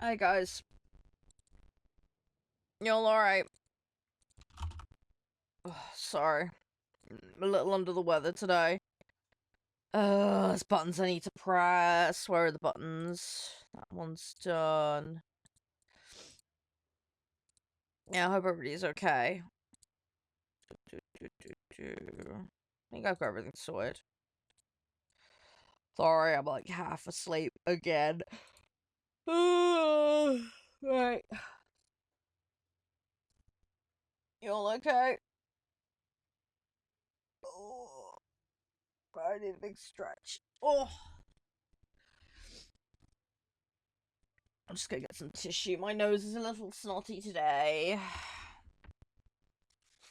Hi guys. Y'all alright? Sorry. I'm a little under the weather today. There's buttons I need to press. Where are the buttons? That one's done. Yeah, I hope everybody's okay. I think I've got everything sorted. Sorry, I'm like half asleep again. Right. You all okay? Oh, I need a big stretch. Oh. I'm just gonna get some tissue. My nose is a little snotty today.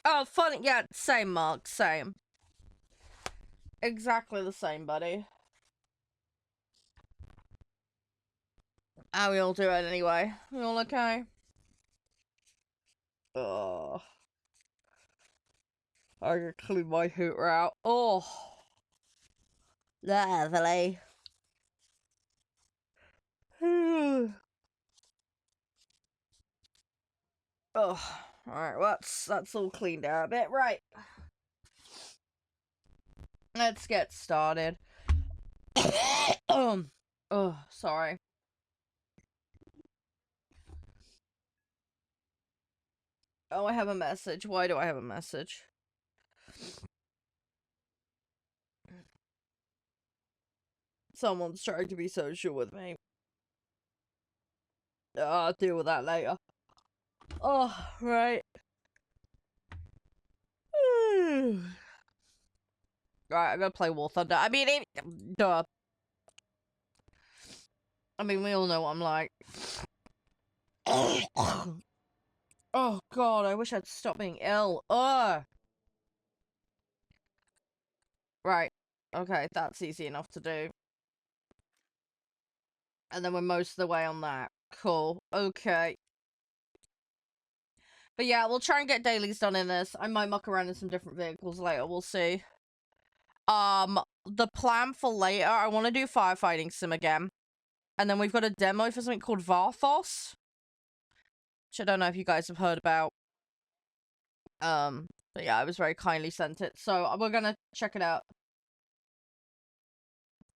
Oh, funny. Yeah, same, Mark. Same. Exactly the same, buddy. How we all doing anyway? We all okay? Oh. I can clean my hooter out. Oh. Lovely. Oh. Alright, well, that's all cleaned out a bit. Right. Let's get started. Oh, sorry. Oh, I have a message. Why do I have a message? Someone's trying to be social with me. I'll deal with that later. Oh, right. Right, I'm gonna play War Thunder. I mean, duh. I mean, we all know what I'm like. Oh, God, I wish I'd stop being ill. Ugh. Right. Okay, that's easy enough to do. And then we're most of the way on that. Cool. Okay. But yeah, we'll try and get dailies done in this. I might muck around in some different vehicles later. We'll see. The plan for later, I want to do firefighting sim again. And then we've got a demo for something called Varthos, which I don't know if you guys have heard about. But yeah, I was very kindly sent it. So we're gonna check it out.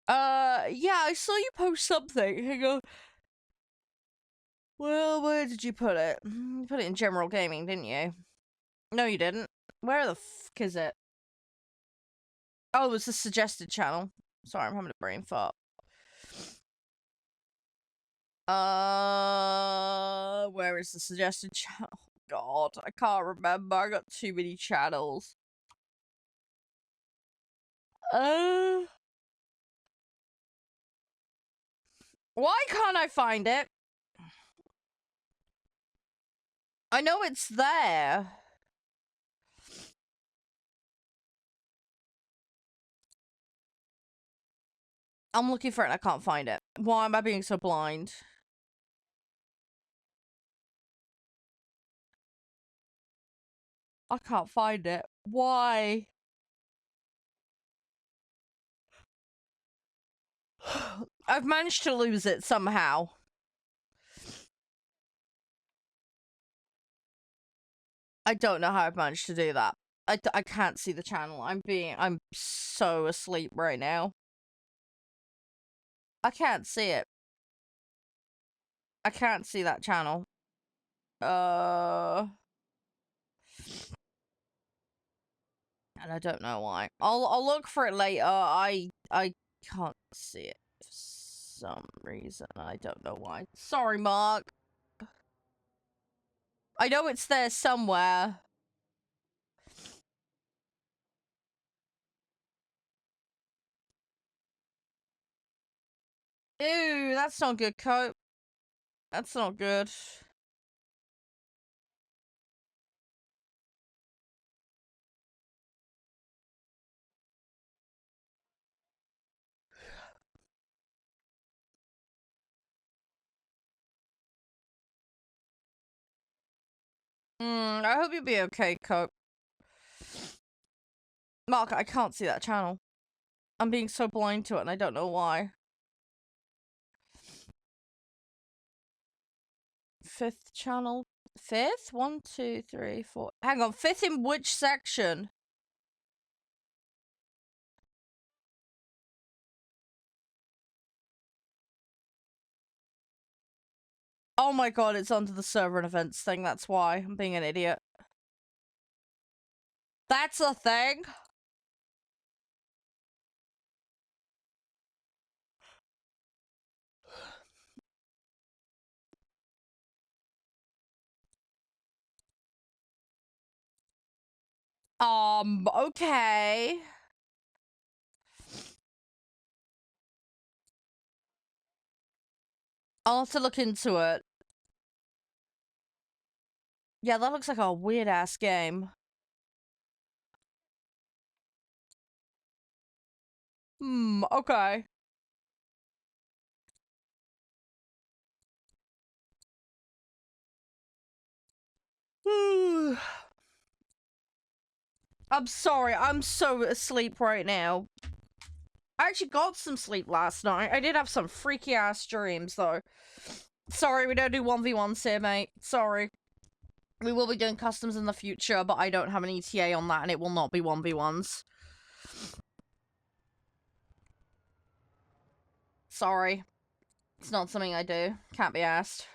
Yeah, I saw you post something. Hang on. Well, where did you put it? You put it in general gaming, didn't you? No, you didn't. Where the f is it? Oh, it was the suggested channel. Sorry, I'm having a brain fart. Where is the suggested channel? God, I can't remember. I got too many channels. Why can't I find it? I know it's there. I'm looking for it and I can't find it. Why am I being so blind? I can't find it. Why? I've managed to lose it somehow. I don't know how I've managed to do that. I can't see the channel. I'm so asleep right now. I can't see it. I can't see that channel. And I don't know why. I'll look for it later. I can't see it for some reason. I don't know why. Sorry, Mark. I know it's there somewhere. Ew, that's not good, Cope. That's not good. I hope you'll be okay, Cope. Mark, I can't see that channel. I'm being so blind to it and I don't know why. Fifth channel. Fifth? 1, 2, 3, 4. Hang on, fifth in which section? Oh my god, it's under the server and events thing, that's why. I'm being an idiot. That's a thing? Okay. I'll have to look into it. Yeah, that looks like a weird-ass game. Okay. I'm sorry, I'm so asleep right now. I actually got some sleep last night. I did have some freaky-ass dreams, though. Sorry, we don't do 1v1s here, mate. Sorry. We will be doing customs in the future, but I don't have an ETA on that, and it will not be 1v1s. Sorry. It's not something I do. Can't be asked.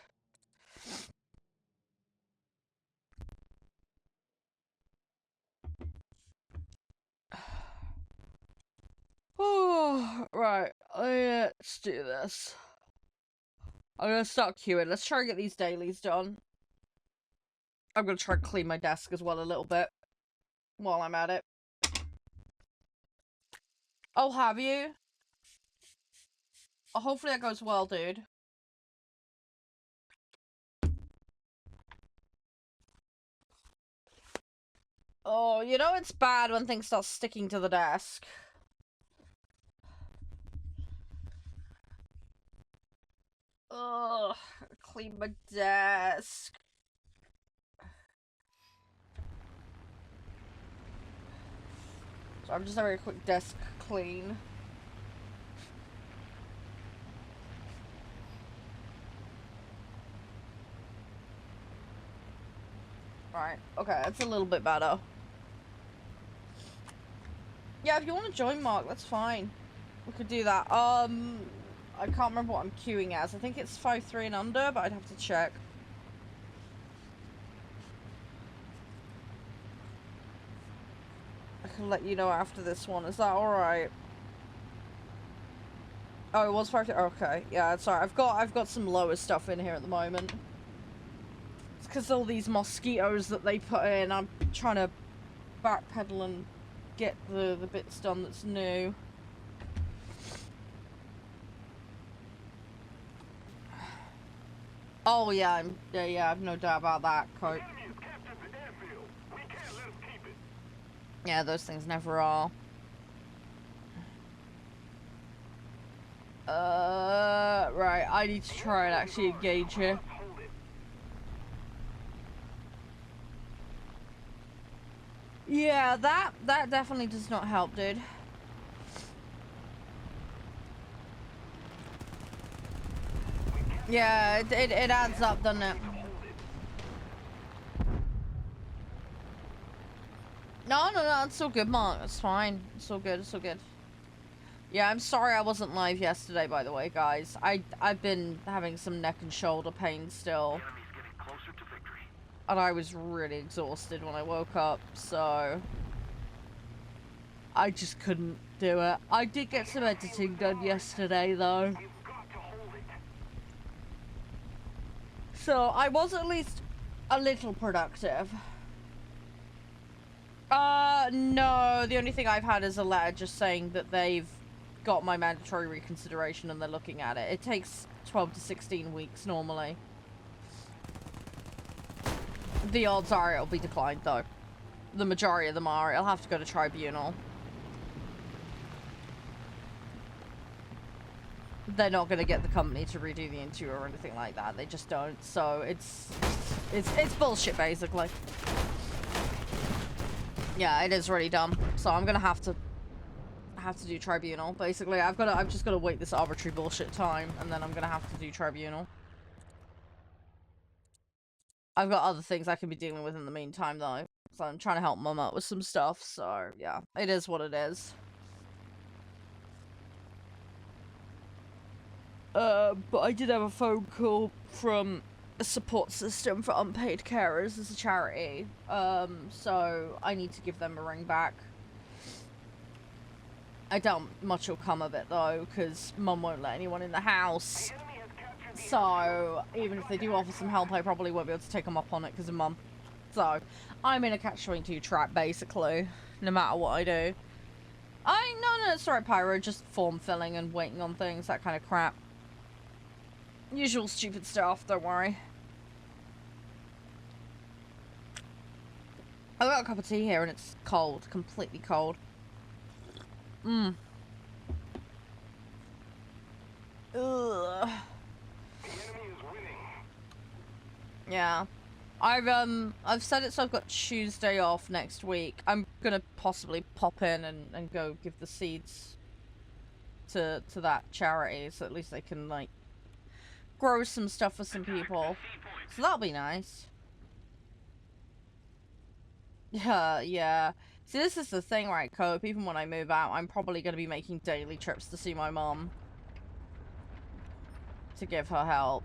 Oh, right. Let's do this. I'm gonna start queuing. Let's try and get these dailies done. I'm gonna try and clean my desk as well a little bit while I'm at it. Oh, have you? Oh, hopefully that goes well, dude. Oh, you know it's bad when things start sticking to the desk. Ugh, clean my desk. So I'm just having a quick desk clean. Right, okay, that's a little bit better. Yeah, if you want to join, Mark, that's fine. We could do that. I can't remember what I'm queuing as. I think it's 5-3 and under, but I'd have to check. I can let you know after this one. Is that alright? Oh, it was 5-3? Okay, yeah, sorry. I've got some lower stuff in here at the moment. It's because all these mosquitoes that they put in. I'm trying to backpedal and get the bits done that's new. Oh yeah, yeah, I've no doubt about that, Coach. Yeah, those things never are. Right, I need to try and actually engage here. Yeah, that definitely does not help, dude. Yeah, it adds up, doesn't it? No, it's all good, Mark. It's fine. It's all good, it's all good. Yeah, I'm sorry I wasn't live yesterday, by the way, guys. I've been having some neck and shoulder pain still. And I was really exhausted when I woke up, so... I just couldn't do it. I did get some editing done yesterday, though. So, I was at least a little productive. No. The only thing I've had is a letter just saying that they've got my mandatory reconsideration and they're looking at it. It takes 12 to 16 weeks normally. The odds are it'll be declined, though. The majority of them are. It'll have to go to tribunal. They're not going to get the company to redo the interview or anything like that. They just don't. So it's bullshit, basically. Yeah, it is really dumb. So I'm gonna have to do tribunal. Basically, I've just got to wait this arbitrary bullshit time, and then I'm gonna have to do tribunal. I've got other things I can be dealing with in the meantime, though. So I'm trying to help Mum out with some stuff, so yeah. It is what it is. But I did have a phone call from a support system for unpaid carers as a charity. So I need to give them a ring back. I doubt much will come of it, though, because Mum won't let anyone in the house. So, even if they do offer some help, I probably won't be able to take them up on it because of Mum. So, I'm in a catch-22 trap, basically, no matter what I do. No, it's alright, Pyro, just form filling and waiting on things, that kind of crap. Usual stupid stuff, don't worry. I've got a cup of tea here and it's cold, completely cold. Ugh. Yeah. I've said it so I've got Tuesday off next week. I'm gonna possibly pop in and go give the seeds to that charity, so at least they can, like, grow some stuff for some people. So that'll be nice. Yeah. See, this is the thing, right, Cope? Even when I move out, I'm probably gonna be making daily trips to see my mom. To give her help.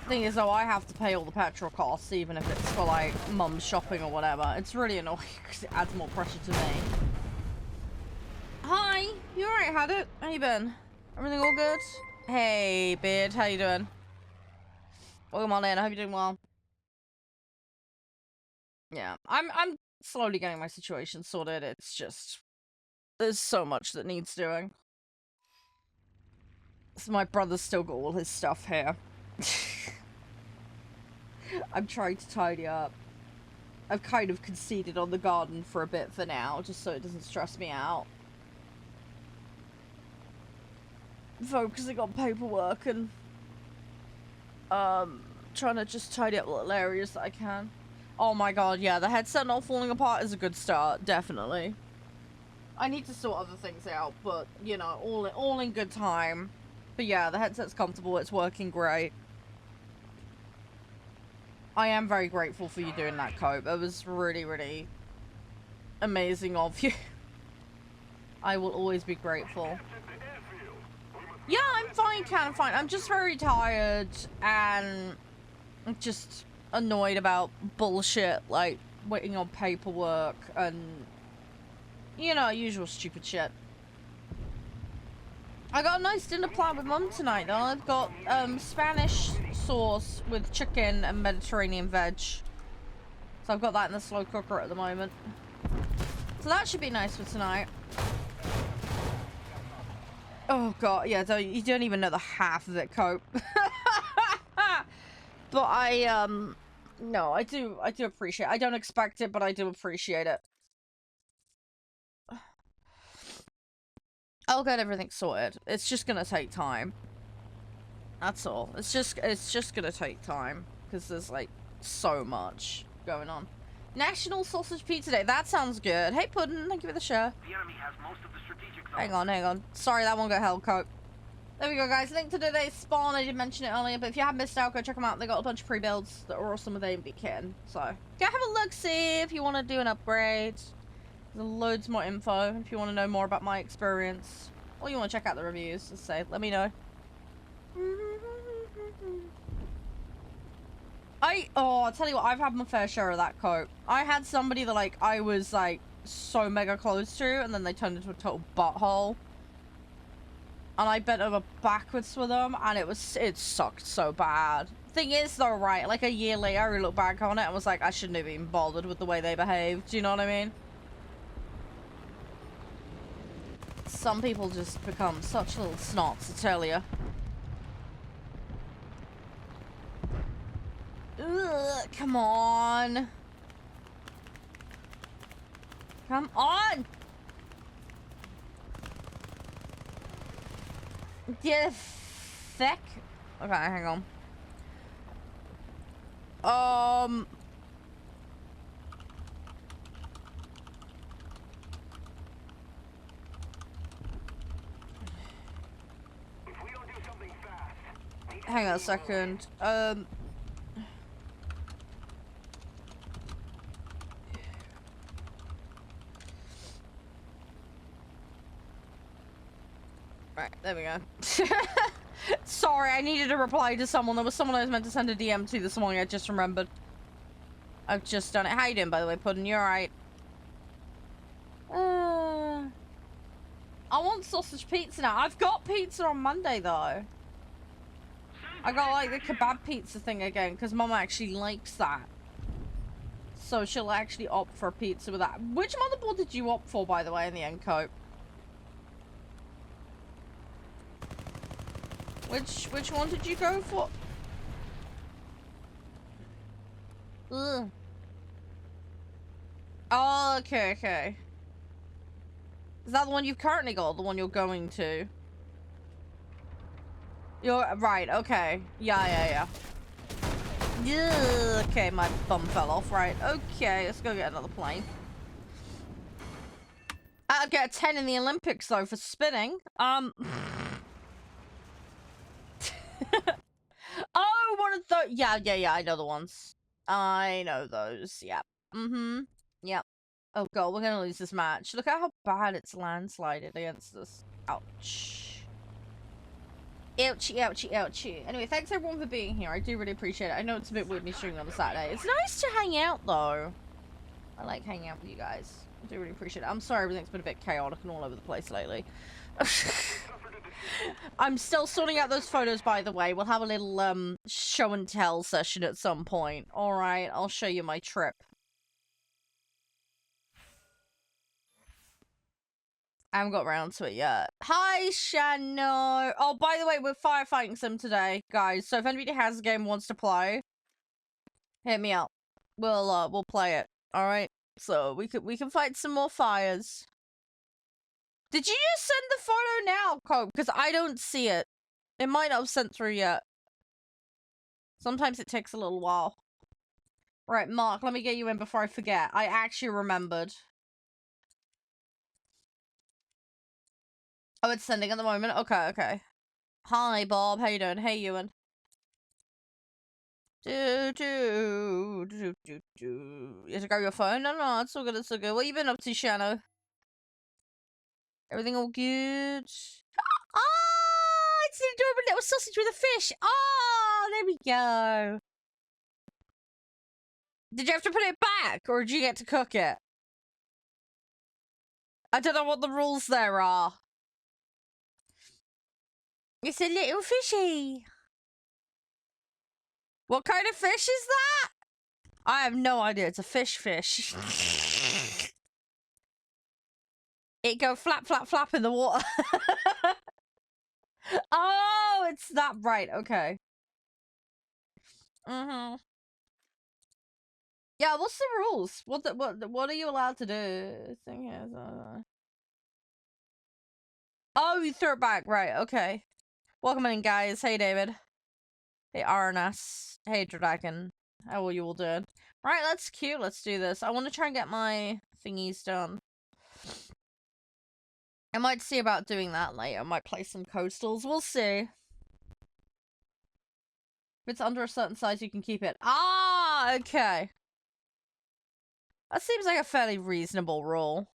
Thing is, though, I have to pay all the petrol costs, even if it's for, like, Mum's shopping or whatever. It's really annoying because it adds more pressure to me. Hi! You alright, Haddock? How you been? Everything all good? Hey, Beard, how you doing? Welcome on in, I hope you're doing well. Yeah, I'm slowly getting my situation sorted. It's just... there's so much that needs doing. So my brother's still got all his stuff here. I'm trying to tidy up. I've kind of conceded on the garden for a bit for now, just so it doesn't stress me out. Focusing on paperwork and trying to just tidy up little areas that I can. Oh my god, yeah, the headset not falling apart is a good start, definitely. I need to sort other things out, but, you know, all in good time. But yeah, the headset's comfortable, it's working great. I am very grateful for you doing that, Cope. It was really, really amazing of you. I will always be grateful. Yeah, I'm fine, I'm fine. I'm just very tired and just annoyed about bullshit, like waiting on paperwork and, you know, usual stupid shit. I got a nice dinner plan with Mum tonight, though. I've got Spanish sauce with chicken and Mediterranean veg. So I've got that in the slow cooker at the moment. So that should be nice for tonight. Oh god, yeah, you don't even know the half of it, Cope. But no, I do appreciate it. I don't expect it, but I do appreciate it. I'll get everything sorted. It's just gonna take time. That's all. It's just gonna take time because there's like so much going on. National Sausage Pizza Day. That sounds good. Hey, Puddin', thank you for the share. The enemy has most of the strategic zones. Hang on. Sorry, that one got held, Cope. There we go, guys. Link to today's spawn. I did mention it earlier, but if you have missed out, go check them out. They got a bunch of pre-builds that are awesome with A and B kitten. So go have a look, see if you want to do an upgrade. There's loads more info if you want to know more about my experience. Or you want to check out the reviews, just say, let me know. I'll tell you what, I've had my fair share of that, Cope. I had somebody that, like, I was, like, so mega close to, and then they turned into a total butthole. And I bent over backwards with them, and it sucked so bad. Thing is, though, right, like, a year later, I look back on it and was like, I shouldn't have even bothered with the way they behaved. Do you know what I mean? Some people just become such little snots, I tell you. Ugh, come on. Come on! Yeah, feck. Okay, hang on. Hang on a second. Right, there we go. Sorry, I needed to reply to someone. There was someone I was meant to send a DM to this morning. I just remembered. I've just done it. How you doing, by the way, Puddin'? You alright? I want sausage pizza now. I've got pizza on Monday, though. I got, like, the kebab pizza thing again, because Mum actually likes that. So she'll actually opt for pizza with that. Which motherboard did you opt for, by the way, in the end, Cope? Which one did you go for? Ugh. Oh, okay, okay. Is that the one you've currently got, or the one you're going to? You're right, okay. Yeah. Yeah, okay, my bum fell off, right. Okay, let's go get another plane. I'd get a 10 in the Olympics, though, for spinning. Oh, one of those. Yeah, I know the ones. I know those, yep. Yep. Oh god, we're gonna lose this match. Look at how bad it's landslided against us. Ouch. Ouchie, ouchie, ouchie. Anyway, thanks everyone for being here. I do really appreciate it. I know it's a bit weird me streaming on a Saturday. It's nice to hang out, though. I like hanging out with you guys. I do really appreciate it. I'm sorry everything's been a bit chaotic and all over the place lately. I'm still sorting out those photos, by the way. We'll have a little, show and tell session at some point. Alright, I'll show you my trip. I haven't got around to it yet. Hi, Shano. Oh, by the way, we're firefighting sim today, guys. So if anybody has a game and wants to play, hit me up. We'll play it. All right. So we can fight some more fires. Did you just send the photo now, Cope? Because I don't see it. It might not have sent through yet. Sometimes it takes a little while. Right, Mark, let me get you in before I forget. I actually remembered. Oh, it's sending at the moment? Okay. Hi, Bob. How you doing? Hey, Ewan. You have to grab your phone? No, it's all good, it's all good. What you been up to, Shano? Everything all good? Ah, it's an adorable little sausage with a fish. Oh, there we go. Did you have to put it back, or did you get to cook it? I don't know what the rules there are. It's a little fishy. What kind of fish is that? I have no idea. It's a fish. It go flap, flap, flap in the water. Oh, it's that right. Okay. Yeah, what's the rules? What are you allowed to do? Thing is, oh, you throw it back. Right, okay. Welcome in, guys. Hey, David. Hey, RNS. Hey, Dragon. How are you all doing? Right, that's cute. Let's do this. I want to try and get my thingies done. I might see about doing that later. I might play some coastals. We'll see. If it's under a certain size, you can keep it. Ah, okay. That seems like a fairly reasonable rule.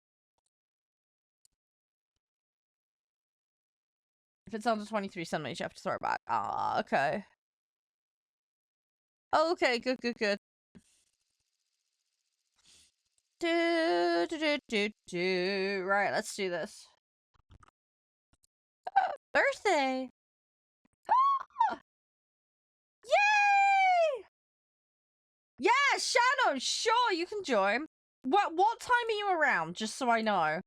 If it's under 23 centimeters, you have to throw it back. Ah, okay. Okay, good. Right, let's do this. Birthday! Yay! Yeah, Shadow, sure, you can join. What time are you around, just so I know?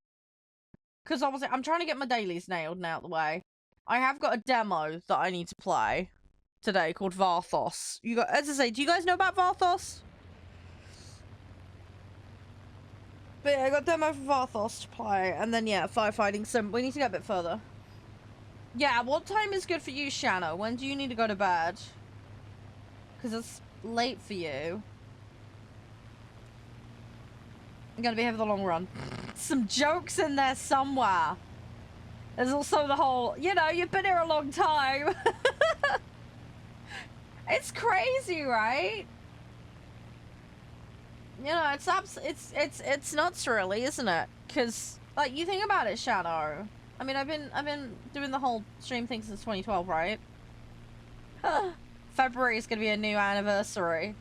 Because obviously, I'm trying to get my dailies nailed and out of the way. I have got a demo that I need to play today called Varthos. As I say, do you guys know about Varthos? But yeah, I got a demo for Varthos to play, and then yeah, firefighting sim. We need to get a bit further. Yeah, what time is good for you, Shanna? When do you need to go to bed? Because it's late for you. I'm gonna be here for the long run. Some jokes in there somewhere. There's also the whole, you know, you've been here a long time. It's crazy, right? You know, it's nuts, really, isn't it? Because, like, you think about it, Shadow. I mean, I've been doing the whole stream thing since 2012, right? February is gonna be a new anniversary.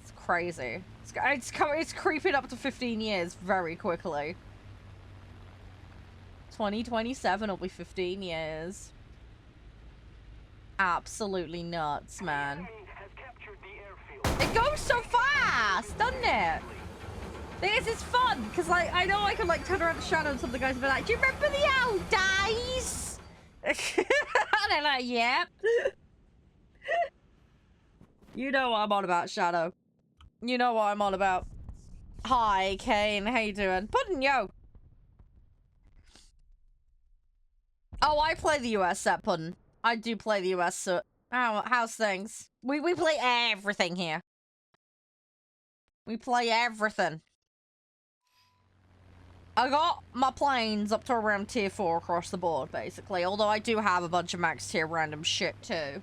It's crazy. It's creeping up to 15 years very quickly. 2027 will be 15 years. Absolutely nuts, man. It goes so fast, doesn't it? It's fun, because, like, I know I can, like, turn around the Shadow and some of the guys will be like, do you remember the old days? And they're like, yep. You know what I'm on about, Shadow. You know what I'm on about. Hi, Kane. How you doing? Puddin', yo. Oh, I play the US set, Puddin'. I do play the US set. How's things? We play everything here. We play everything. I got my planes up to around tier 4 across the board, basically. Although I do have a bunch of max tier random shit, too.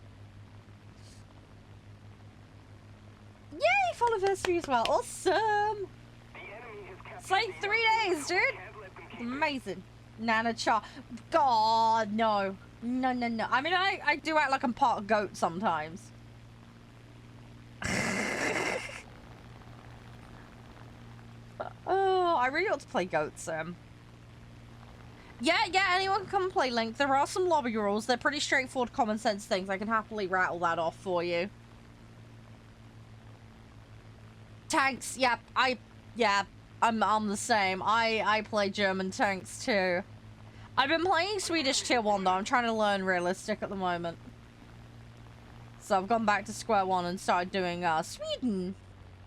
Yay, full anniversary as well. Awesome. It's like 3 days, dude. Amazing. Nana Char. God, no. No, no, no. I mean, I do act like I'm part of goat sometimes. Oh, I really ought to play goat sim. Yeah, anyone can come and play Link. There are some lobby rules. They're pretty straightforward, common sense things. I can happily rattle that off for you. Tanks, yep, I'm the same. I play German tanks too. I've been playing Swedish tier 1 though. I'm trying to learn realistic at the moment. So I've gone back to square one and started doing Sweden.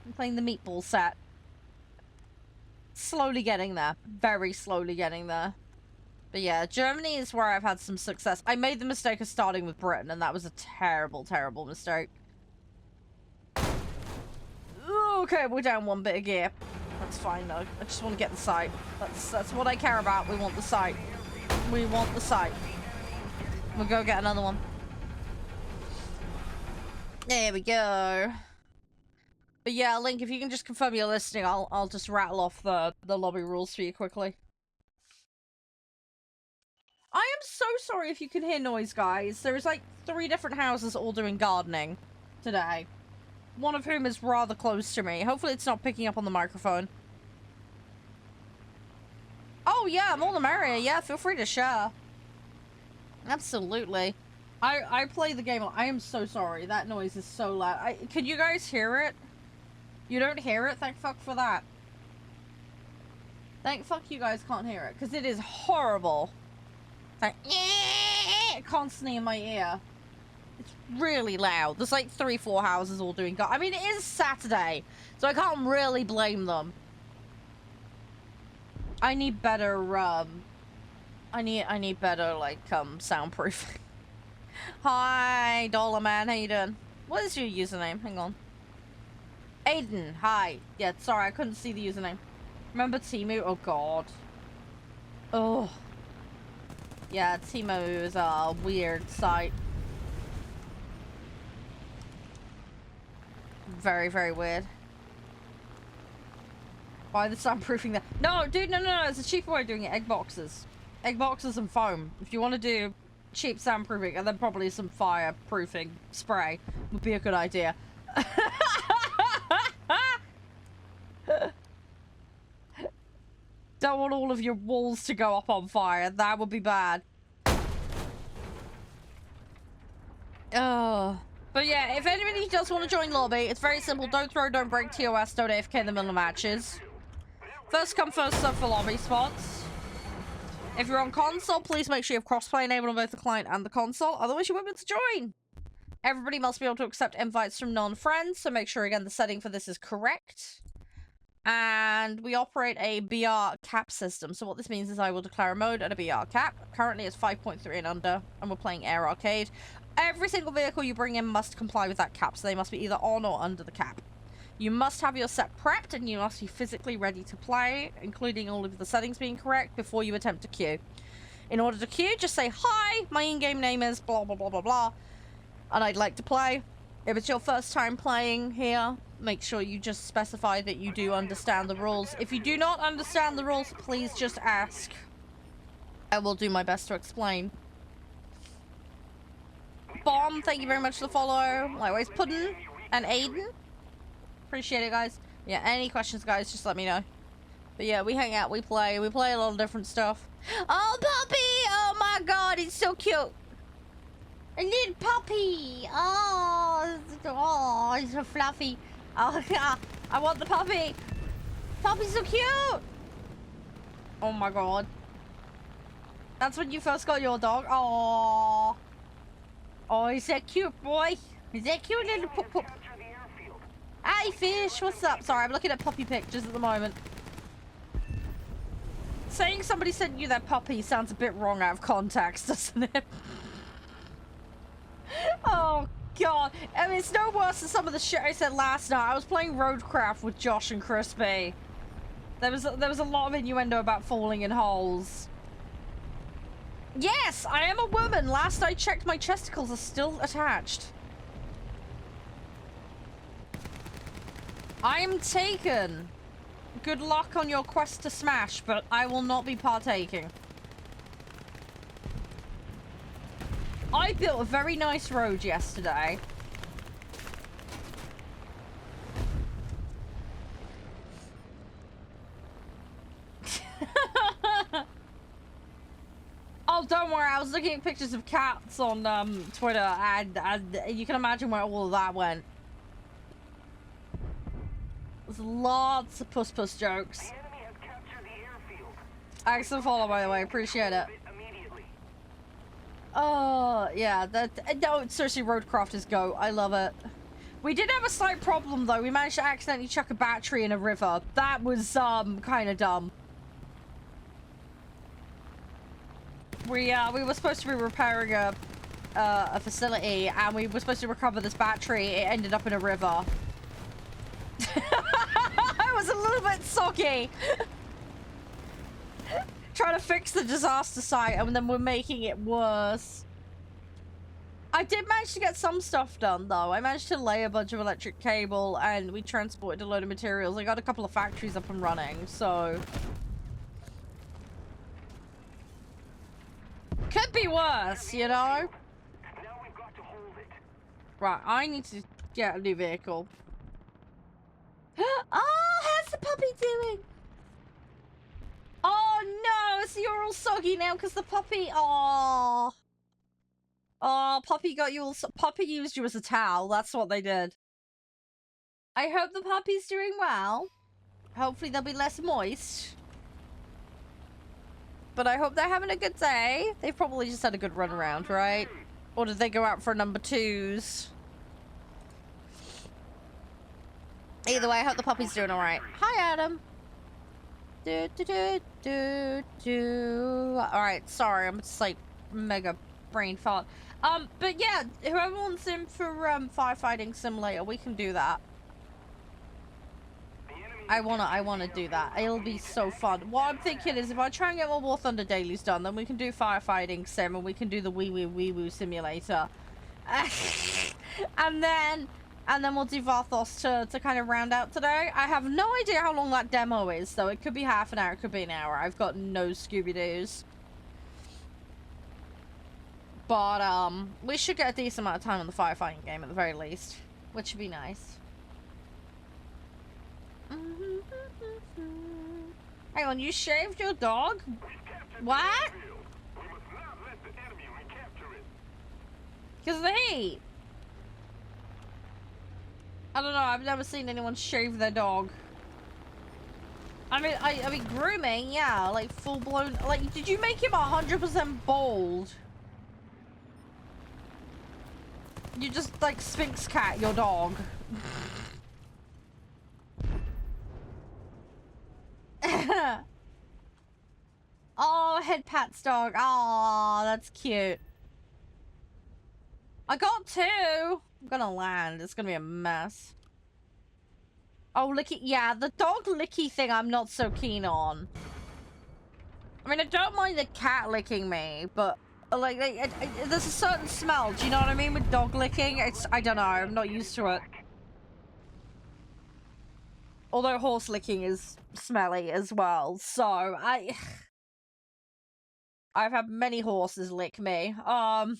I'm playing the meatball set. Slowly getting there. Very slowly getting there. But yeah, Germany is where I've had some success. I made the mistake of starting with Britain, and that was a terrible, terrible mistake. Okay, we're down one bit of gear. That's fine though. I just want to get the site. That's what I care about. We want the site. We want the site. We'll go get another one. There we go. But yeah, Link, if you can just confirm your listing, I'll just rattle off the lobby rules for you quickly. I am so sorry if you can hear noise, guys. There's like 3 different houses all doing gardening today. One of whom is rather close to me. Hopefully it's not picking up on the microphone. Oh yeah, more the merrier. Yeah, feel free to share. Absolutely. I play the game. I am so sorry. That noise is so loud. Can you guys hear it? You don't hear it? Thank fuck for that. Thank fuck you guys can't hear it. Because it is horrible. It's like, constantly in my ear. It's really loud. There's like 3-4 houses all doing I mean, it is Saturday, so I can't really blame them. I need better, I need better, like, soundproofing. Hi, Dollar Man, how you doing? What is your username? Hang on. Aiden, hi. Yeah, sorry, I couldn't see the username. Remember Temu? Oh, God. Oh. Yeah, Temu is a weird site. Very, very weird. Why the soundproofing there? No, dude, no. It's a cheaper way of doing it. Egg boxes. Egg boxes and foam. If you want to do cheap soundproofing, and then probably some fireproofing spray would be a good idea. Don't want all of your walls to go up on fire. That would be bad. Oh. But yeah, if anybody does want to join lobby, it's very simple. Don't throw, don't break, TOS, don't AFK in the middle of matches. First come, first serve for lobby spots. If you're on console, please make sure you have crossplay enabled on both the client and the console. Otherwise, you won't be able to join. Everybody must be able to accept invites from non-friends, so make sure, again, the setting for this is correct. And we operate a BR cap system. So what this means is I will declare a mode at a BR cap. Currently, it's 5.3 and under, and we're playing Air Arcade. Every single vehicle you bring in must comply with that cap, so they must be either on or under the cap. You must have your set prepped, and you must be physically ready to play, including all of the settings being correct, before you attempt to queue. In order to queue, just say, hi, my in-game name is blah, blah, blah, blah, blah. and I'd like to play. If it's your first time playing here, make sure you just specify that you do understand the rules. If you do not understand the rules, please just ask. I will do my best to explain. Bomb, thank you very much for the follow. Likewise, Puddin and Aiden. Appreciate it, guys. Yeah, any questions, guys, just let me know. But yeah, we hang out, we play a lot of different stuff. Oh, puppy! Oh my god, it's so cute. A little puppy. Oh, he's so fluffy. Oh, yeah, I want the puppy. Puppy's so cute. Oh my god. That's when you first got your dog. Oh. Oh, he's that cute, boy. He's that cute little pup. Hey, fish, what's up? Sorry, I'm looking at puppy pictures at the moment. Saying somebody sent you that puppy sounds a bit wrong out of context, doesn't it? Oh, God. I mean, it's no worse than some of the shit I said last night. I was playing Roadcraft with Josh and Crispy. There was a lot of innuendo about falling in holes. Yes, I am a woman. Last I checked, my chesticles are still attached. I'm taken. Good luck on your quest to smash, but I will not be partaking. I built a very nice road yesterday. Oh, don't worry. I was looking at pictures of cats on Twitter, and you can imagine where all of that went. There's lots of puss jokes. Excellent follow, by the way. Appreciate it. Oh, yeah. No, seriously, Roadcraft is GOAT. I love it. We did have a slight problem, though. We managed to accidentally chuck a battery in a river. That was, kind of dumb. We were supposed to be repairing a facility, and we were supposed to recover this battery. It ended up in a river. I was a little bit soggy. Trying to fix the disaster site, and then we're making it worse. I did manage to get some stuff done, though. I managed to lay a bunch of electric cable, and we transported a load of materials. I got a couple of factories up and running, so... Could be worse, you know? Right, I need to get a new vehicle. Oh, how's the puppy doing? Oh no, so you're all soggy now because the puppy. Oh, puppy got you all. Puppy used you as a towel. That's what they did. I hope the puppy's doing well. Hopefully they'll be less moist. But I hope they're having a good day. They've probably just had a good run around, right? Or did they go out for number 2s? Either way, I hope the puppy's doing alright. Hi, Adam. Alright, sorry, I'm just like mega brain fart. But yeah, whoever wants him for firefighting simulator, we can do that. I wanna do that. It'll be so fun. What I'm thinking is if I try and get more War Thunder dailies done, then we can do firefighting sim and we can do the wee woo simulator. and then we'll do Varthos to kind of round out today. I have no idea how long that demo is, though. It could be half an hour, it could be an hour. I've got no Scooby-Doos. But, we should get a decent amount of time on the firefighting game at the very least. Which should be nice. Hang on, you shaved your dog? What? Because of the heat? I don't know, I've never seen anyone shave their dog. I mean, grooming, yeah, like full-blown, like, did you make him 100% bald? You just, like, Sphinx cat your dog. Oh, head pat's dog. Oh, that's cute. I got 2. I'm gonna land. It's gonna be a mess. Oh, licky. Yeah, the dog licky thing I'm not so keen on. I mean, I don't mind the cat licking me, but Like, there's a certain smell, do you know what I mean, with dog licking? I don't know, I'm not used to it. Although horse licking is smelly as well, so I've had many horses lick me. I've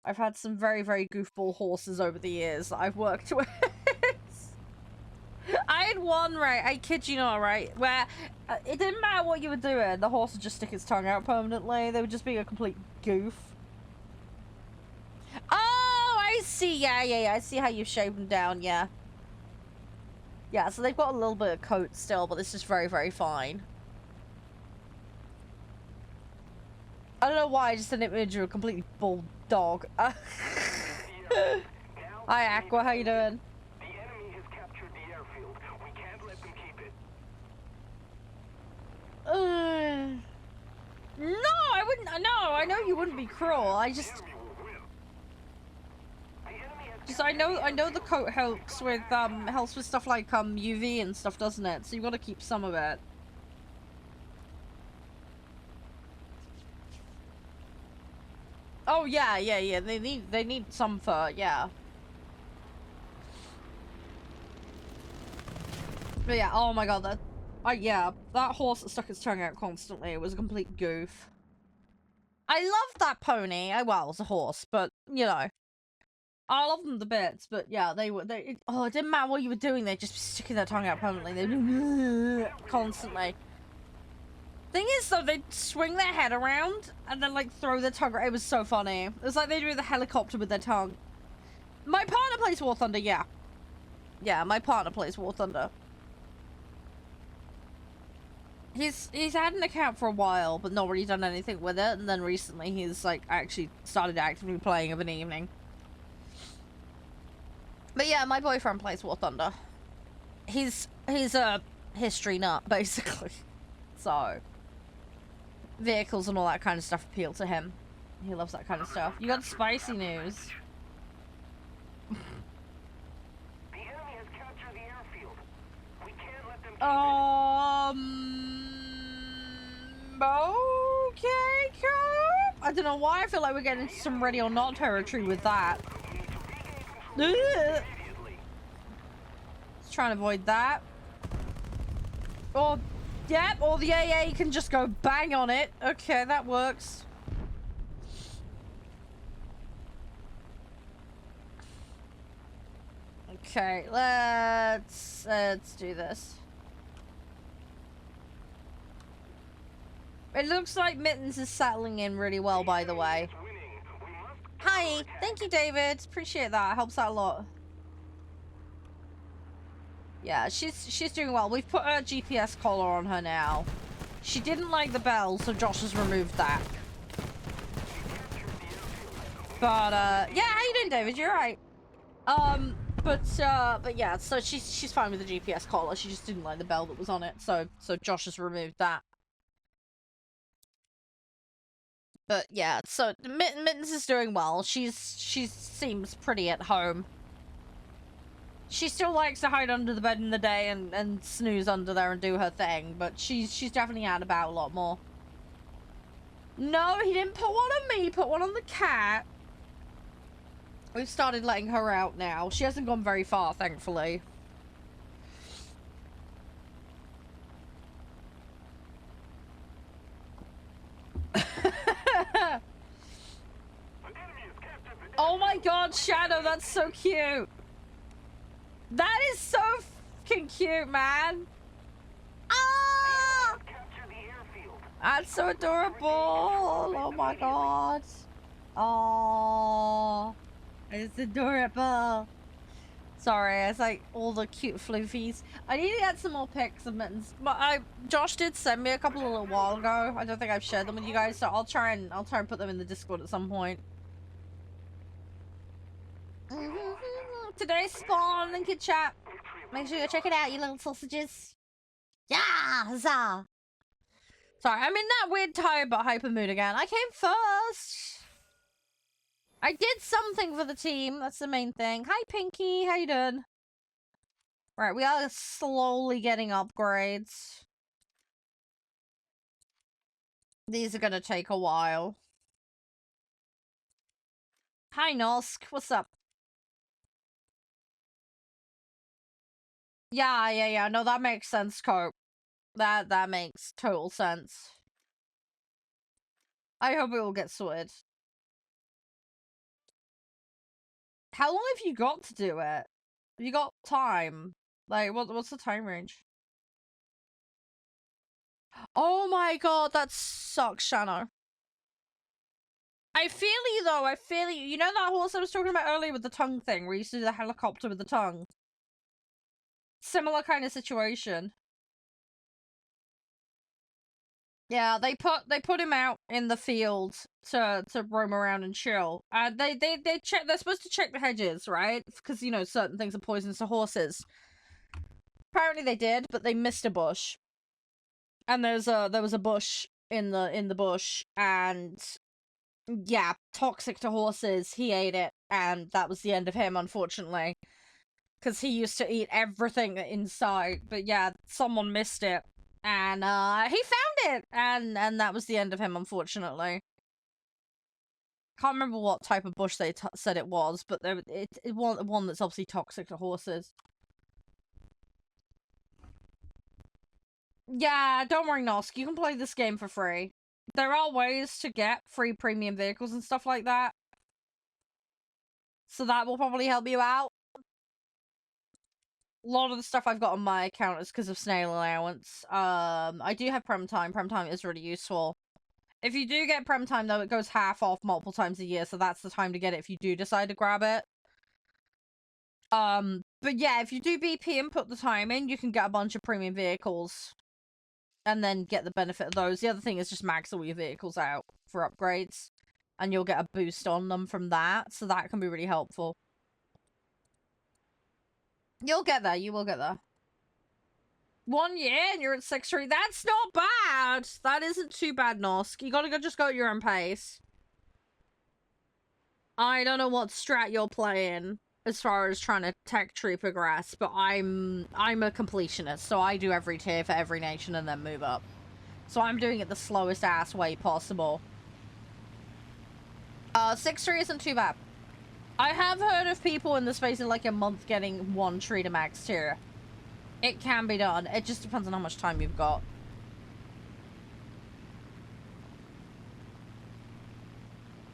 had some very, very goofball horses over the years that I've worked with. I had one, right, I kid you not, right, where it didn't matter what you were doing, the horse would just stick its tongue out permanently. They would just be a complete goof. Oh, I see, yeah, I see how you've shaved them down, yeah. Yeah, so they've got a little bit of coat still, but this is very, very fine. I don't know why I just had an image of a completely bald dog. Hi, Aqua, how you doing? The enemy has captured the airfield. We can't let them keep it. No, I wouldn't. No, I know you wouldn't be cruel. I just I know the coat helps with stuff like UV and stuff, doesn't it? So you've got to keep some of it. Oh yeah. They need some fur, yeah. But yeah, oh my god, that horse that stuck its tongue out constantly, it was a complete goof. I loved that pony. Well, it was a horse, but you know. I love them to bits, but yeah, it didn't matter what you were doing, they'd just be sticking their tongue out permanently. They'd constantly. Thing is, though, they'd swing their head around and then, like, throw their tongue. It was so funny. It was like they do the helicopter with their tongue. My partner plays War Thunder, yeah. Yeah, my partner plays War Thunder. He's had an account for a while, but not really done anything with it, and then recently he's, like, actually started actively playing of an evening. But yeah, my boyfriend plays War Thunder. He's a history nut, basically. So, vehicles and all that kind of stuff appeal to him. He loves that kind of stuff. You got spicy news. The enemy has captured the airfield. We can't let them keep Okay, cool. I don't know why I feel like we're getting into some ready or not territory with that. Let's try and avoid that. Or, yep, or the AA can just go bang on it. Okay, that works. Okay, let's do this. It looks like Mittens is settling in really well, by the way. Hi, thank you, David. Appreciate that. Helps out a lot. Yeah, she's doing well. We've put a GPS collar on her now. She didn't like the bell, so Josh has removed that. But yeah, how you doing, David? You're right. But yeah, so she's fine with the GPS collar. She just didn't like the bell that was on it, so Josh has removed that. But yeah, so Mittens is doing well. She seems pretty at home. She still likes to hide under the bed in the day and snooze under there and do her thing, but she's definitely out about a lot more. No, he didn't put one on me. He put one on the cat. We've started letting her out now. She hasn't gone very far, thankfully. Oh my god, Shadow, that's so cute. That is so fucking cute, man. Ah! That's so adorable. Oh my god. Oh, it's adorable. Sorry, it's like all the cute floofies. I need to get some more pics of Mittens. But Josh did send me a couple a little while ago. I don't think I've shared them with you guys, so I'll try and put them in the Discord at some point. Today's spawn, link in chat. Make sure you check it out, you little sausages. Yeah, huzzah. Sorry, I'm in that weird tired but hyper mood again. I came first. I did something for the team. That's the main thing. Hi, Pinky. How you doing? Right, we are slowly getting upgrades. These are gonna take a while. Hi, Nosk. What's up? Yeah. No, that makes sense, Cope. That makes total sense. I hope it will get sorted. How long have you got to do it? You got time? Like, what's the time range? Oh my god, that sucks, Shano. I feel you though, I feel you. You know that horse I was talking about earlier with the tongue thing, where you used to do the helicopter with the tongue? Similar kind of situation. Yeah, they put him out in the field to roam around and chill. They check. They're supposed to check the hedges, right? Because you know certain things are poisonous to horses. Apparently they did, but they missed a bush. And there was a bush in the bush, and yeah, toxic to horses. He ate it, and that was the end of him, unfortunately. Because he used to eat everything inside. But yeah, someone missed it. And he found it! And that was the end of him, unfortunately. Can't remember what type of bush they said it was, but it one that's obviously toxic to horses. Yeah, don't worry, Nosk. You can play this game for free. There are ways to get free premium vehicles and stuff like that. So that will probably help you out. A lot of the stuff I've got on my account is because of snail allowance. I do have Prem Time. Prem Time is really useful. If you do get Prem Time, though, it goes half off multiple times a year, so that's the time to get it if you do decide to grab it. But yeah, if you do BP and put the time in, you can get a bunch of premium vehicles. And then get the benefit of those. The other thing is just max all your vehicles out for upgrades. And you'll get a boost on them from that, so that can be really helpful. You'll get there, you will get there. 1 year and you're at 6-3. That's not bad. That isn't too bad, Nosk. You gotta just go at your own pace. I don't know what strat you're playing as far as trying to tech tree progress, but I'm a completionist, so I do every tier for every nation and then move up. So I'm doing it the slowest ass way possible. 6-3 isn't too bad. I have heard of people in the space of like a month getting 1 tree to max tier. It can be done. It just depends on how much time you've got.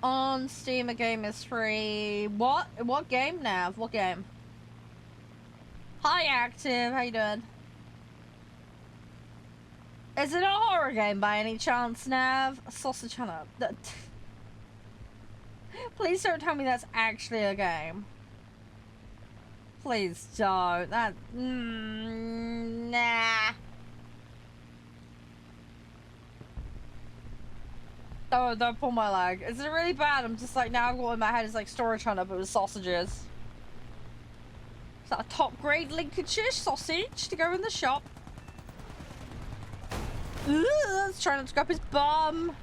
On Steam, a game is free. What? What game, Nav? What game? Hi, Active. How you doing? Is it a horror game by any chance, Nav? Sausage Hunter. Please don't tell me that's actually a game. Please don't. That... nah. Oh, don't pull my leg. Is it really bad? I'm just like, now I've got in my head is like Storage Hunter, but with sausages. Is that a top grade Lincolnshire sausage to go in the shop? Ugh, it's trying not to grab his bum.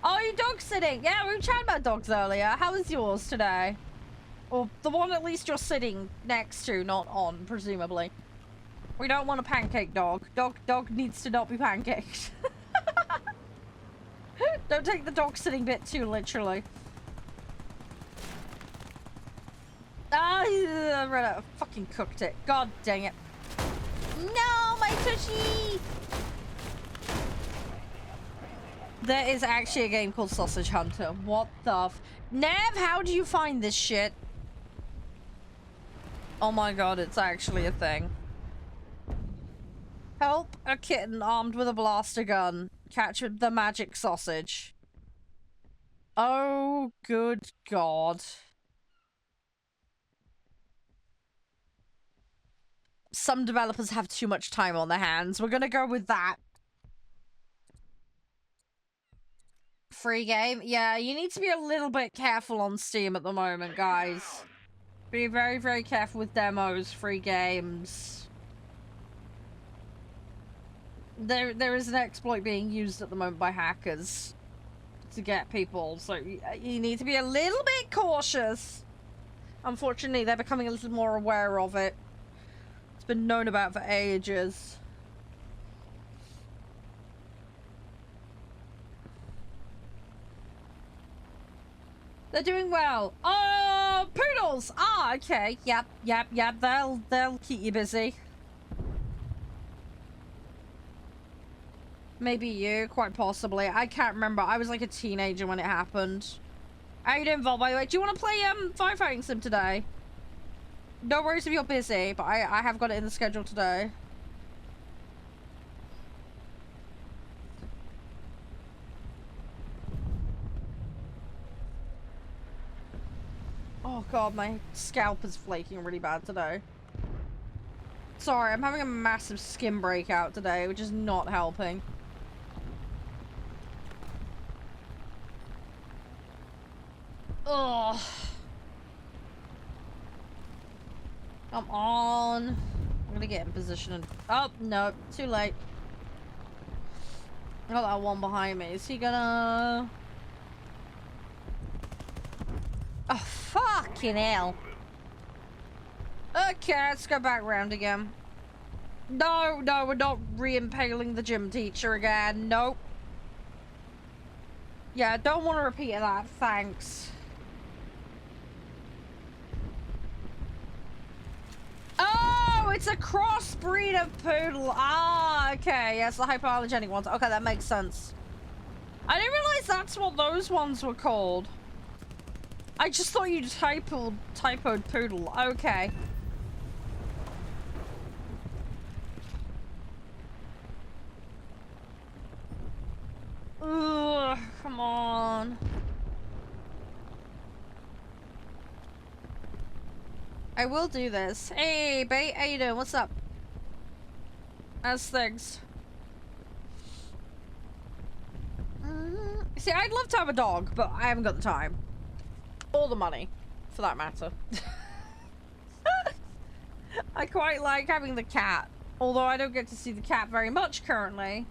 Oh, you're dog sitting. Yeah, we were chatting about dogs earlier. How was yours today? Or the one at least you're sitting next to, not on, presumably. We don't want a pancake dog. Dog needs to not be pancaked. Don't take the dog sitting bit too literally. Ah, I ran out. Fucking cooked it. God dang it. No, my tushy! There is actually a game called Sausage Hunter. What the f- Nev, how do you find this shit? Oh my god, it's actually a thing. Help a kitten armed with a blaster gun catch the magic sausage. Oh, good god. Some developers have too much time on their hands. We're gonna go with that. Free game? Yeah, you need to be a little bit careful on Steam at the moment, guys. Be very, very careful with demos, free games. There is an exploit being used at the moment by hackers to get people, so you need to be a little bit cautious. Unfortunately, they're becoming a little more aware of it. It's been known about for ages. They're doing well. Oh, poodles! Ah, okay. Yep. They'll keep you busy. Maybe you, quite possibly. I can't remember. I was like a teenager when it happened. How you doing, Vol, by the way? Do you want to play firefighting sim today? No worries if you're busy, but I have got it in the schedule today. Oh god, my scalp is flaking really bad today. Sorry, I'm having a massive skin breakout today, which is not helping. Ugh. Come on. I'm gonna get in position and... Oh, no. Too late. I got that one behind me. Is he gonna... Oh, fucking hell. Okay, let's go back round again. No, we're not re-impaling the gym teacher again. Nope. Yeah, don't want to repeat that. Thanks. Oh, it's a crossbreed of poodle. Ah, okay. Yes, the hypoallergenic ones. Okay, that makes sense. I didn't realize that's what those ones were called. I just thought you typoed poodle. Okay. Ugh, come on. I will do this. Hey, Bait, how you doing? What's up? How's things? See, I'd love to have a dog, but I haven't got the time. Or the money, for that matter. I quite like having the cat, although I don't get to see the cat very much currently.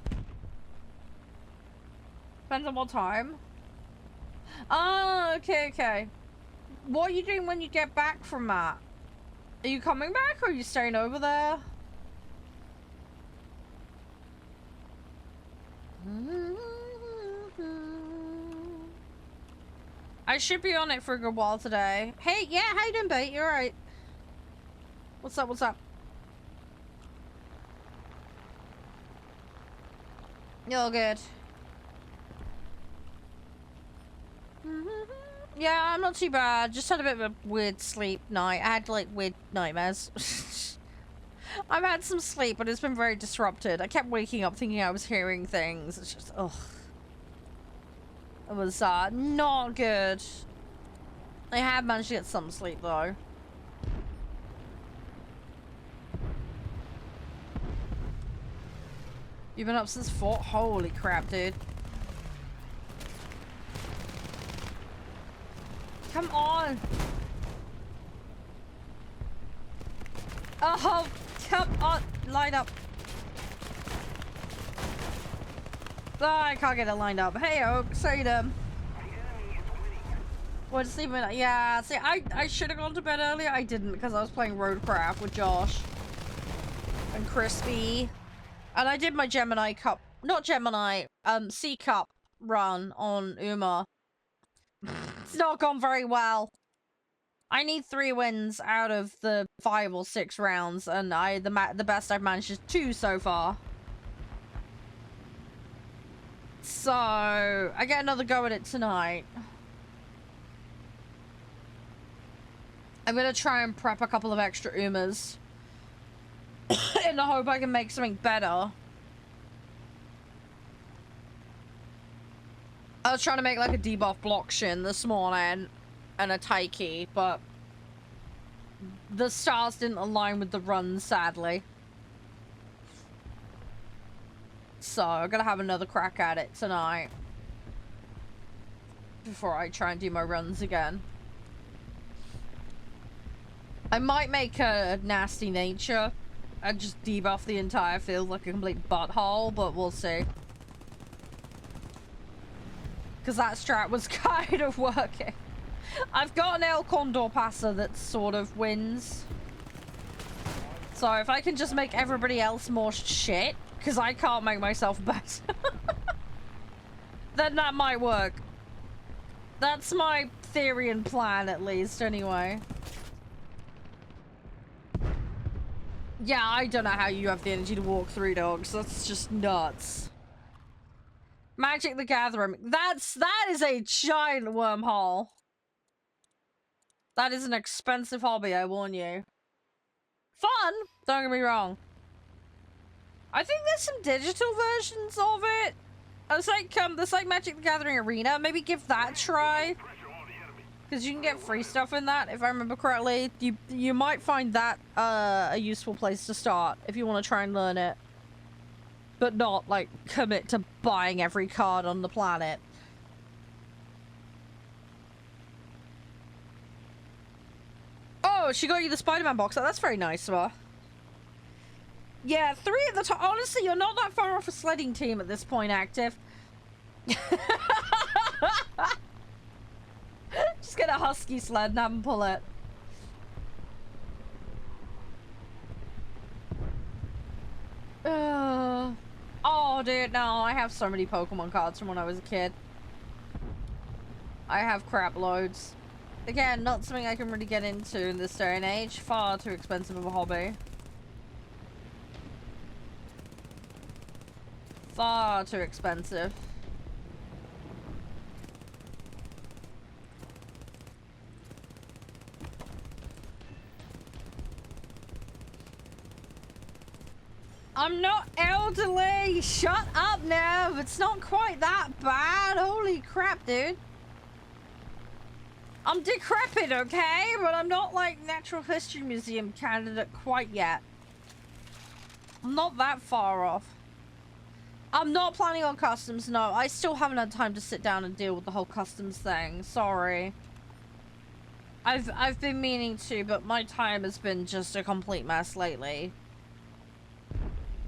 Depends on what time. Oh, okay. What are you doing when you get back from that? Are you coming back or are you staying over there? I should be on it for a good while today. Hey, yeah, how you doing, Bait? You alright? What's up? You're all good. Yeah, I'm not too bad. Just had a bit of a weird sleep night. I had, like, weird nightmares. I've had some sleep, but it's been very disrupted. I kept waking up thinking I was hearing things. It's just, ugh. It was, not good. I have managed to get some sleep, though. You've been up since 4? Holy crap, dude. Come on! Oh, come on! Line up! Oh, I can't get it lined up. Hey, Oak, how you doing? Well, just leave it. Yeah, see, I should have gone to bed earlier. I didn't because I was playing Roadcraft with Josh and Crispy, and I did my Gemini Cup, not Gemini, C Cup run on Uma. It's not gone very well. I need 3 wins out of the 5 or 6 rounds, and the best I've managed is 2 so far. So I get another go at it tonight. I'm gonna try and prep a couple of extra Umas in the hope I can make something better. I was trying to make like a debuff block shin this morning and a Taiki, but the stars didn't align with the run, sadly. So I'm gonna have another crack at it tonight before I try and do my runs again. I might make a nasty nature and just debuff the entire field like a complete butthole, but we'll see. Because that strat was kind of working. I've got an El Condor passer that sort of wins. So if I can just make everybody else more shit, because I can't make myself better, then that might work. That's my theory and plan, at least, anyway. Yeah, I don't know how you have the energy to walk 3 dogs. That's just nuts. Magic the Gathering. That is a giant wormhole. That is an expensive hobby, I warn you. Fun, don't get me wrong. I think there's some digital versions of it. There's like Magic the Gathering Arena. Maybe give that a try. Because you can get free stuff in that, if I remember correctly. You might find that a useful place to start if you want to try and learn it. But not, like, commit to buying every card on the planet. Oh, she got you the Spider-Man box. Oh, that's very nice of her. Yeah, 3 at the top. Honestly, you're not that far off a sledding team at this point, Active. Just get a husky sled and have them pull it. Oh, dude, no. I have so many Pokemon cards from when I was a kid. I have crap loads. Again, not something I can really get into in this day and age. Far too expensive of a hobby. Far too expensive. I'm not elderly! Shut up now! It's not quite that bad! Holy crap, dude! I'm decrepit, okay? But I'm not like Natural History Museum candidate quite yet. I'm not that far off. I'm not planning on customs, no. I still haven't had time to sit down and deal with the whole customs thing. Sorry. I've been meaning to, but my time has been just a complete mess lately.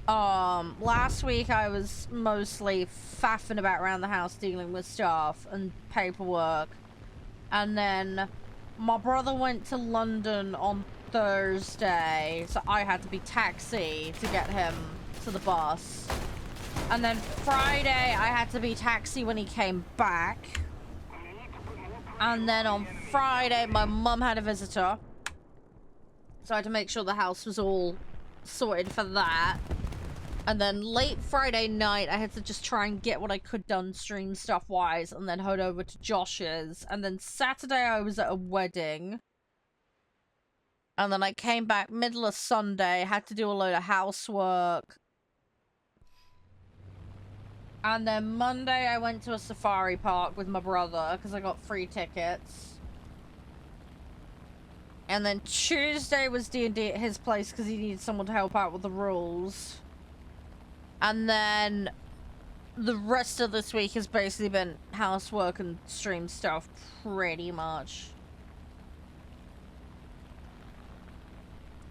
Last week I was mostly faffing about around the house dealing with stuff and paperwork. And then my brother went to London on Thursday, so I had to be taxi to get him to the bus. And then Friday I had to be taxi when he came back. And then on Friday my mum had a visitor, so I had to make sure the house was all sorted for that. And then late Friday night, I had to just try and get what I could done stream stuff-wise, and then head over to Josh's. And then Saturday, I was at a wedding. And then I came back middle of Sunday, had to do a load of housework. And then Monday, I went to a safari park with my brother, because I got free tickets. And then Tuesday was D&D at his place, because he needed someone to help out with the rules. And then the rest of this week has basically been housework and stream stuff, pretty much.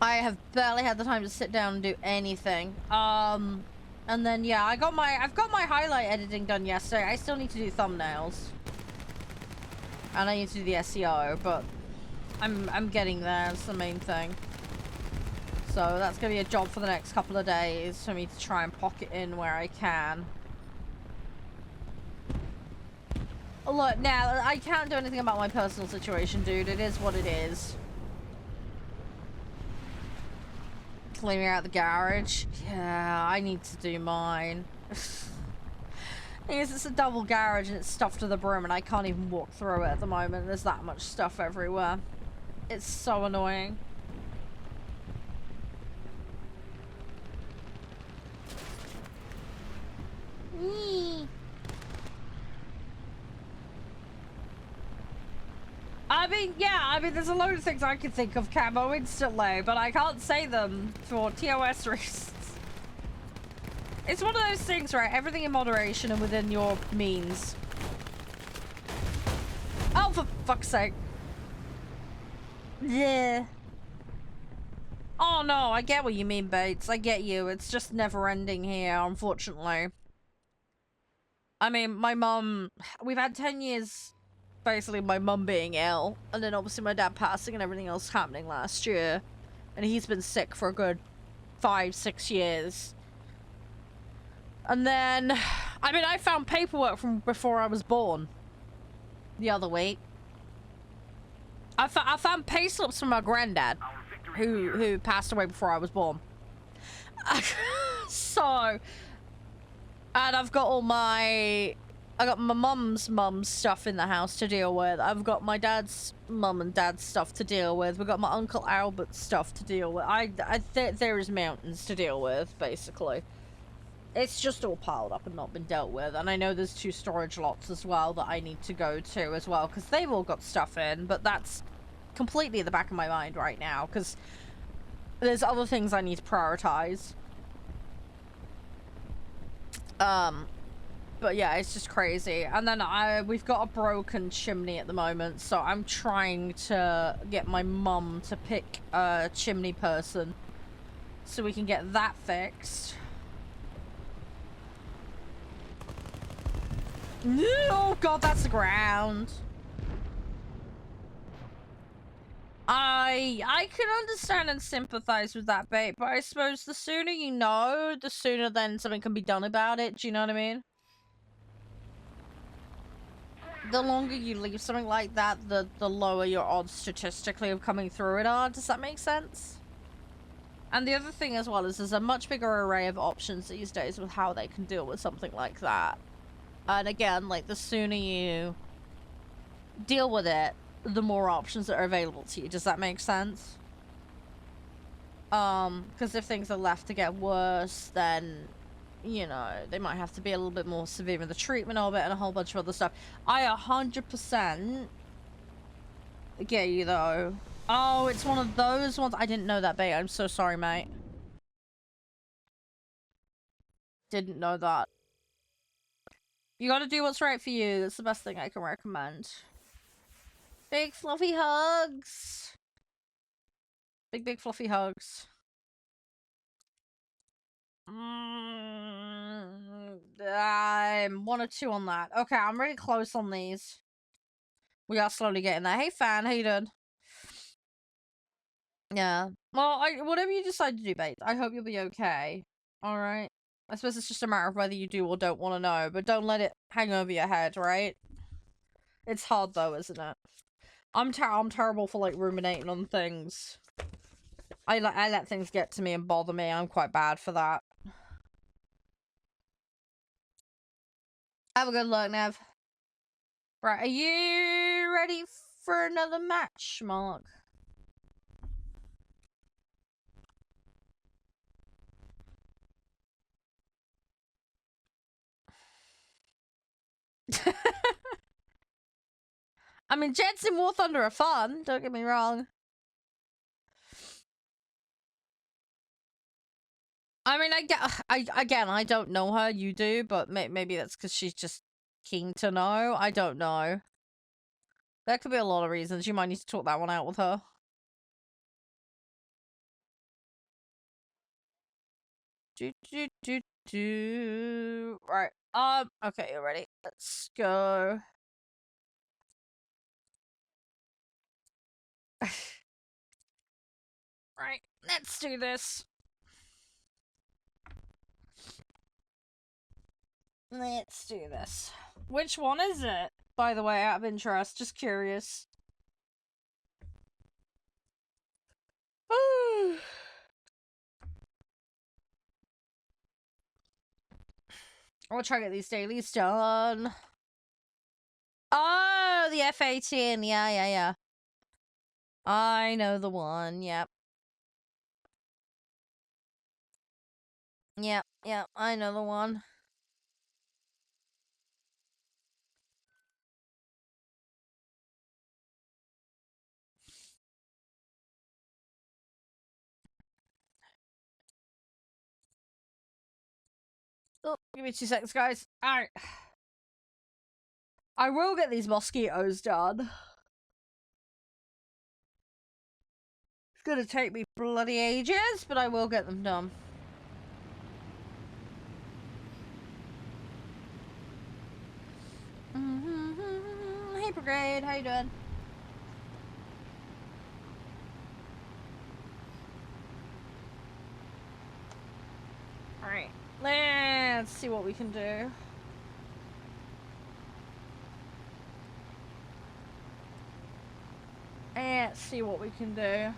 I have barely had the time to sit down and do anything. And then yeah, I've got my highlight editing done yesterday. I still need to do thumbnails. And I need to do the SEO, but I'm getting there. That's the main thing. So that's going to be a job for the next couple of days for me to try and pocket in where I can. Look, now, I can't do anything about my personal situation, dude. It is what it is. Clearing out the garage. Yeah, I need to do mine. It's a double garage and it's stuffed to the brim and I can't even walk through it at the moment. There's that much stuff everywhere. It's so annoying. I mean, there's a load of things I could think of camo instantly, but I can't say them for TOS reasons. It's one of those things, right? Everything in moderation and within your means. Oh, for fuck's sake. Yeah. Oh no, I get what you mean, Bates. I get you. It's just never ending here, unfortunately. I mean, my mum, we've had 10 years, basically, my mum being ill, and then obviously my dad passing and everything else happening last year. And he's been sick for a good 5-6 years. And then, I mean, I found paperwork from before I was born the other week. I found pay slips from my granddad, who passed away before I was born. So, and I've got all my, I got my mum's stuff in the house to deal with. I've got my dad's mum and dad's stuff to deal with. We've got my Uncle Albert's stuff to deal with. There is mountains to deal with, basically. It's just all piled up and not been dealt with. And I know there's 2 storage lots as well that I need to go to as well, because they've all got stuff in, but that's completely at the back of my mind right now, because there's other things I need to prioritize. But yeah, it's just crazy. And then we've got a broken chimney at the moment, so I'm trying to get my mum to pick a chimney person so we can get that fixed. Oh god, that's the ground. I can understand and sympathize with that bait, but I suppose the sooner you know, the sooner then something can be done about it. Do you know what I mean? The longer you leave something like that, the lower your odds statistically of coming through it are. Does that make sense? And the other thing as well is there's a much bigger array of options these days with how they can deal with something like that. And again, like, the sooner you deal with it, the more options that are available to you. Does that make sense? Because if things are left to get worse, then, you know, they might have to be a little bit more severe in the treatment of it and a whole bunch of other stuff. I 100% get you, though. Oh, it's one of those ones. I didn't know that bait. I'm so sorry, mate. Didn't know that. You gotta do what's right for you. That's the best thing I can recommend. Big fluffy hugs. Big fluffy hugs. I'm 1 or 2 on that. Okay, I'm really close on these. We are slowly getting there. Hey, fan, how you doing? Yeah. Well, whatever you decide to do, babe, I hope you'll be okay. Alright? I suppose it's just a matter of whether you do or don't want to know, but don't let it hang over your head, right? It's hard, though, isn't it? I'm terrible for, like, ruminating on things. I let things get to me and bother me. I'm quite bad for that. Have a good look, Nev. Right, are you ready for another match, Mark? I mean, Jets and War Thunder are fun, don't get me wrong. I mean, again, I don't know her, you do, but maybe that's because she's just keen to know. I don't know. There could be a lot of reasons. You might need to talk that one out with her. Right. Okay, you're ready. Let's go. Right, let's do this. Let's do this. Which one is it? By the way, out of interest, just curious. I'll try to get these dailies done. Oh, the F-18. Yeah. I know the one. Yep. Yep. I know the one. Oh, give me 2 seconds, guys. Alright. I will get these mosquitoes done. It's gonna take me bloody ages, but I will get them done. Hey, Brigade, how you doing? Alright, let's see what we can do. Let's see what we can do. I'm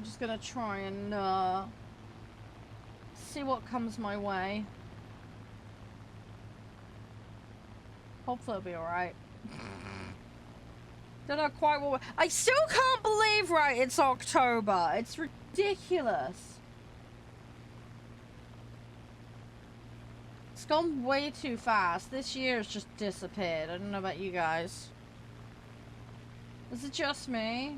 just gonna try and see what comes my way. Hopefully it'll be alright. Don't know quite what I still can't believe, right, it's October. It's ridiculous. It's gone way too fast. This year has just disappeared. I don't know about you guys. Is it just me?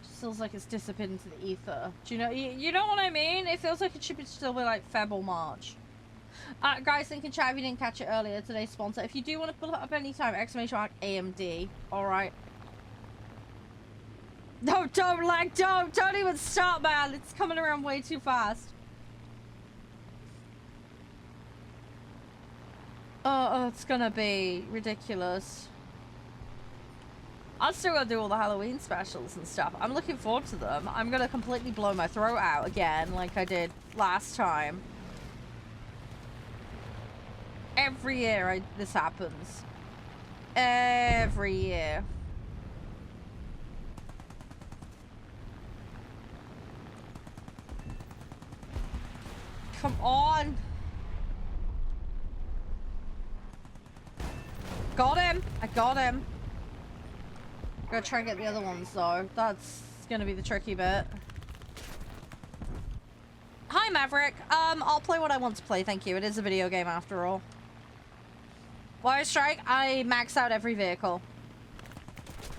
It just feels like it's disappeared into the ether. Do you know, you know what I mean? It feels like it should still be like Feb or March. Guys, think in chat if you didn't catch it earlier, today's sponsor. If you do want to pull it up anytime, !AMD. Alright. No, don't even stop, man. It's coming around way too fast. Oh, it's gonna be ridiculous. I'm still gonna do all the Halloween specials and stuff. I'm looking forward to them. I'm gonna completely blow my throat out again, like I did last time. Every year this happens. Every year. Come on. Got him. I got him. Gotta try and get the other ones though. That's gonna be the tricky bit. Hi Maverick. I'll play what I want to play, thank you. It is a video game after all. Wire Strike, I max out every vehicle.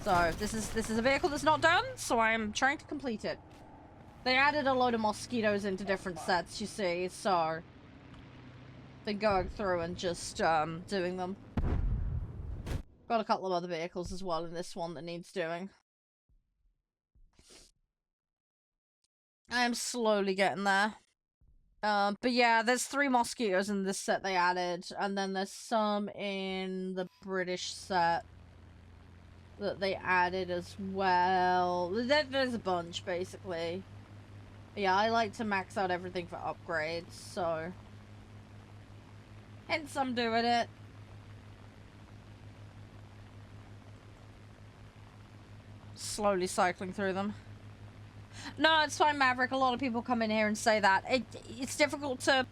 So this is a vehicle that's not done, so I'm trying to complete it. They added a load of mosquitoes into different sets, you see, so been going through and just doing them. Got a couple of other vehicles as well in this one that needs doing. I am slowly getting there. But yeah, there's 3 mosquitoes in this set they added, and then there's some in the British set that they added as well. There's a bunch, basically. But yeah, I like to max out everything for upgrades, so hence I'm doing it. Slowly cycling through them. No, it's fine, Maverick. A lot of people come in here and say that. It's difficult to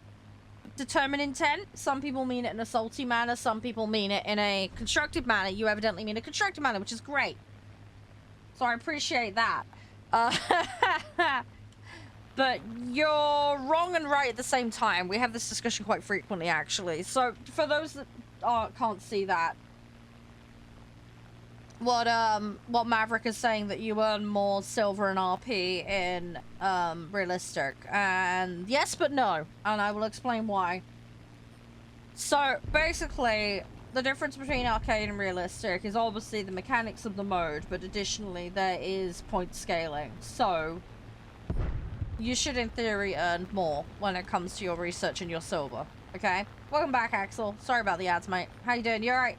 determine intent. Some people mean it in a salty manner. Some people mean it in a constructive manner. You evidently mean a constructive manner, which is great. So I appreciate that. But you're wrong and right at the same time. We have this discussion quite frequently, actually. So for those that can't see that, what Maverick is saying, that you earn more silver and RP in realistic, and yes but no, and I will explain why. So basically the difference between arcade and realistic is obviously the mechanics of the mode, but additionally there is point scaling, so you should in theory earn more when it comes to your research and your silver. Okay, welcome back, Axel. Sorry about the ads, mate. How you doing? You alright?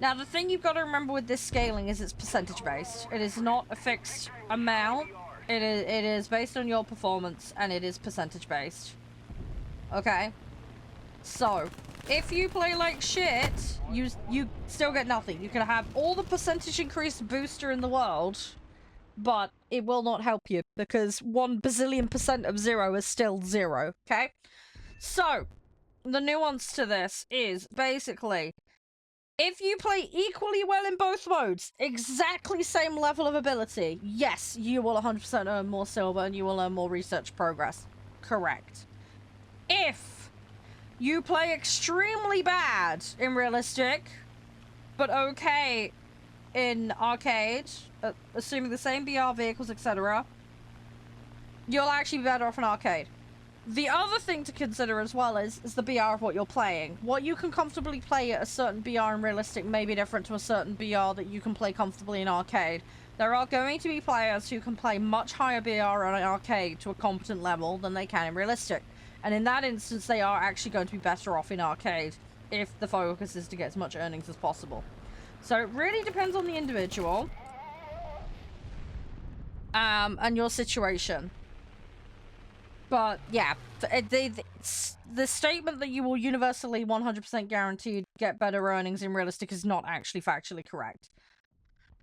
Now, the thing you've got to remember with this scaling is it's percentage-based. It is not a fixed amount. It is based on your performance, and it is percentage-based. Okay? So, if you play like shit, you still get nothing. You can have all the percentage increase booster in the world, but it will not help you, because 1 bazillion % of 0 is still 0. Okay? So, the nuance to this is, basically, if you play equally well in both modes, exactly same level of ability, yes, you will 100% earn more silver and you will earn more research progress. Correct. If you play extremely bad in realistic, but okay in arcade, assuming the same BR vehicles, etc., you'll actually be better off in arcade. The other thing to consider as well is the BR of what you're playing. What you can comfortably play at a certain BR in realistic may be different to a certain BR that you can play comfortably in arcade. There are going to be players who can play much higher BR on an arcade to a competent level than they can in realistic. And in that instance, they are actually going to be better off in arcade if the focus is to get as much earnings as possible. So it really depends on the individual and your situation. But yeah, the statement that you will universally 100% guaranteed get better earnings in realistic is not actually factually correct.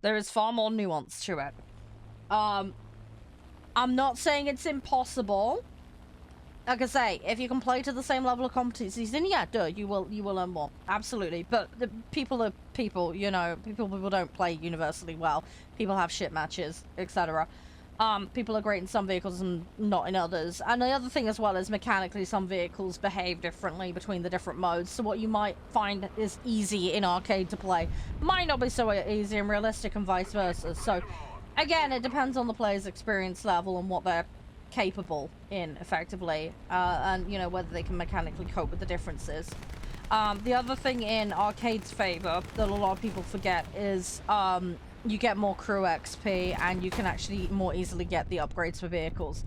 There is far more nuance to it. I'm not saying it's impossible. Like I say, if you can play to the same level of competencies, then yeah, duh, you will earn more. Absolutely. But the people are people, you know, people don't play universally well. People have shit matches, etc. People are great in some vehicles and not in others. And the other thing as well is mechanically some vehicles behave differently between the different modes. So what you might find is easy in arcade to play might not be so easy in realistic and vice versa. So again, it depends on the player's experience level and what they're capable in effectively, and you know, whether they can mechanically cope with the differences. The other thing in arcade's favor that a lot of people forget is you get more crew XP and you can actually more easily get the upgrades for vehicles.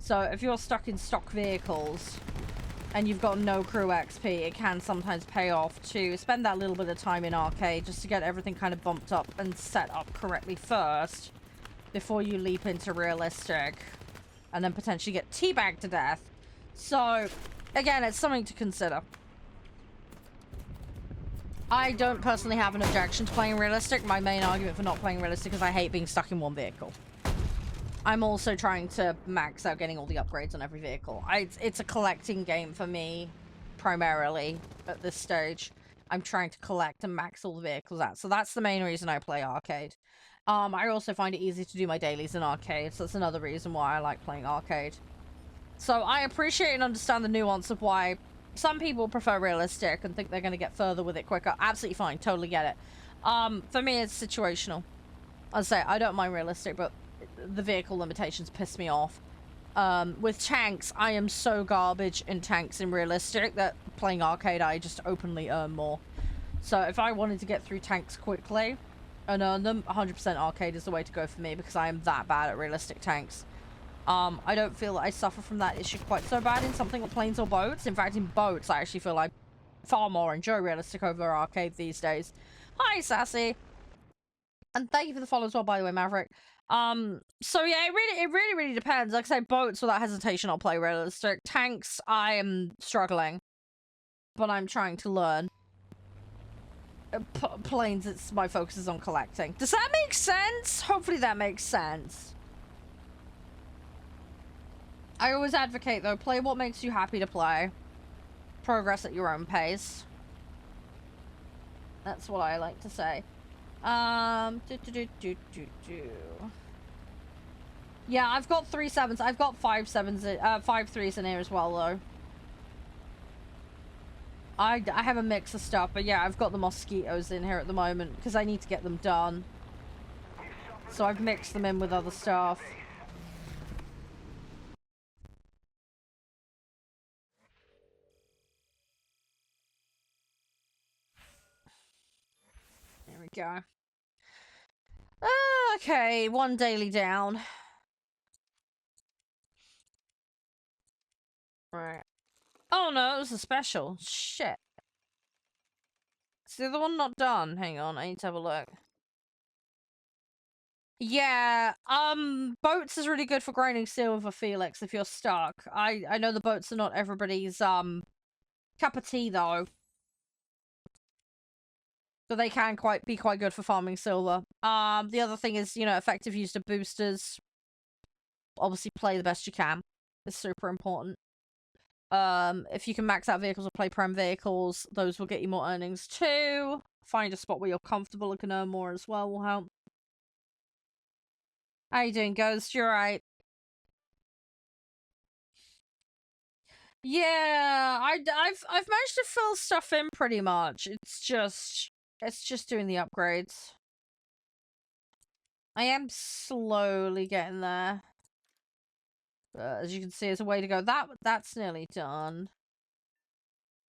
So if you're stuck in stock vehicles and you've got no crew XP, it can sometimes pay off to spend that little bit of time in arcade just to get everything kind of bumped up and set up correctly first before you leap into realistic and then potentially get teabagged to death. So again, it's something to consider. I don't personally have an objection to playing realistic. My main argument for not playing realistic is I hate being stuck in one vehicle. I'm also trying to max out getting all the upgrades on every vehicle. It's a collecting game for me, primarily, at this stage. I'm trying to collect and max all the vehicles out. So that's the main reason I play arcade. I also find it easy to do my dailies in arcade, so that's another reason why I like playing arcade. So I appreciate and understand the nuance of why some people prefer realistic and think they're going to get further with it quicker. Absolutely fine, totally get it. For me, it's situational. I'll say, I don't mind realistic, but the vehicle limitations piss me off. With tanks, I am so garbage in tanks in realistic that playing arcade, I just openly earn more. So if I wanted to get through tanks quickly and earn them, 100% arcade is the way to go for me because I am that bad at realistic tanks. I don't feel that I suffer from that issue quite so bad in something like planes or boats. In fact, in boats, I actually feel like far more enjoy realistic over arcade these days. Hi, Sassy! And thank you for the follow as well, by the way, Maverick. So yeah, it really depends. Like I say, boats, without hesitation, I'll play realistic. Tanks, I am struggling. But I'm trying to learn. Planes, my focus is on collecting. Does that make sense? Hopefully that makes sense. I always advocate, though, play what makes you happy to play. Progress at your own pace. That's what I like to say. Yeah, I've got 3 7s. I've got 5 7s, 5 3s in here as well, though. I have a mix of stuff, but yeah, I've got the mosquitoes in here at the moment because I need to get them done. So I've mixed them in with other stuff. There we go. Okay, one daily down. Right. Oh no, it was a special. Shit. Is the other one not done? Hang on, I need to have a look. Yeah, boats is really good for grinding silver, Felix, if you're stuck. I know the boats are not everybody's, cup of tea, though. But they can be quite good for farming silver. The other thing is, you know, effective use of boosters. Obviously, play the best you can. It's super important. If you can max out vehicles or play prem vehicles, those will get you more earnings too. Find a spot where you're comfortable and can earn more as well will help. How you doing, Ghost? You're right. Yeah, I've managed to fill stuff in pretty much. It's just doing the upgrades. I am slowly getting there. As you can see, there's a way to go. That's nearly done.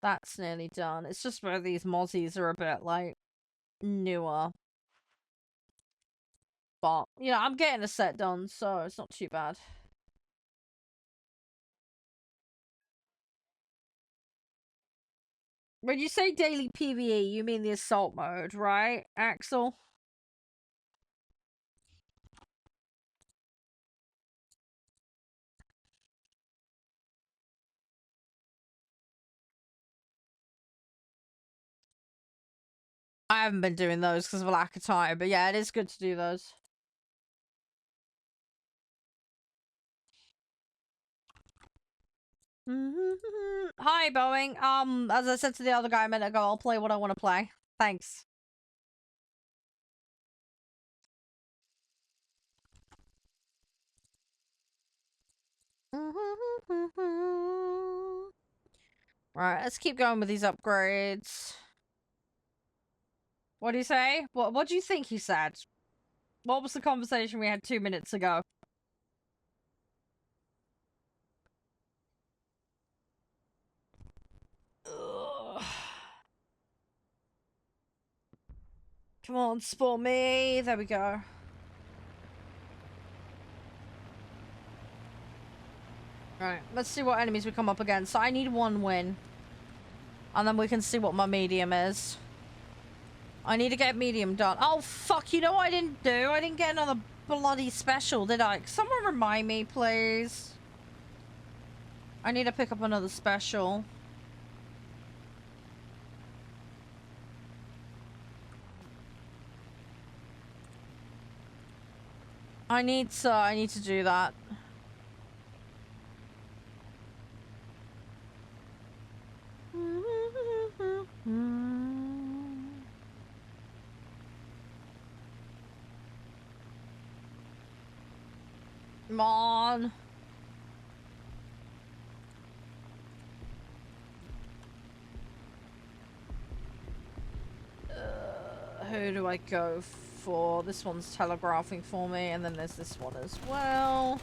That's nearly done. It's just where these mozzies are a bit, like, newer. But, you know, I'm getting a set done, so it's not too bad. When you say daily PvE, you mean the assault mode, right, Axel? I haven't been doing those because of a lack of time, but yeah, it is good to do those. Hi, Boeing. As I said to the other guy a minute ago, I'll play what I want to play. Thanks. Right, let's keep going with these upgrades. What do you say? What do you think he said? What was the conversation we had 2 minutes ago? Ugh. Come on, spawn me. There we go. Right, let's see what enemies we come up against. So I need 1 win. And then we can see what my medium is. I need to get medium done. Oh, fuck, you know what I didn't do? I didn't get another bloody special, did I? Someone remind me, please. I need to pick up another special. I need to do that. Come on. Who do I go for? This one's telegraphing for me, and then there's this one as well.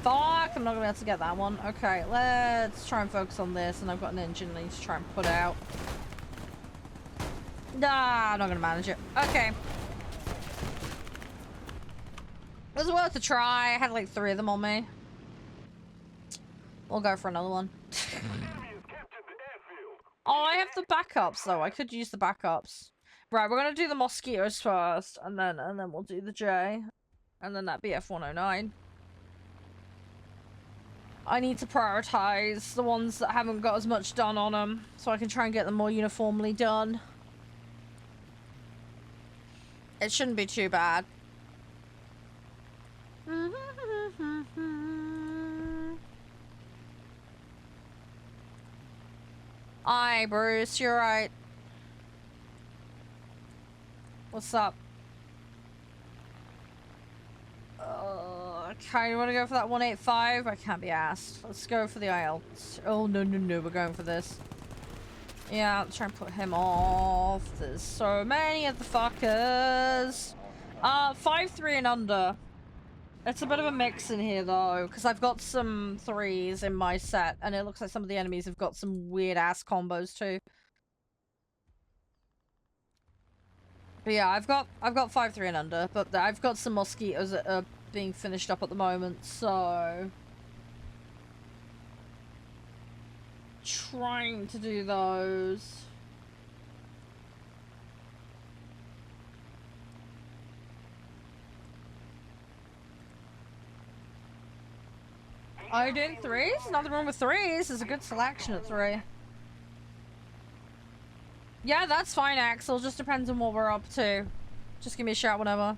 Fuck, I'm not gonna be able to get that one. Okay, let's try and focus on this, and I've got an engine I need to try and put out. Nah, I'm not gonna manage it. Okay. It was worth a try. I had like 3 of them on me. We'll go for another one. Oh, I have the backups though. I could use the backups. Right, we're gonna do the mosquitoes first, and then we'll do the J, and then that BF-109. I need to prioritize the ones that haven't got as much done on them, so I can try and get them more uniformly done. It shouldn't be too bad. Hi, Bruce. You're right. What's up? Okay, you want to go for that 185? I can't be asked. Let's go for the IL. Oh, no, no, no. We're going for this. Yeah, I'll try and put him off. There's so many of the fuckers. 5-3 and under. It's a bit of a mix in here, though, because I've got some 3s in my set, and it looks like some of the enemies have got some weird-ass combos, too. But yeah, I've got 5-3 and under, but I've got some mosquitoes that are being finished up at the moment, so trying to do those. Are you doing 3s? Nothing wrong with 3s. There's a good selection at 3. Yeah, that's fine, Axel. Just depends on what we're up to. Just give me a shout whenever.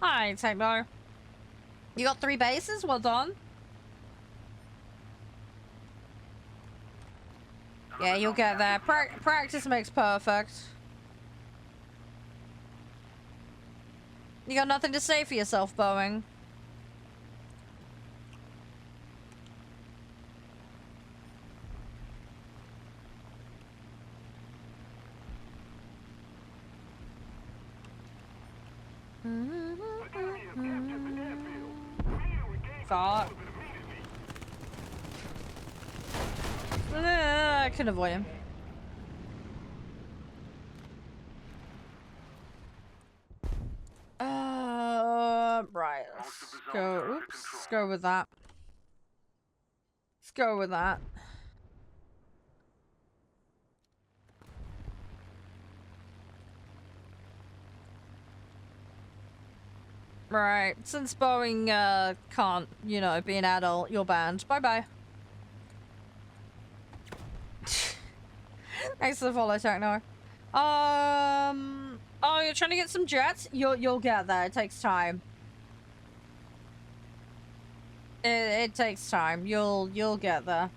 Hi, Techno. You got 3 bases? Well done. Yeah, you'll get there. Practice makes perfect. You got nothing to say for yourself, Boeing? Fuck. I can avoid him. Right. Let's go. Oops. Let's go with that. Let's go with that. Right. Since Boeing can't, you know, be an adult, you're banned. Bye-bye. Thanks for the follow, Techno. Oh, you're trying to get some jets? You'll get there. It takes time. It takes time. You'll get there.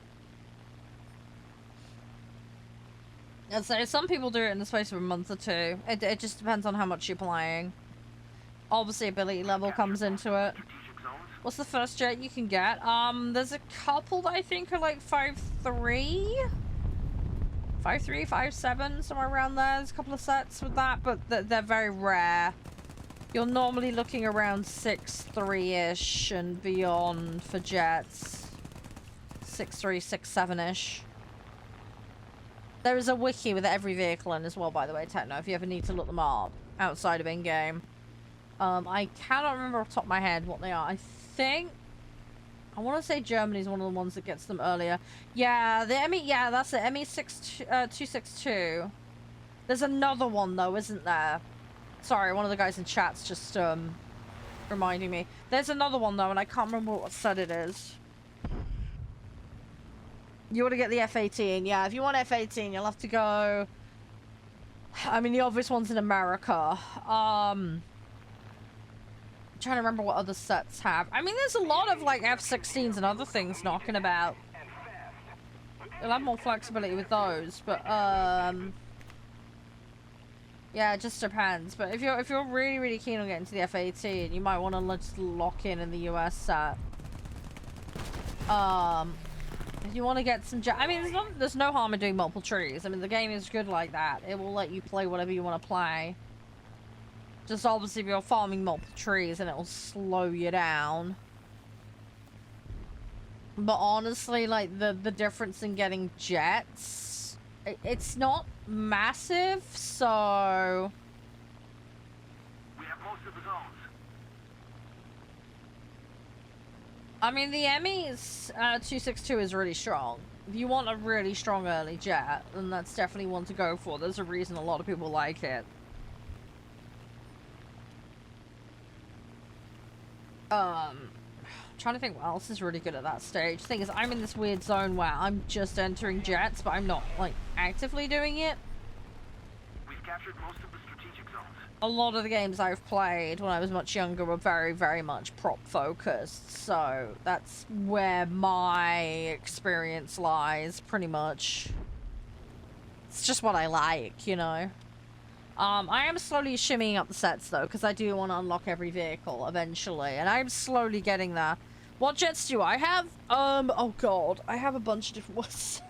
I'd say some people do it in the space of a month or two. It just depends on how much you're playing. Obviously, ability level comes into it. What's the first jet you can get? There's a couple that I think are like 5.3? 5.3, 5.7, somewhere around there. There's a couple of sets with that, but they're very rare. You're normally looking around 6.3-ish and beyond for jets. 6.3, 6.7-ish. There is a wiki with every vehicle in as well, by the way, Techno, if you ever need to look them up outside of in-game. I cannot remember off the top of my head what they are. I think... I want to say Germany's one of the ones that gets them earlier. Yeah, the ME... Yeah, that's it. ME262. There's another one, though, isn't there? Sorry, one of the guys in chat's just, reminding me. There's another one, though, and I can't remember what set it is. You want to get the F-18. Yeah, if you want F-18, you'll have to go... I mean, the obvious one's in America. I'm trying to remember what other sets have. I mean, there's a lot of, like, F-16s and other things knocking about. You'll have more flexibility with those, but, yeah, it just depends. But if you're really, really keen on getting to the F-18, you might want to just lock in the US set. If you want to get some... I mean, there's no harm in doing multiple trees. I mean, the game is good like that. It will let you play whatever you want to play. Just obviously if you're farming multiple trees, and it will slow you down. But honestly, like, the difference in getting jets... It's not massive, so... We have most of the zones. I mean, the ME's 262 is really strong. If you want a really strong early jet, then that's definitely one to go for. There's a reason a lot of people like it. Trying to think what else is really good at that stage. The thing is, I'm in this weird zone where I'm just entering jets, but I'm not, like, actively doing it. We've captured most of the strategic zones. A lot of the games I've played when I was much younger were very, very much prop focused, so that's where my experience lies, pretty much. It's just what I like, you know. I am slowly shimmying up the sets, though, because I do want to unlock every vehicle eventually, and I'm slowly getting there. What jets do I have? Oh god, I have a bunch of different ones.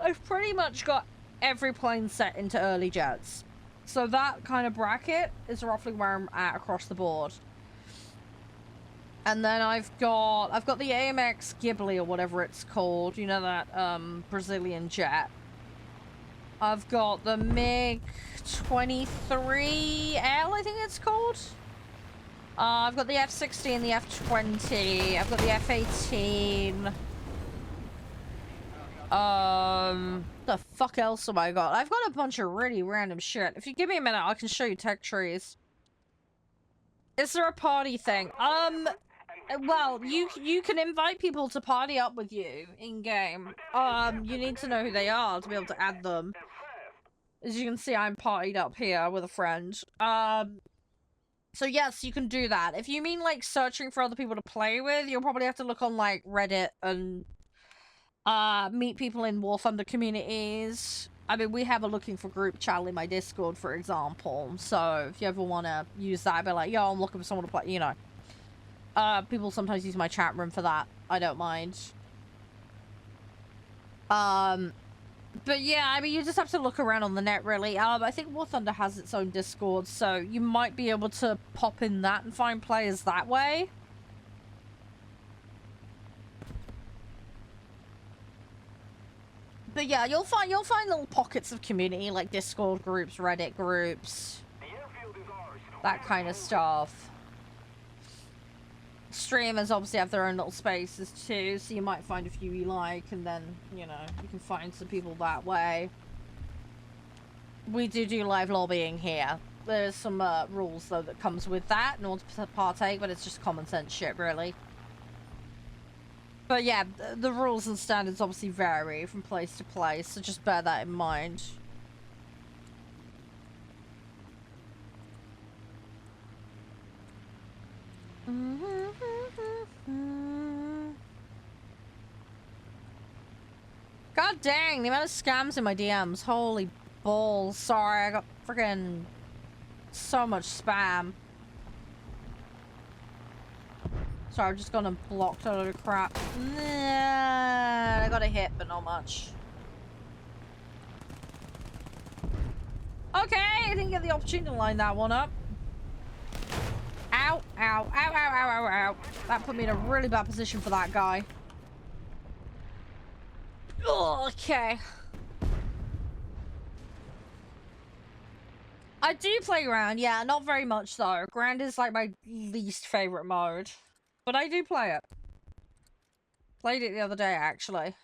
I've pretty much got every plane set into early jets. So that kind of bracket is roughly where I'm at across the board. And then I've got the AMX Ghibli or whatever it's called. You know, that Brazilian jet. I've got the MiG-23L, I think it's called. I've got the F-16, the F-20. I've got the F-18. The fuck else have I got? I've got a bunch of really random shit. If you give me a minute, I can show you tech trees. Is there a party thing? Well, you can invite people to party up with you in-game. You need to know who they are to be able to add them. As you can see, I'm partied up here with a friend. So yes, you can do that. If you mean, like, searching for other people to play with, you'll probably have to look on, like, Reddit and, meet people in warthunder communities. I mean, we have a looking for group channel in my Discord, for example. So if you ever want to use that, be like, yo, I'm looking for someone to play, you know. People sometimes use my chat room for that. I don't mind. But yeah, I mean, you just have to look around on the net, really. I think War Thunder has its own Discord, so you might be able to pop in that and find players that way. But yeah, you'll find little pockets of community, like Discord groups, Reddit groups, that kind of stuff. Streamers obviously have their own little spaces too, so you might find a few you like, and then, you know, you can find some people that way. We do live lobbying here. There's some rules, though, that comes with that in order to partake, but it's just common sense shit, really. But yeah, the rules and standards obviously vary from place to place, so just bear that in mind. God dang, the amount of scams in my DMs. Holy balls. Sorry, I got freaking so much spam. Sorry, I've just gone and blocked a load of crap. Nah, I got a hit, but not much. Okay, I didn't get the opportunity to line that one up. Ow, ow, ow, ow, ow, ow, ow. That put me in a really bad position for that guy. Okay. I do play Ground, yeah, not very much though. Ground is like my least favorite mode. But I do play it. Played it the other day, actually.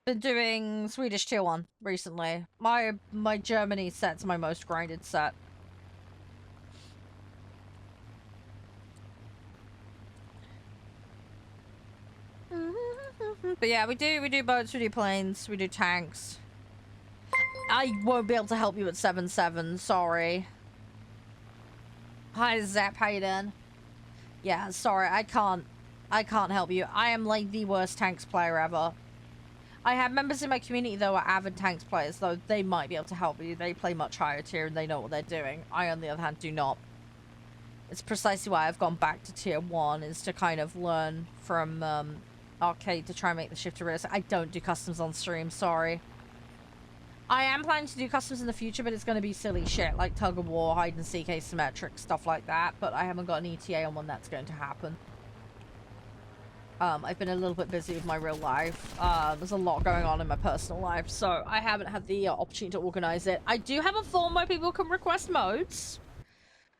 Been doing Swedish Tier 1 recently. My Germany set's my most grinded set. But yeah, we do boats, we do planes, we do tanks. I won't be able to help you at 7-7, sorry. Hi Zap, how you doing? Yeah, sorry, I can't help you. I am like the worst tanks player ever. I have members in my community though are avid tanks players, though they might be able to help you. They play much higher tier and they know what they're doing. I, on the other hand, do not. It's precisely why I've gone back to tier 1, is to kind of learn from arcade to try and make the shift to realistic. I don't do customs on stream, sorry. I am planning to do customs in the future, but it's going to be silly shit like tug of war, hide and seek, asymmetric, stuff like that. But I haven't got an ETA on when that's going to happen. I've been a little bit busy with my real life. There's a lot going on in my personal life, so I haven't had the opportunity to organize it. I do have a form where people can request modes,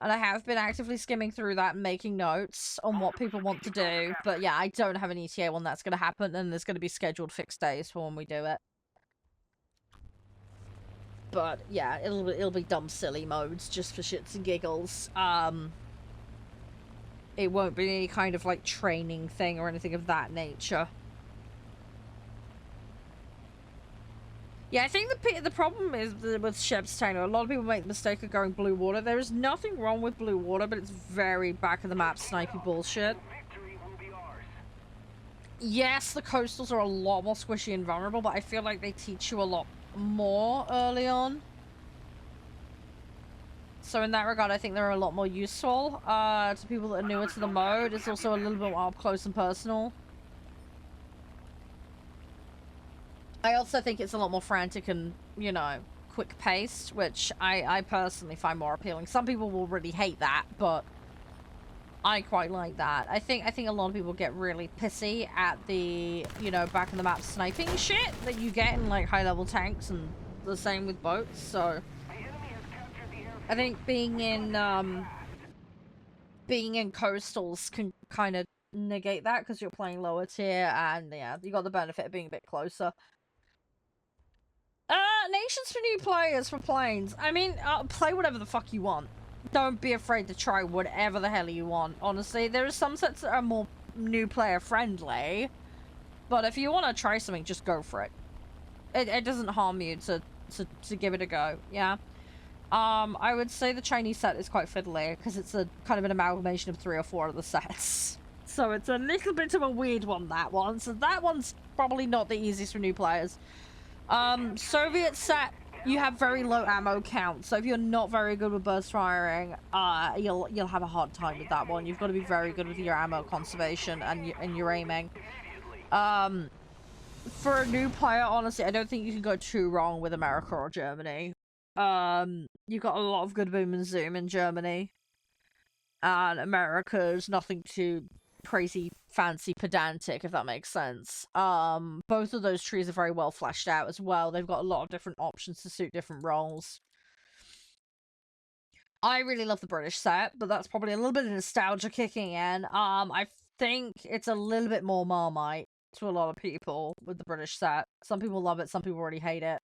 and I have been actively skimming through that and making notes on what people want to do. But yeah, I don't have an ETA when that's going to happen, and there's going to be scheduled fixed days for when we do it. But yeah, it'll be dumb silly modes just for shits and giggles. It won't be any kind of like training thing or anything of that nature. Yeah, I think the problem is with Shep's Tango, a lot of people make the mistake of going blue water. There is nothing wrong with blue water, but it's very back of the map snipey bullshit. Yes, the coastals are a lot more squishy and vulnerable, but I feel like they teach you a lot more early on. So in that regard, I think they're a lot more useful to people that are newer to the mode. It's also a little bit more up close and personal. I also think it's a lot more frantic and, you know, quick-paced, which I personally find more appealing. Some people will really hate that, but I quite like that. I think a lot of people get really pissy at the, you know, back-of-the-map sniping shit that you get in, like, high-level tanks, and the same with boats, so... I think being in coastals can kind of negate that because you're playing lower tier, and yeah, you got the benefit of being a bit closer. Nations for new players for planes. I mean, play whatever the fuck you want. Don't be afraid to try whatever the hell you want. Honestly, there are some sets that are more new player friendly, but if you want to try something, just go for it. It doesn't harm you to give it a go. Yeah. I would say the Chinese set is quite fiddly, because it's a kind of an amalgamation of 3 or 4 of the sets. So it's a little bit of a weird one, that one. So that one's probably not the easiest for new players. Soviet set, you have very low ammo count, so if you're not very good with burst firing, you'll have a hard time with that one. You've got to be very good with your ammo conservation and your aiming. For a new player, honestly, I don't think you can go too wrong with America or Germany. You've got a lot of good boom and zoom in Germany, and America's nothing too crazy fancy pedantic, if that makes sense. Both of those trees are very well fleshed out as well. They've got a lot of different options to suit different roles. I really love the British set, but that's probably a little bit of nostalgia kicking in. I think it's a little bit more Marmite to a lot of people with the British set. Some people love it, some people already hate it.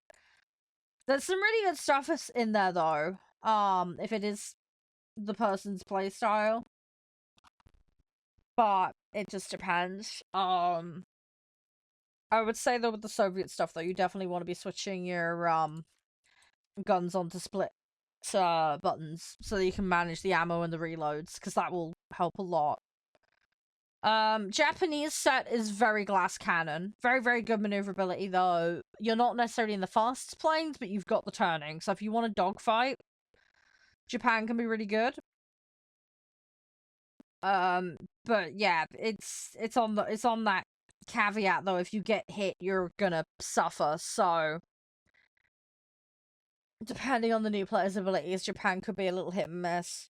There's some really good stuff in there, though, if it is the person's playstyle. But it just depends. I would say though with the Soviet stuff though, you definitely want to be switching your guns onto split buttons so that you can manage the ammo and the reloads, because that will help a lot. Japanese set is very glass cannon. Very, very good maneuverability though. You're not necessarily in the fastest planes, but you've got the turning. So if you want a dogfight, Japan can be really good. But yeah, it's on that caveat though, if you get hit, you're gonna suffer. So depending on the new player's abilities, Japan could be a little hit and miss.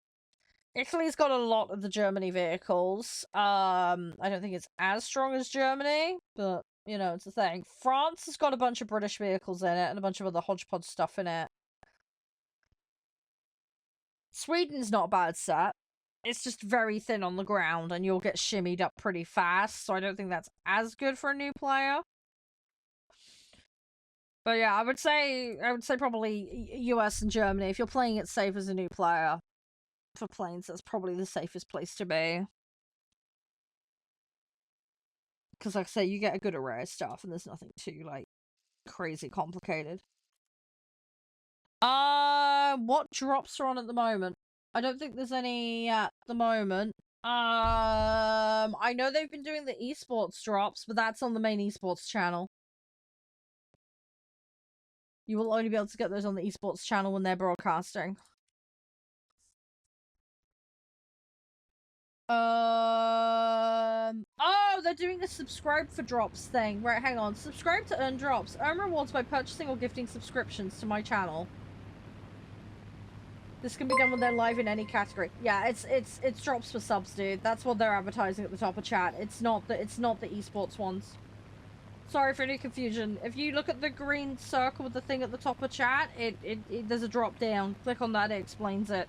Italy's got a lot of the Germany vehicles. I don't think it's as strong as Germany, but you know, it's a thing. France has got a bunch of British vehicles in it and a bunch of other hodgepodge stuff in it. Sweden's not a bad set. It's just very thin on the ground and you'll get shimmied up pretty fast, so I don't think that's as good for a new player. But yeah, I would say probably US and Germany. If you're playing it safe as a new player, for planes, that's probably the safest place to be. Because like I say, you get a good array of stuff and there's nothing too, like, crazy complicated. What drops are on at the moment? I don't think there's any at the moment. I know they've been doing the esports drops, but that's on the main esports channel. You will only be able to get those on the esports channel when they're broadcasting. Oh, they're doing a subscribe for drops thing. Right, hang on. Subscribe to earn drops. Earn rewards by purchasing or gifting subscriptions to my channel. This can be done when they're live in any category. Yeah, it's drops for subs, dude. That's what they're advertising at the top of chat. It's not the esports ones. Sorry for any confusion. If you look at the green circle with the thing at the top of chat, there's a drop down. Click on that, it explains it.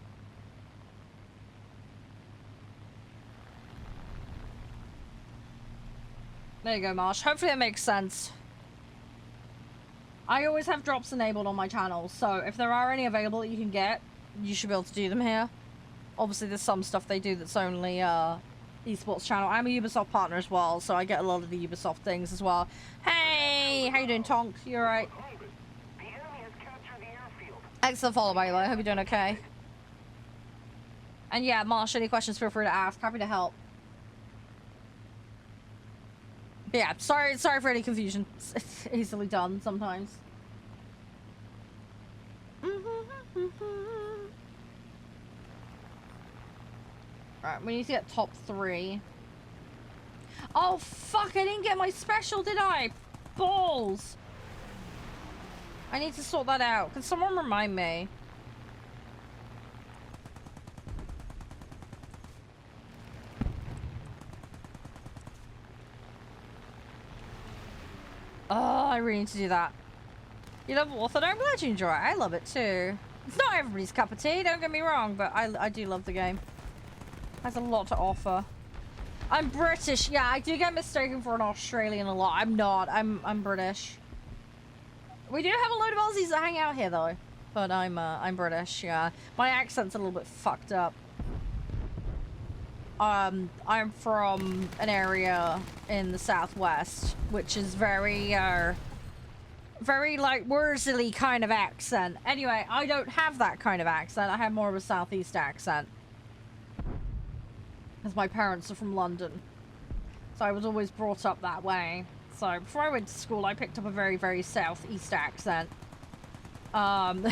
There you go, Marsh. Hopefully that makes sense. I always have drops enabled on my channel, so if there are any available that you can get, you should be able to do them here. Obviously, there's some stuff they do that's only esports channel. I'm a Ubisoft partner as well, so I get a lot of the Ubisoft things as well. Hey, how you doing, Tonk? You alright? Excellent follow, by the way. I hope you're doing okay. And yeah, Marsh, any questions, feel free to ask. Happy to help. But yeah, sorry for any confusion. It's easily done sometimes. Right, we need to get top 3. Oh, fuck, I didn't get my special, did I? Balls! I need to sort that out. Can someone remind me? Oh, I really need to do that. You love warthunder? I'm glad you enjoy it. I love it too. It's not everybody's cup of tea, don't get me wrong, but I do love the game. It has a lot to offer. I'm British. Yeah, I do get mistaken for an Australian a lot. I'm not. I'm British. We do have a load of Aussies that hang out here though. But I'm British, yeah. My accent's a little bit fucked up. I'm from an area in the southwest, which is very like Worsley kind of accent. Anyway, I don't have that kind of accent. I have more of a southeast accent. Because my parents are from London. So I was always brought up that way. So before I went to school, I picked up a very, very southeast accent. But,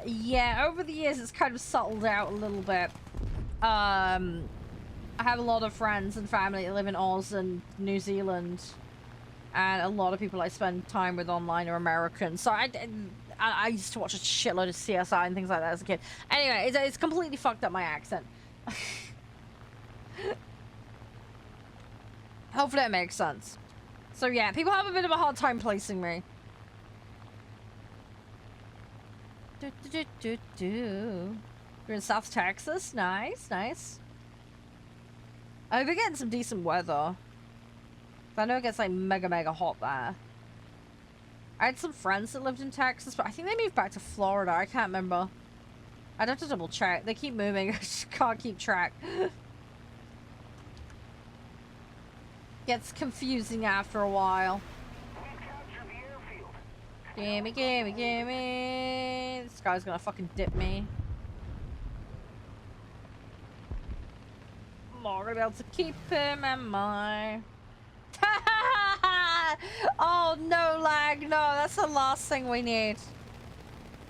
yeah, over the years, it's kind of settled out a little bit. I have a lot of friends and family that live in Oz and New Zealand. And a lot of people I spend time with online are American. So I used to watch a shitload of CSI and things like that as a kid. Anyway, it's completely fucked up my accent. Hopefully that makes sense. So yeah, people have a bit of a hard time placing me. We're in South Texas. Nice, nice. I've been getting some decent weather. I know it gets like mega hot there. I had some friends that lived in Texas, but I think they moved back to Florida. I can't remember. I'd have to double check. They keep moving. I just can't keep track. Gets confusing after a while. Gimme, gimme, gimme. This guy's gonna fucking dip me. I'm not gonna be able to keep him, am I? Oh, no lag. No, that's the last thing we need.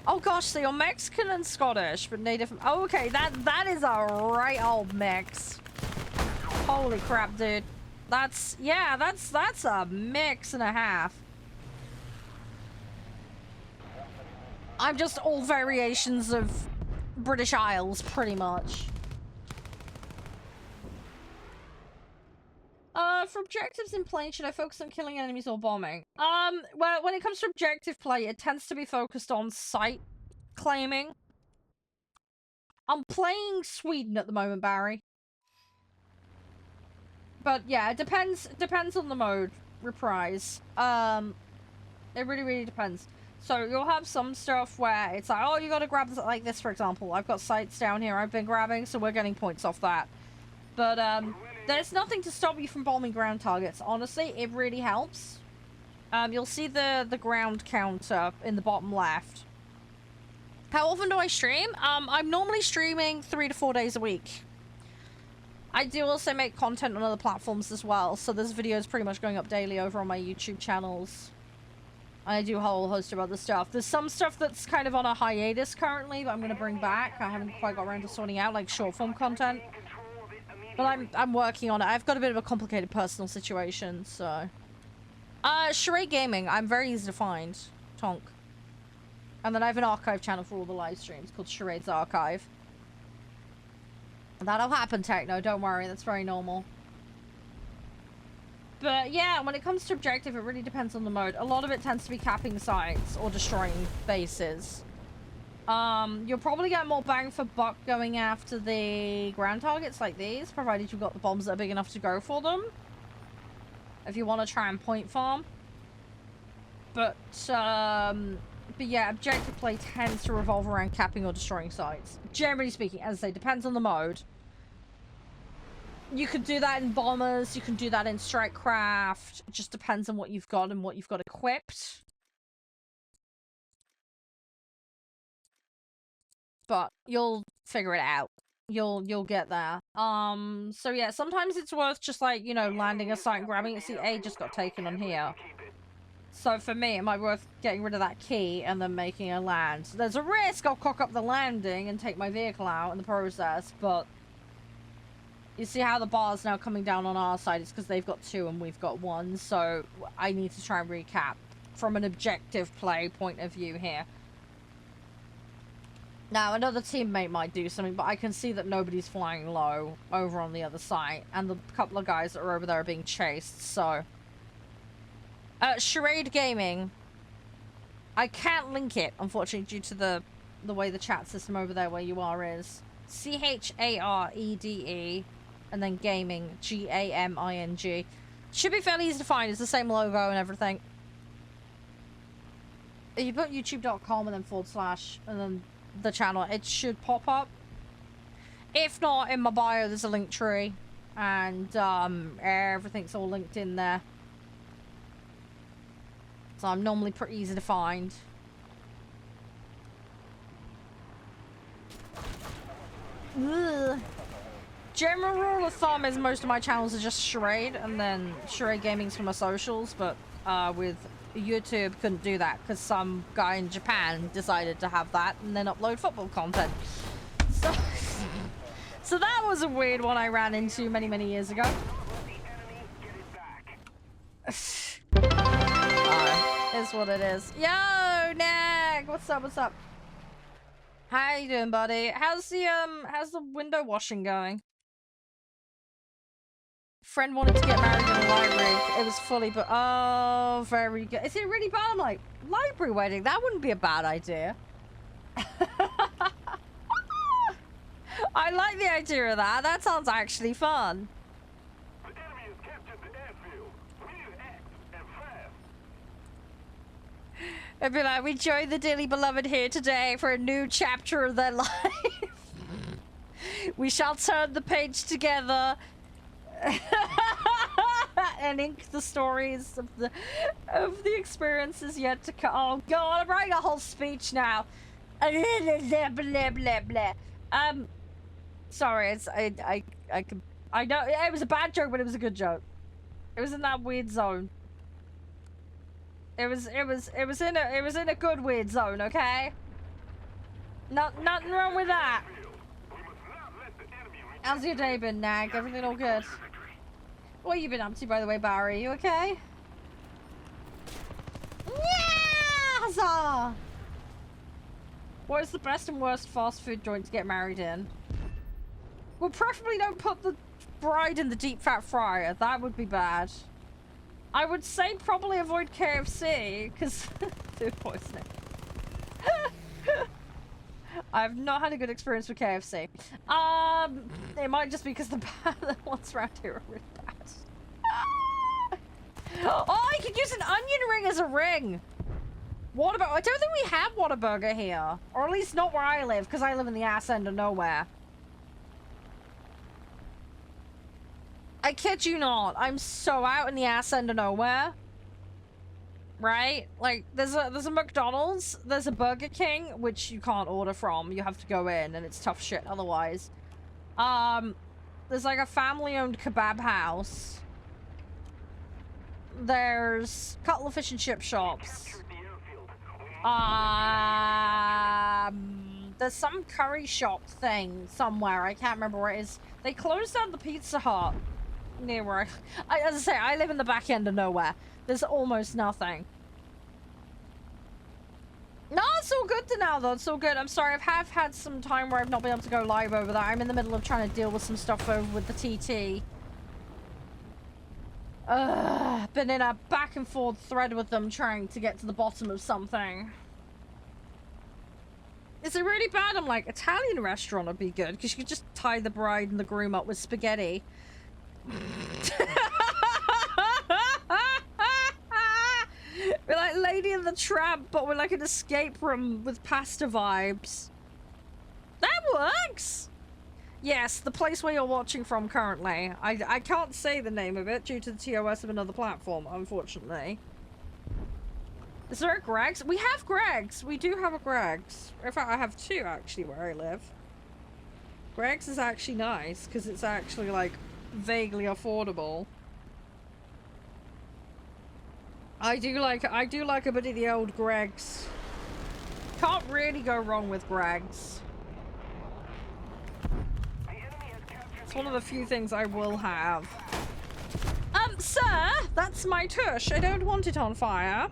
Oh gosh, so you're Mexican and Scottish, but native. Oh, okay, that is a right old mix. Holy crap, dude. That's a mix and a half. I'm just all variations of British Isles, pretty much. For objectives in playing, should I focus on killing enemies or bombing? Well, when it comes to objective play, it tends to be focused on site claiming. I'm playing Sweden at the moment, Barry. But yeah, it depends on the mode, reprise. It really depends. So you'll have some stuff where it's like, oh, you gotta grab this, like this, for example. I've got sites down here I've been grabbing, so we're getting points off that. But, there's nothing to stop you from bombing ground targets. Honestly, it really helps. You'll see the ground counter in the bottom left. How often do I stream? I'm normally streaming 3 to 4 days a week. I do also make content on other platforms as well, so there's videos pretty much going up daily over on my YouTube channels. I do a whole host of other stuff. There's some stuff that's kind of on a hiatus currently, but I'm going to bring back. I haven't quite got around to sorting out, like, short-form content. But I'm working on it. I've got a bit of a complicated personal situation, so... Charede Gaming. I'm very easy to find. Tonk. And then I have an archive channel for all the live streams called Charede's Archive. That'll happen, Techno. Don't worry. That's very normal. But yeah, when it comes to objective, it really depends on the mode. A lot of it tends to be capping sites or destroying bases. You'll probably get more bang for buck going after the ground targets like these, provided you've got the bombs that are big enough to go for them. If you want to try and point farm. But yeah, objective play tends to revolve around capping or destroying sites. Generally speaking, as I say, depends on the mode. You could do that in bombers, you can do that in strike craft. It just depends on what you've got and what you've got equipped. But you'll figure it out. You'll get there. So yeah, sometimes it's worth just like, you know, landing a site and grabbing it. See, A just got taken on here. So for me, it might be worth getting rid of that key and then making a land. There's a risk I'll cock up the landing and take my vehicle out in the process, but you see how the bar's now coming down on our side? It's because they've got 2 and we've got 1, so I need to try and recap from an objective play point of view here. Now, another teammate might do something, but I can see that nobody's flying low over on the other side, and the couple of guys that are over there are being chased, so... Charede Gaming. I can't link it, unfortunately, due to the way the chat system over there where you are is. C-H-A-R-E-D-E, and then gaming, G-A-M-I-N-G. Should be fairly easy to find, it's the same logo and everything. If you put youtube.com and then / and then the channel, it should pop up. If not, in my bio there's a link tree, and everything's all linked in there. So I'm normally pretty easy to find. Ugh. General rule of thumb is most of my channels are just Charede, and then Charede Gaming's for my socials, but with YouTube couldn't do that because some guy in Japan decided to have that and then upload football content. So that was a weird one I ran into many years ago. Is what it is. Yo, Nag, what's up? What's up? How you doing, buddy? How's the window washing going? Friend wanted to get married in a library. It was fully, but oh, very good. Is it really bad? I'm like, library wedding? That wouldn't be a bad idea. I like the idea of that. That sounds actually fun. The enemy has captured the airfield. We need to act and fast. I'd be like, we join the dearly beloved here today for a new chapter of their life. We shall turn the page together and ink the stories of the experiences yet to come. Oh god, I'm writing a whole speech now. Blah, blah, blah, blah. Sorry, it's I know it was a bad joke, but it was a good joke. It was in that weird zone. It was in a good weird zone, okay? Nothing wrong with that. How's your day been, Nag? Everything all good? What have you been up to, by the way, Barry? You okay? Yeah! Huzzah! What is the best and worst fast food joint to get married in? Well, preferably don't put the bride in the deep fat fryer. That would be bad. I would say probably avoid KFC, because food poisoning. I've not had a good experience with KFC. It might just be because the ones around here are really bad. Oh, you could use an onion ring as a ring. Whataburger. I don't think we have Whataburger here. Or at least not where I live, because I live in the ass end of nowhere. I kid you not. I'm so out in the ass end of nowhere. Right? Like, there's a McDonald's, there's a Burger King, which you can't order from. You have to go in, and it's tough shit otherwise. There's like a family-owned kebab house. There's a couple of fish and chip shops. There's some curry shop thing somewhere. I can't remember where it is. They closed down the Pizza Hut near where as I say, I live in the back end of nowhere. There's almost nothing. No, it's all good to now, though. It's all good. I'm sorry, I've had some time where I've not been able to go live over that. I'm in the middle of trying to deal with some stuff over with the TT. Been in a back and forth thread with them trying to get to the bottom of something. Is it really bad? I'm like, Italian restaurant would be good, because you could just tie the bride and the groom up with spaghetti. We're like Lady and the Tramp, but we're like an escape room with pasta vibes. That works! Yes, the place where you're watching from currently. I can't say the name of it due to the TOS of another platform, unfortunately. Is there a Greg's? We have Greg's! We do have a Greg's. In fact, I have two, actually, where I live. Greg's is actually nice, because it's actually, like, vaguely affordable. I do like a bit of the old Greg's. Can't really go wrong with Greg's. It's one of the few things I will have. Sir, that's my tush. I don't want it on fire.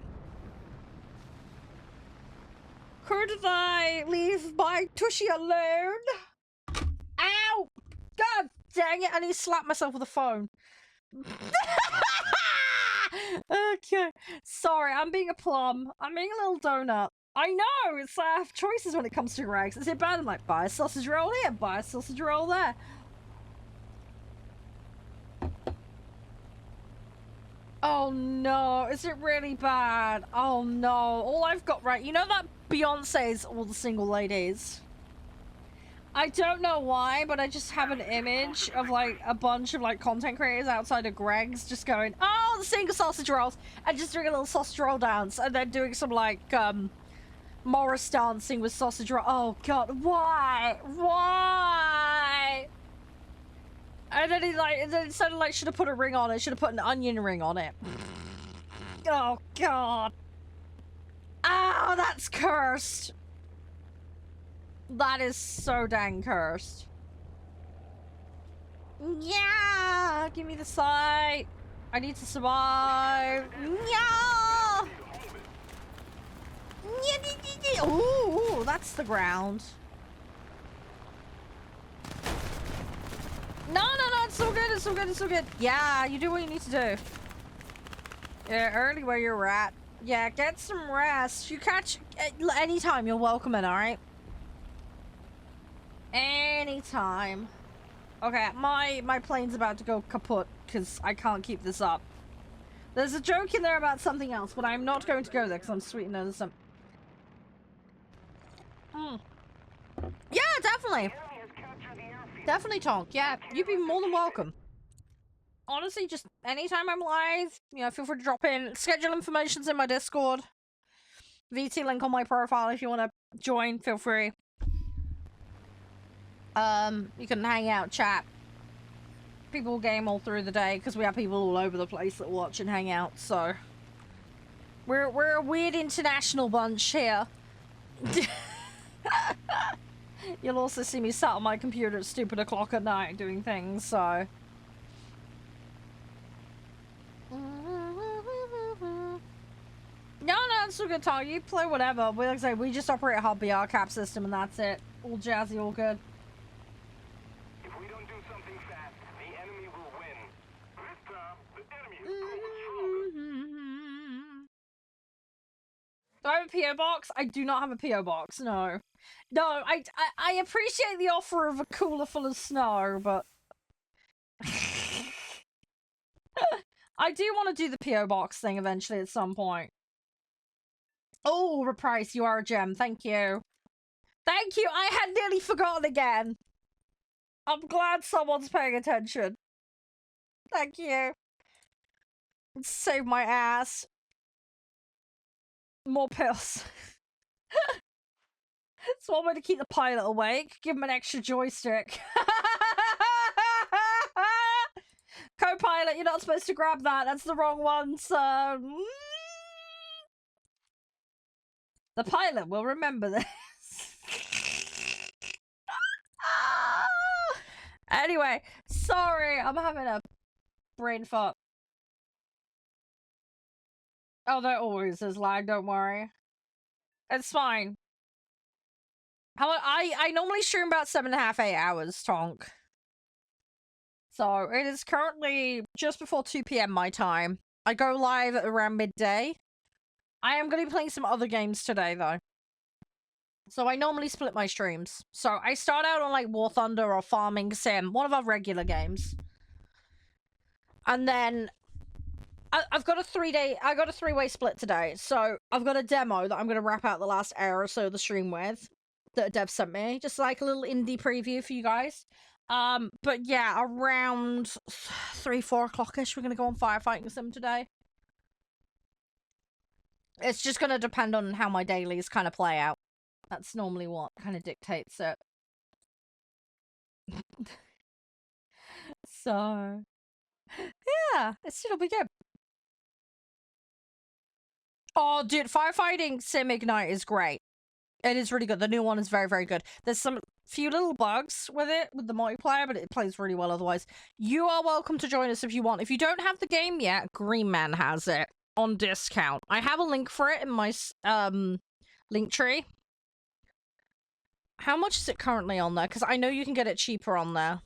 Could I leave my tushy alone? Ow! God dang it, I need to slap myself with a phone. Okay. Sorry, I'm being a plum. I'm being a little donut. I know! It's I have choices when it comes to Greg's. Is it bad? I'm like, buy a sausage roll here, buy a sausage roll there. Oh no, is it really bad? Oh no, all I've got right, you know that Beyonce's All the Single Ladies? I don't know why, but I just have an image of like a bunch of like content creators outside of Greg's just going, oh, the single sausage rolls, and just doing a little sausage roll dance, and then doing some like Morris dancing with sausage roll. Oh god, why? Why? And then it sounded like should have put a ring on it, should have put an onion ring on it. Oh god. Oh, that's cursed. That is so dang cursed. Yeah, give me the sight. I need to survive. Yeah. Ooh, that's the ground. No, it's so good, it's so good, it's so good. Yeah, you do what you need to do. Yeah, early where you're at. Yeah, get some rest. You catch anytime, you're welcome in, alright? Anytime. Okay, my plane's about to go kaput because I can't keep this up. There's a joke in there about something else, but I'm not going to go there because I'm sweet and innocent. Yeah, definitely. The enemy has captured the airfield. Definitely, Tonk. Yeah, you'd be more than welcome. Honestly, just anytime I'm live, you know, feel free to drop in. Schedule information's in my Discord. VT link on my profile if you want to join, feel free. You can hang out, chat. People game all through the day because we have people all over the place that watch and hang out, so we're a weird international bunch here. You'll also see me sat on my computer at stupid o'clock at night doing things, so. No, it's a good time. You play whatever. Like I say, we just operate a hub BR cap system and that's it. All jazzy, all good. If we don't do something fast, the enemy will win. This time, the enemy is growing stronger. Do I have a PO box? I do not have a PO box. No. No, I appreciate the offer of a cooler full of snow, but I do want to do the PO box thing eventually at some point. Oh, Reprice, you are a gem. Thank you. Thank you. I had nearly forgotten again. I'm glad someone's paying attention. Thank you. Save my ass. More pills. It's one way to keep the pilot awake. Give him an extra joystick. Co-pilot, you're not supposed to grab that. That's the wrong one, so... The pilot will remember this. Anyway, sorry, I'm having a brain fart. Oh, there always is lag, don't worry. It's fine. I normally stream about 7.5, 8 hours, Tonk. So, it is currently just before 2 PM my time. I go live at around midday. I am going to be playing some other games today, though. So, I normally split my streams. So, I start out on, like, War Thunder or Farming Sim, one of our regular games. And then... I've got a 3-way split today. So, I've got a demo that I'm going to wrap out the last hour or so of the stream with. That a dev sent me. Just like a little indie preview for you guys. But yeah, around 3, 4 o'clock-ish, we're going to go on Firefighting Sim today. It's just going to depend on how my dailies kind of play out. That's normally what kind of dictates it. So, yeah, it'll be good. Oh, dude, Firefighting Sim Ignite is great. It is really good. The new one is very, very good. There's some few little bugs with it, with the multiplayer, but it plays really well otherwise. You are welcome to join us if you want. If you don't have the game yet, Green Man has it on discount. I have a link for it in my link tree. How much is it currently on there? Because I know you can get it cheaper on there.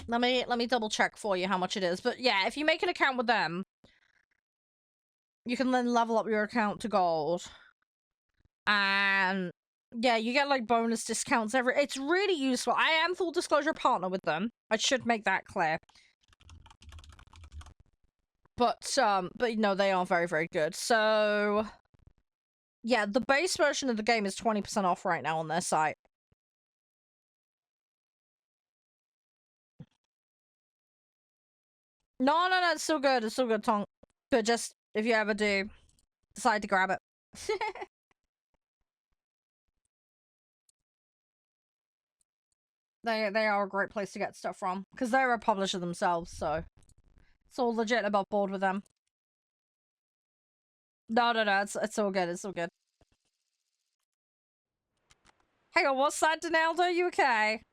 Let me double check for you how much it is. But yeah, if you make an account with them, you can then level up your account to gold. And yeah, you get like bonus discounts it's really useful. I am full disclosure partner with them. I should make that clear. But no, they are very, very good. So yeah, the base version of the game is 20% off right now on their site. No, it's still good. It's still good, Tonk. But just if you ever do decide to grab it. They are a great place to get stuff from. Because they're a publisher themselves, so... It's all legit above board with them. No, it's all good, it's all good. Hang on, what's that, Donaldo? You okay?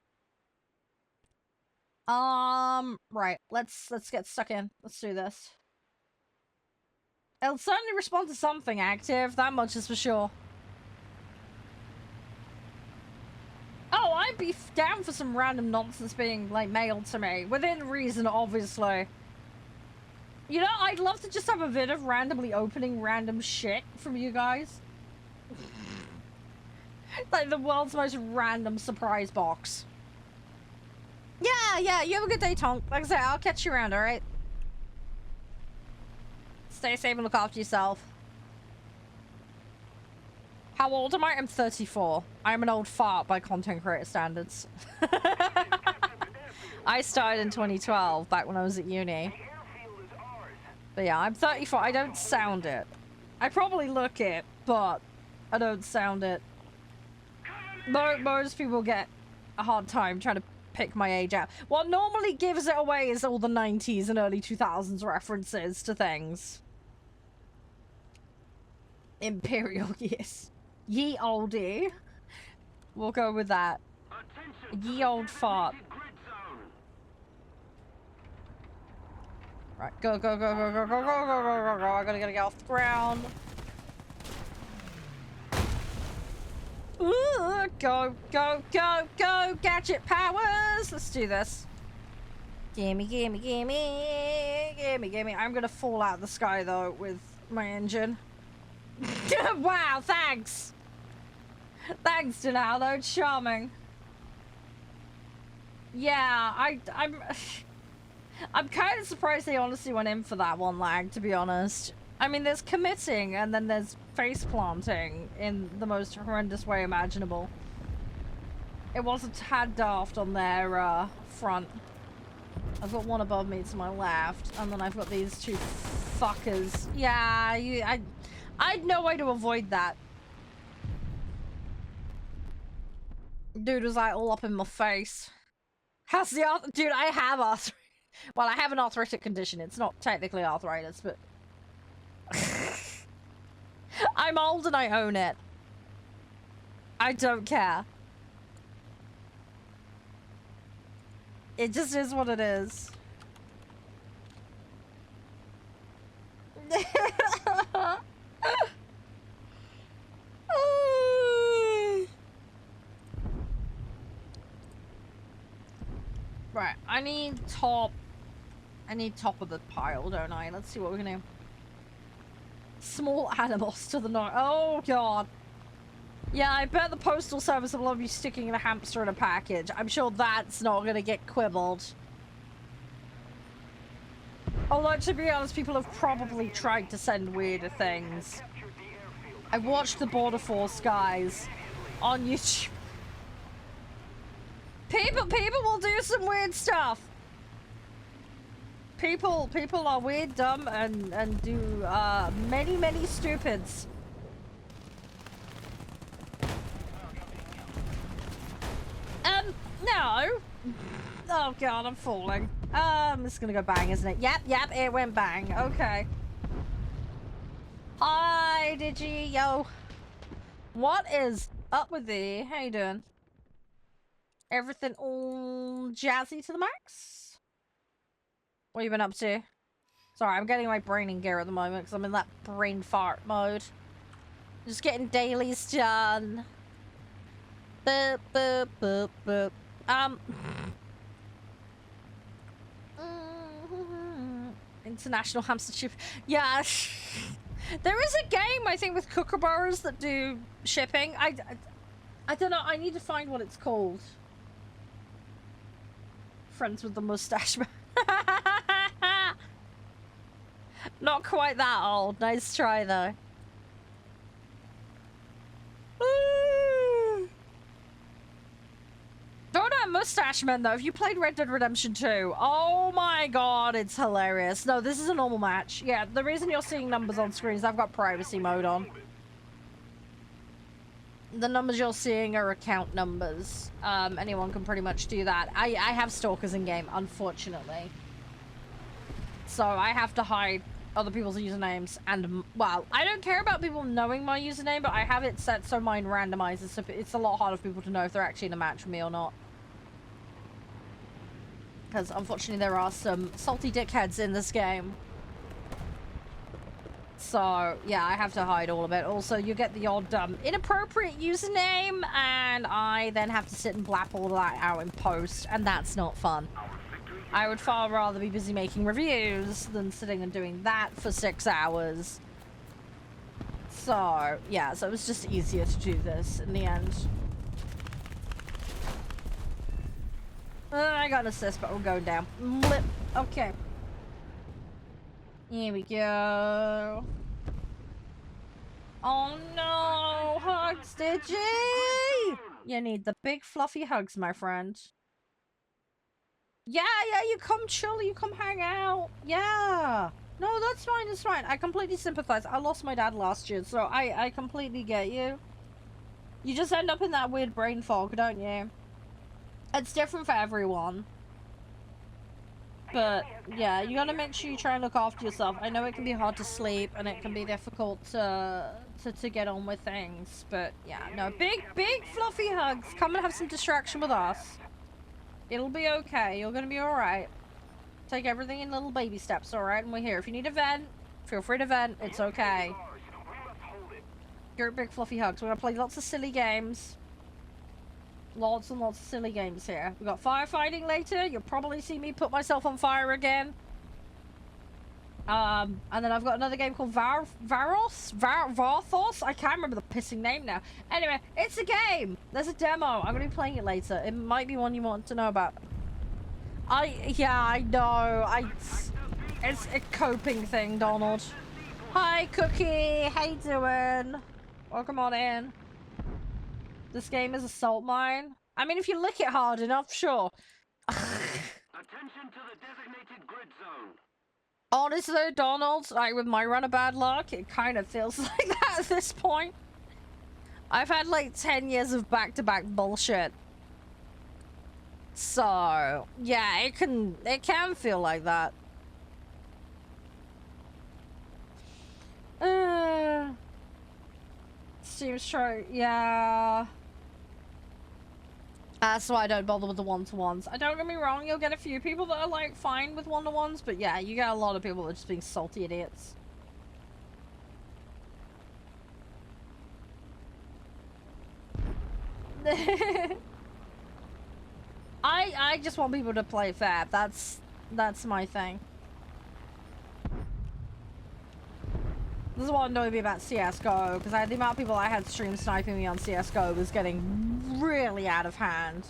Right, let's get stuck in. Let's do this. It'll certainly respond to something active, that much is for sure. Oh, I'd be down for some random nonsense being, like, mailed to me. Within reason, obviously. You know, I'd love to just have a vid of randomly opening random shit from you guys. Like, the world's most random surprise box. Yeah, you have a good day, Tonk. Like I said, I'll catch you around, alright? Stay safe and look after yourself. How old am I? I'm 34. I'm an old fart by content creator standards. I started in 2012, back when I was at uni. But yeah, I'm 34. I don't sound it. I probably look it, but I don't sound it. Most people get a hard time trying to pick my age out. What normally gives it away is all the 90s and early 2000s references to things. Imperial, yes. Ye oldie. We'll go with that. Ye old fart. Right, go, go, go, go, go, go, go, go, go, go, go. I gotta get off the ground. Ooh, go, go, go, go, gadget powers. Let's do this. Gimme, gimme, gimme, gimme, gimme. I'm gonna fall out of the sky though with my engine. Wow, thanks. Thanks, Donaldo. Charming. Yeah, I'm kind of surprised they honestly went in for that one lag, to be honest. I mean, there's committing and then there's face planting in the most horrendous way imaginable. It was a tad daft on their front. I've got one above me to my left, and then I've got these two fuckers. Yeah, I had no way to avoid that. Dude was like all up in my face. How's the dude? I have arthritis. Well, I have an arthritic condition. It's not technically arthritis, but I'm old and I own it. I don't care. It just is what it is. Right, I need top of the pile, don't I? Let's see what we're gonna do. Small animals to the north. Oh god. Yeah, I bet the postal service will love you sticking a hamster in a package. I'm sure that's not gonna get quibbled. Although, to be honest, people have probably tried to send weirder things. I watched the Border Force guys on YouTube. People will do some weird stuff. People are weird, dumb, and do many stupids. No. Oh god, I'm falling. It's gonna go bang, isn't it? Yep, it went bang. Okay. Hi, Digi, yo. What is up with thee? How you doing? Everything all jazzy to the max? What have you been up to? Sorry, I'm getting my brain in gear at the moment because I'm in that brain fart mode. Just getting dailies done. Boop, boop, boop, boop. International hamster ship. Yeah. There is a game, I think, with kookaburras that do shipping. I don't know. I need to find what it's called. Friends with the mustache man. Not quite that old. Nice try, though. Don't have mustache men, though. If you played Red Dead Redemption 2, oh my god, it's hilarious. No, this is a normal match. Yeah, the reason you're seeing numbers on screen is I've got privacy mode on. The numbers you're seeing are account numbers. Anyone can pretty much do that. I have stalkers in game, unfortunately. So I have to hide other people's usernames and, well, I don't care about people knowing my username, but I have it set so mine randomizes, so it's a lot harder for people to know if they're actually in a match with me or not. Because unfortunately there are some salty dickheads in this game. So, yeah, I have to hide all of it. Also, you get the odd inappropriate username, and I then have to sit and blap all that out in post, and that's not fun. I would far rather be busy making reviews than sitting and doing that for 6 hours. So, yeah, so it was just easier to do this in the end. I got an assist, but we're going down. Blip. Okay. Here we go. Oh no, hugs, Digi! You need the big fluffy hugs, my friend. Yeah, you come chill, you come hang out. Yeah. No, that's fine, it's fine. I completely sympathize. I lost my dad last year, so I completely get you. You just end up in that weird brain fog, don't you? It's different for everyone. But, yeah, you gotta make sure you try and look after yourself. I know it can be hard to sleep, and it can be difficult to get on with things. But, yeah, no, big fluffy hugs. Come and have some distraction with us. It'll be okay. You're gonna be alright. Take everything in little baby steps, alright? And we're here. If you need a vent, feel free to vent. It's okay. You're big fluffy hugs. We're gonna play lots of silly games. Lots and lots of silly games here. We got firefighting later. You'll probably see me put myself on fire again. And then I've got another game called Varthos? I can't remember the pissing name now. Anyway, it's a game. There's a demo. I'm gonna be playing it later. It might be one you want to know about. Yeah, I know. It's a coping thing, Donald. Hi, Cookie. How you doing? Welcome on in. This game is a salt mine. I mean, if you lick it hard enough, sure. Attention to the designated grid zone. Honestly, Donald, like with my run of bad luck, it kind of feels like that at this point. I've had like 10 years of back-to-back bullshit. So, yeah, it can feel like that. Seems true, yeah. That's why I don't bother with the one-to-ones. Don't get me wrong, you'll get a few people that are like fine with one-to-ones, but yeah, you get a lot of people that are just being salty idiots. I just want people to play fair. That's my thing. This is what annoyed me about CSGO, because the amount of people I had stream sniping me on CSGO was getting really out of hand.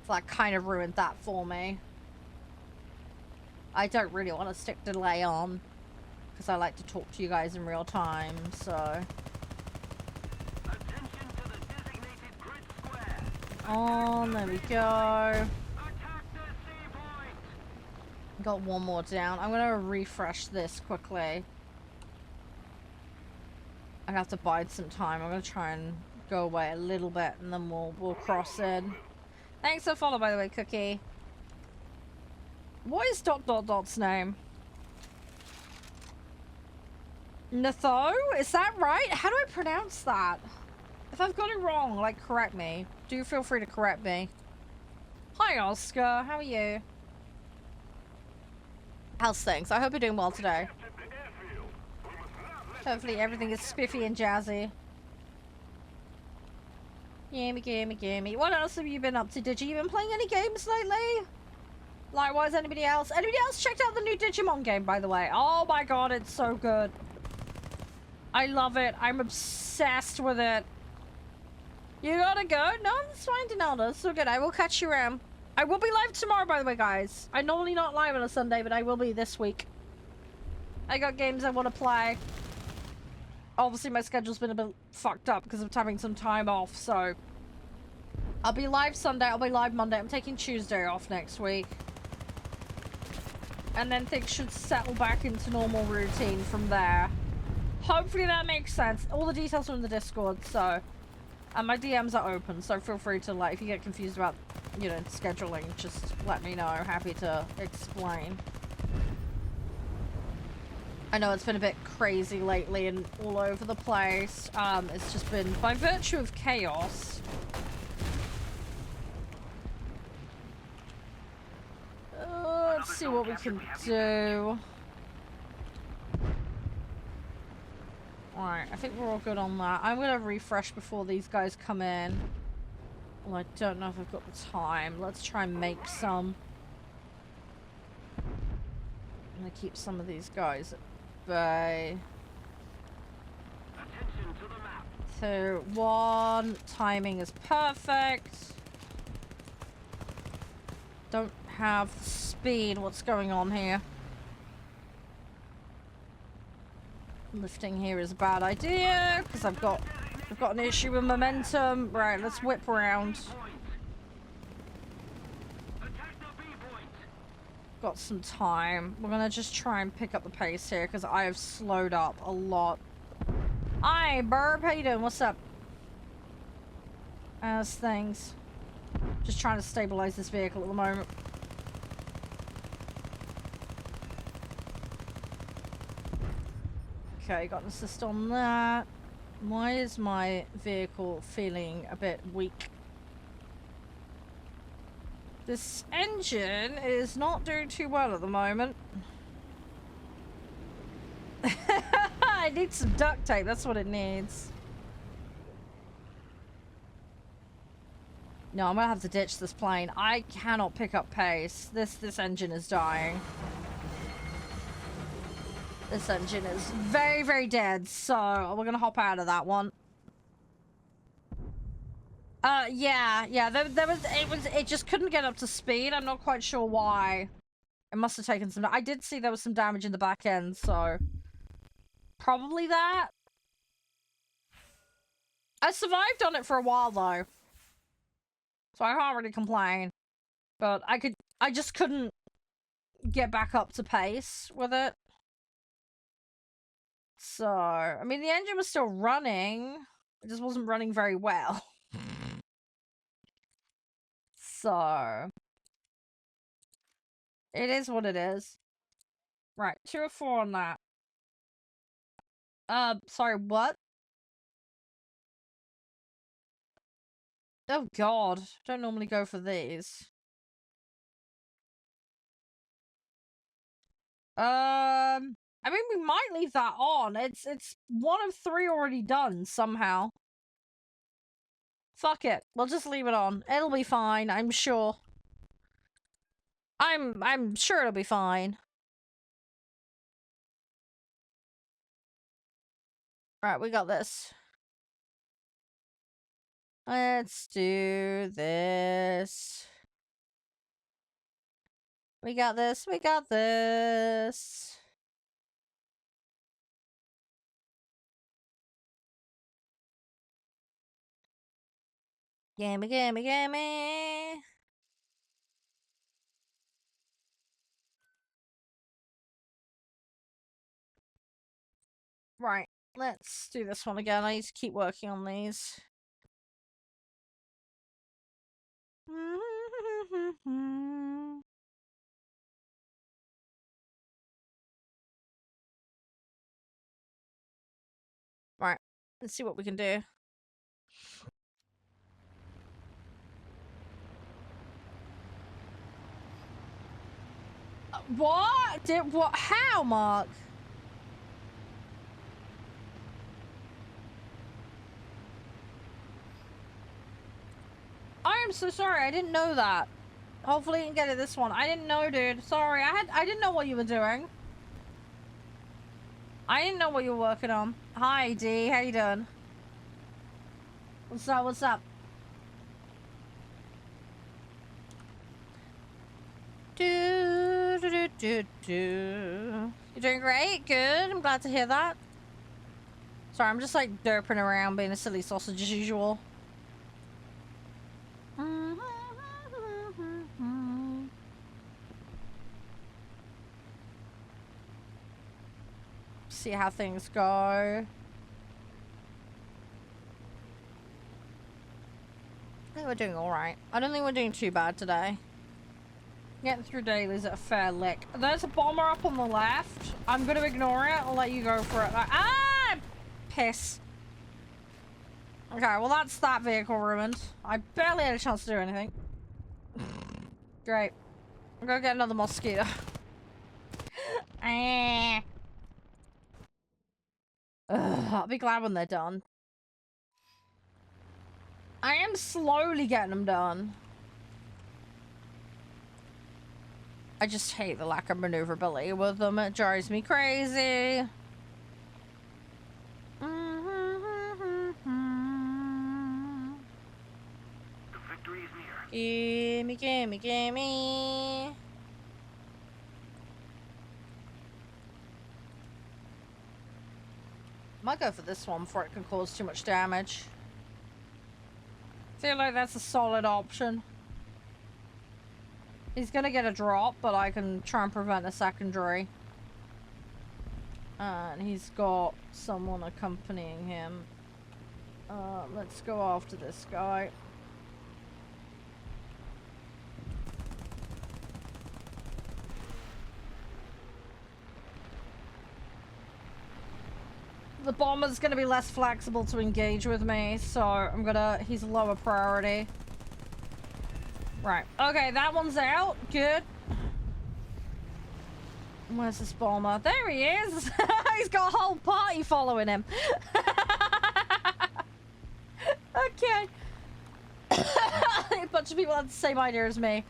So that kind of ruined that for me. I don't really want to stick delay on, because I like to talk to you guys in real time, so... Oh, there we go. Got one more down. I'm gonna refresh this quickly. I have to bide some time. I'm gonna try and go away a little bit, and then we'll cross in. Thanks for the follow, by the way, Cookie. What is ... Dot's name? Natho? Is that right? How do I pronounce that? If I've got it wrong, like, correct me. Do feel free to correct me. Hi, Oscar. How are you? How's things? I hope you're doing well today. Hopefully everything is spiffy and jazzy. Gimme. What else have you been up to? Did you even playing any games lately? Likewise, anybody else? Anybody else checked out the new Digimon game, by the way? Oh my god, it's so good. I love it. I'm obsessed with it. You gotta go? No, it's fine, Donaldo. It's so good. I will catch you around. I will be live tomorrow, by the way, guys. I'm normally not live on a Sunday, but I will be this week. I got games I want to play. Obviously, my schedule's been a bit fucked up because of having some time off, so... I'll be live Sunday, I'll be live Monday. I'm taking Tuesday off next week. And then things should settle back into normal routine from there. Hopefully that makes sense. All the details are in the Discord, so... And my DMs are open, so feel free to, like, if you get confused about, you know, scheduling, just let me know. Happy to explain. I know it's been a bit crazy lately and all over the place. It's just been by virtue of chaos. Let's see what we can do. Alright, I think we're all good on that. I'm gonna refresh before these guys come in. Well, I don't know if I've got the time. Let's try and make some. I'm gonna keep some of these guys at bay. 2, 1. Timing is perfect. Don't have the speed. What's going on here? Lifting here is a bad idea because I've got an issue with momentum. Right, let's whip around. Got some time. We're gonna just try and pick up the pace here because I have slowed up a lot. Hi, Burb. How you doing? What's up? How's things? Just trying to stabilize this vehicle at the moment. Okay, got an assist on that. Why is my vehicle feeling a bit weak? This engine is not doing too well at the moment. I need some duct tape, that's what it needs. No, I'm gonna have to ditch this plane. I cannot pick up pace. This engine is dying. This engine is very, very dead, so we're gonna hop out of that one. Yeah, it just couldn't get up to speed. I'm not quite sure why. It must have taken some... I did see there was some damage in the back end, so... Probably that. I survived on it for a while, though. So I can't really complain. But I just couldn't get back up to pace with it. So, I mean, the engine was still running. It just wasn't running very well. So, it is what it is. Right, 2 or 4 on that. Sorry, what? Oh god, don't normally go for these. I mean, we might leave that on. It's 1 of 3 already done somehow. Fuck it, we'll just leave it on. It'll be fine, I'm sure. I'm sure it'll be fine. Right, we got this. Let's do this. We got this, we got this. Gimme, gimme, gimme. Right, let's do this one again. I need to keep working on these. Right, let's see what we can do. What? What? How, Mark? I am so sorry. I didn't know that. Hopefully you can get it this one. I didn't know, dude. Sorry. I didn't know what you were doing. I didn't know what you were working on. Hi, D. How you doing? What's up? What's up? Do, do, do, do, do. You're doing great. Good. I'm glad to hear that. Sorry, I'm just like derping around being a silly sausage as usual. See how things go. I think we're doing alright. I don't think we're doing too bad today. Getting through dailies at a fair lick. There's a bomber up on the left. I'm gonna ignore it. I'll let you go for it. Ah! Piss. Okay, well that's that vehicle ruined. I barely had a chance to do anything. Great. I'm gonna get another mosquito. I'll be glad when they're done. I am slowly getting them done. I just hate the lack of maneuverability with them. It drives me crazy. The victory is near. Gimme, gimme, gimme. Might go for this one before it can cause too much damage. Feel like that's a solid option. He's gonna get a drop, but I can try and prevent a secondary. And he's got someone accompanying him. Let's go after this guy. The bomber's gonna be less flexible to engage with me, so he's lower priority. Right, okay, that one's out. Good. Where's this bomber? There he is! He's got a whole party following him. Okay. A bunch of people had the same idea as me.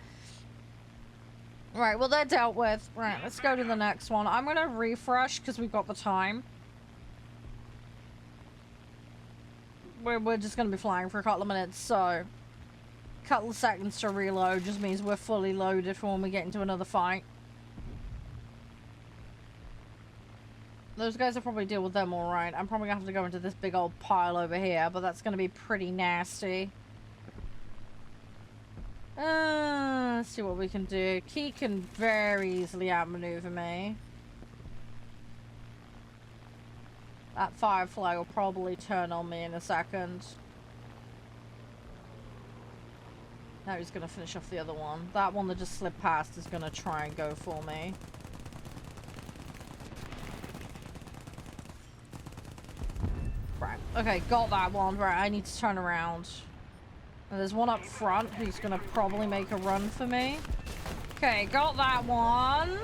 Right, well, they're dealt with. Right, let's go to the next one. I'm gonna refresh because we've got the time. We're just gonna be flying for a couple of minutes, so a couple of seconds to reload just means we're fully loaded for when we get into another fight. Those guys will probably deal with them alright. I'm probably gonna have to go into this big old pile over here, but that's gonna be pretty nasty. Let's see what we can do. Key can very easily outmaneuver me. That firefly will probably turn on me in a second. Now he's gonna finish off the other one. That one that just slipped past is gonna try and go for me. Right, okay, got that one. Right, I need to turn around. And there's one up front who's gonna probably make a run for me. Okay, got that one.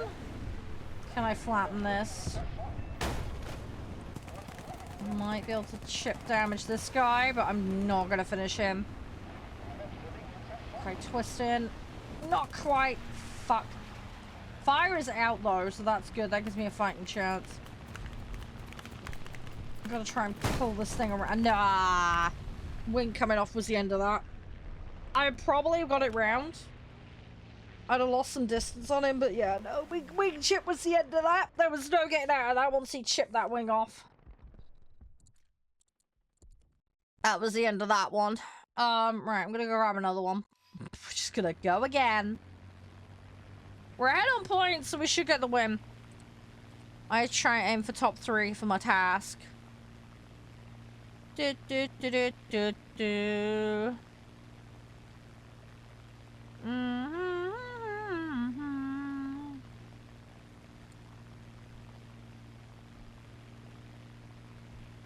Can I flatten this? Might be able to chip damage this guy, but I'm not gonna finish him. Okay, twist in. Not quite. Fuck. Fire is out though, so that's good. That gives me a fighting chance. I'm gonna try and pull this thing around. Nah! Wing coming off was the end of that. I probably got it round. I'd have lost some distance on him, but yeah, no. Wing chip was the end of that. There was no getting out of that once he chipped that wing off. That was the end of that one. Right, I'm gonna go grab another one. We're just gonna go again. We're ahead on points, so we should get the win. I try and aim for top 3 for my task. Do do do do do do.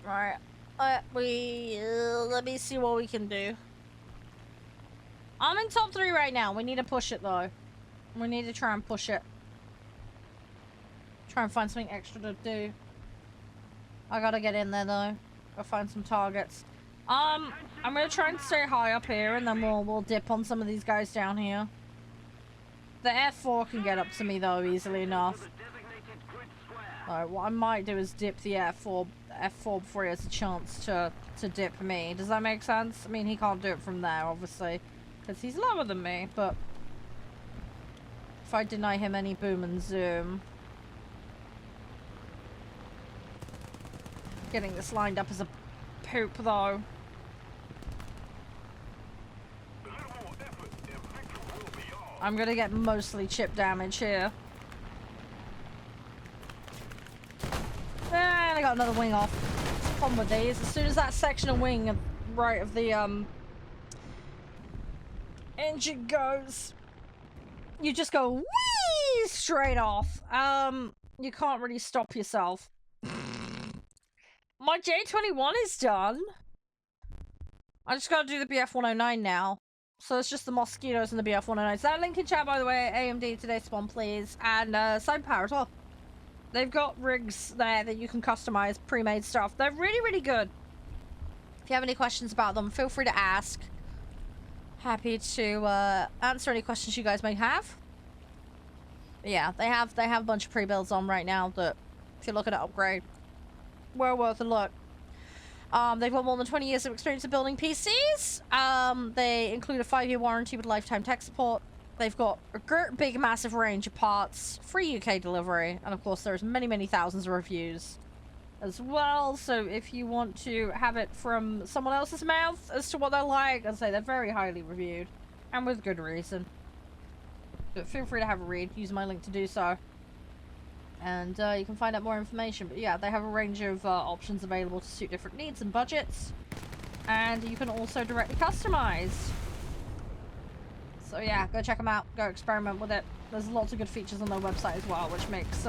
Right. Let me see what we can do. I'm in top 3 right now. We need to push it though. We need to try and push it. Try and find something extra to do. I gotta get in there though. Go find some targets. I'm gonna try and stay high up here, and then we'll dip on some of these guys down here. The F4 can get up to me though easily enough. Alright, what I might do is dip the F4 before he has a chance to dip me. Does that make sense? I mean, he can't do it from there, obviously, because he's lower than me, but if I deny him any boom and zoom. Getting this lined up as a poop, though. I'm gonna get mostly chip damage here. And I got another wing off. What's the problem with these? As soon as that section of wing right of the engine goes, you just go whee straight off. You can't really stop yourself. My J21 is done. I just gotta do the BF-109 now. So it's just the Mosquitoes and the BF-109. So that link in chat, by the way, AMD today's spawn, please. And side power as well. They've got rigs there that you can customize, pre-made stuff. They're really, really good. If you have any questions about them, feel free to ask. Happy to answer any questions you guys may have. But yeah, they have a bunch of pre-builds on right now that, if you're looking at upgrade, well worth a look. They've got more than 20 years of experience in building PCs. They include a 5-year warranty with lifetime tech support. They've got a big, massive range of parts, free UK delivery, and of course there's many, many thousands of reviews. as well. So if you want to have it from someone else's mouth as to what they're like, I'd say they're very highly reviewed. And with good reason. But feel free to have a read. Use my link to do so. And you can find out more information. But yeah, they have a range of options available to suit different needs and budgets. And you can also directly customize. So yeah, go check them out. Go experiment with it. There's lots of good features on their website as well, which makes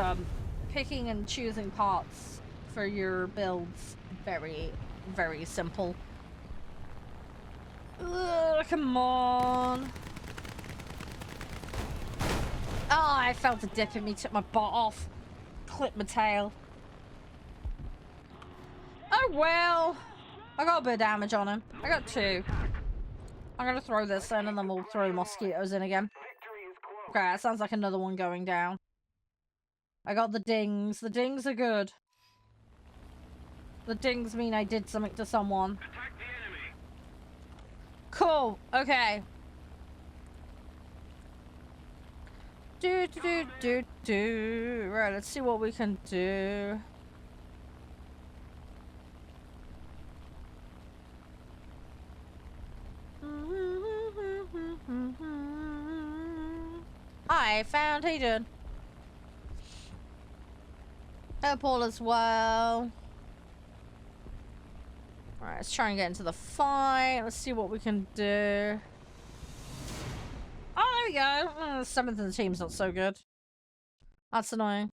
picking and choosing parts for your builds very, very simple. Ugh, come on. Oh, I felt a dip in me, took my butt off. Clipped my tail. Oh well. I got a bit of damage on him. I got 2. I'm gonna throw this in and then we'll throw the mosquitoes in again. Okay, that sounds like another one going down. I got the dings. The dings are good. The dings mean I did something to someone. Cool. Okay. Right, let's see what we can do. I found Hayden. Oh, Paul as well. Alright, let's try and get into the fight. Let's see what we can do. Oh, there we go. The 7th in the team's not so good. That's annoying.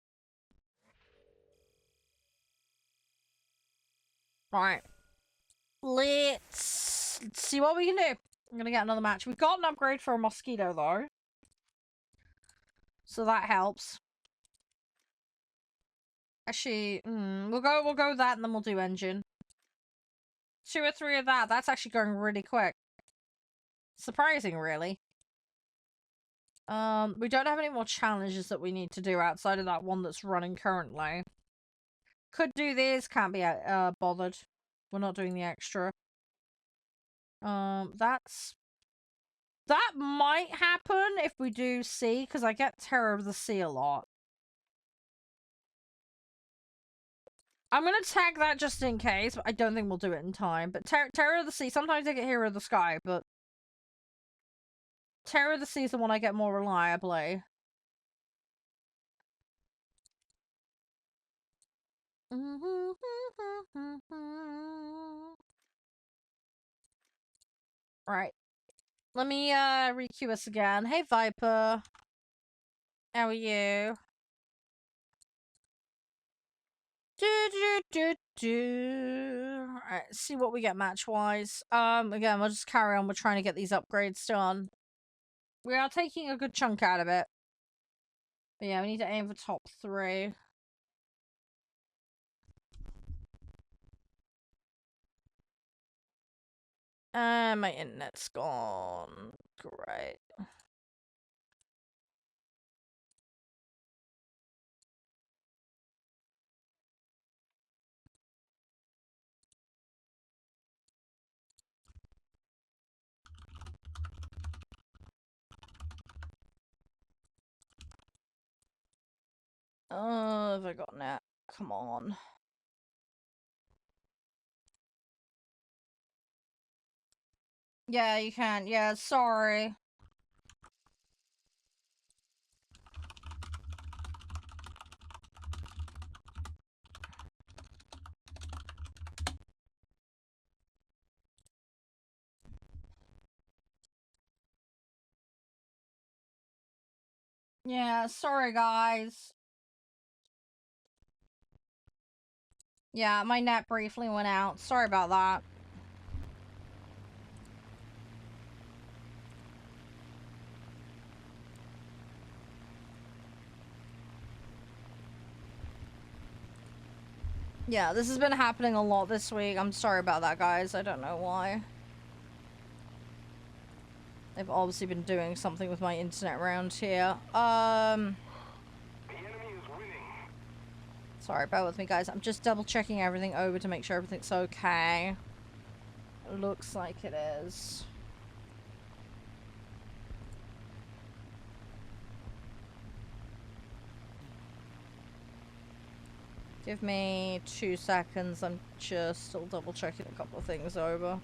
Right. Let's see what we can do. I'm gonna get another match. We've got an upgrade for a mosquito though. So that helps. Actually, we'll go with that and then we'll do engine. 2 or 3 of that. That's actually going really quick. Surprising, really. We don't have any more challenges that we need to do outside of that one that's running currently. Could do this, can't be bothered. We're not doing the extra. That might happen if we do sea, because I get Terror of the Sea a lot. I'm gonna tag that just in case, but I don't think we'll do it in time. But Terror of the Sea, sometimes I get Hero of the Sky, but Terror of the Sea is the one I get more reliably. Right. Let me re-queue us again. Hey Viper. How are you? Alright, see what we get match-wise. Again, we'll just carry on. We're trying to get these upgrades done. We are taking a good chunk out of it. But yeah, we need to aim for top 3. My internet's gone. Great. Oh, have I got net? Come on. Yeah, you can. Yeah, sorry. Yeah, sorry guys. Yeah, my net briefly went out. Sorry about that. Yeah, this has been happening a lot this week. I'm sorry about that, guys. I don't know why. They've obviously been doing something with my internet around here. The enemy is winning. Sorry, bear with me, guys. I'm just double checking everything over to make sure everything's okay. Looks like it is. Give me 2 seconds. I'm just still double checking a couple of things over.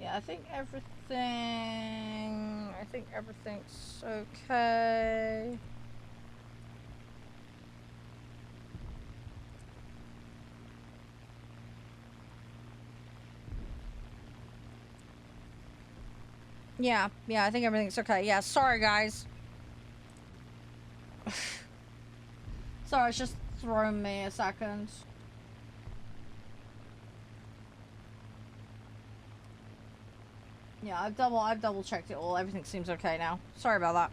Yeah, I think everything's okay. Yeah, I think everything's okay. Yeah, sorry guys. Sorry, it's just thrown me a second. Yeah, I've double checked it all. Everything seems okay now. Sorry about that.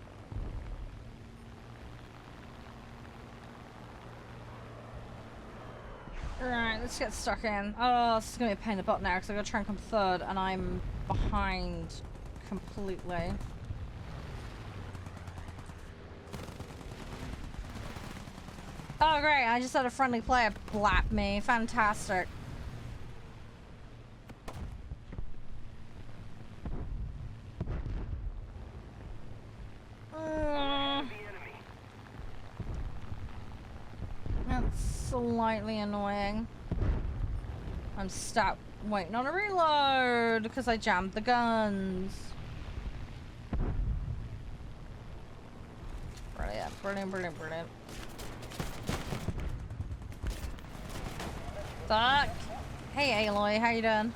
Alright, let's get stuck in. Oh, this is gonna be a pain in the butt now because I gotta try and come third and I'm behind completely. Oh great, I just had a friendly player blap me. Fantastic. That's slightly annoying. I'm stuck waiting on a reload because I jammed the guns. Brilliant, brilliant, brilliant, brilliant. Fuck. Hey Aloy, how you doing?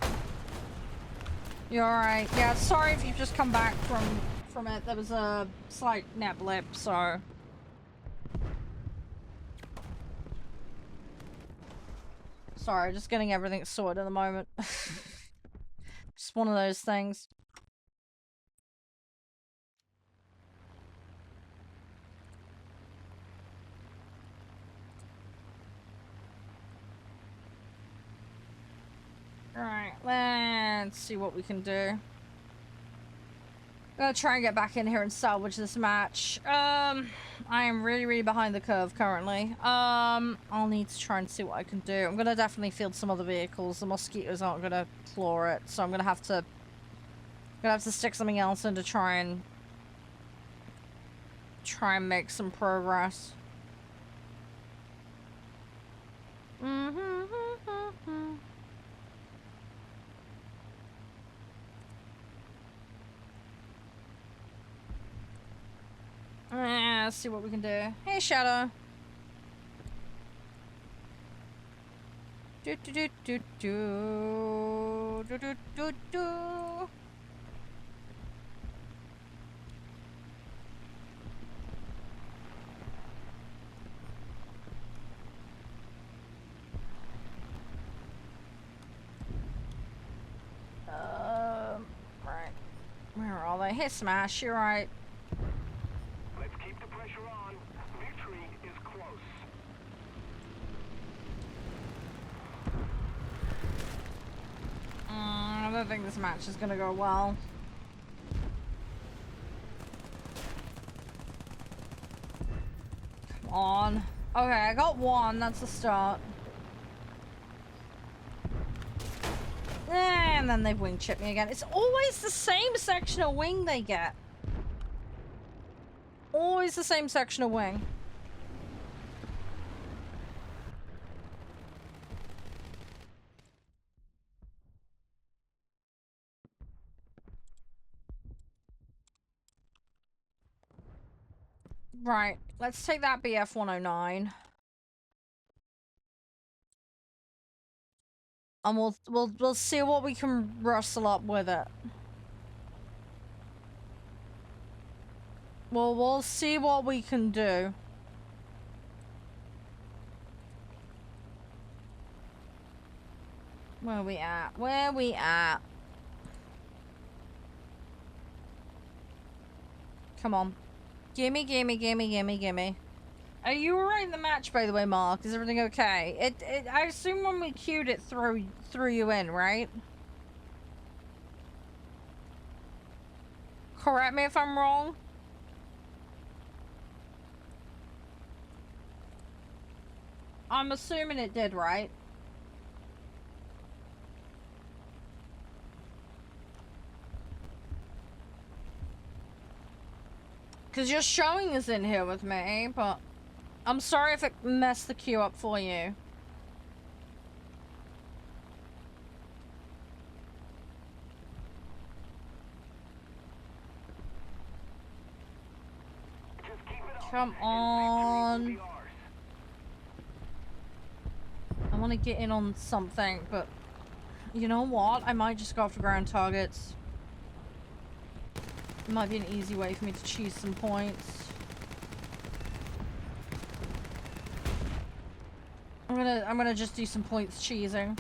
You alright? Yeah, sorry if you've just come back from it. There was a slight net blip, so... Sorry, just getting everything sorted at the moment. Just one of those things. Alright, let's see what we can do. I'm gonna try and get back in here and salvage this match. I am really behind the curve currently. I'll need to try and see what I can do. I'm gonna definitely field some other vehicles. The mosquitoes aren't gonna claw it, so I'm gonna have to stick something else in to try and make some progress. Let's see what we can do. Hey, Shadow. Do do do do do do do do do. Right. Where are they? Hey, Smash. You're right. I don't think this match is gonna go well. Come on. Okay, I got one. That's a start. And then they've wing chipped me again. It's always the same section of wing they get. Always the same section of wing. Right, let's take that BF 109. And we'll see what we can rustle up with it. Well, we'll see what we can do. Where we at? Where we at? Come on. Gimme, gimme, gimme, gimme, gimme. Are you alright in the match, by the way, Mark? Is everything okay? I assume when we queued it threw you in, right? Correct me if I'm wrong. I'm assuming it did, right? Because you're showing us in here with me, but I'm sorry if it messed the queue up for you. Just keep it up. Come and victory will on. be ours. I want to get in on something, but you know what? I might just go after ground targets. It might be an easy way for me to cheese some points. I'm gonna just do some points cheesing.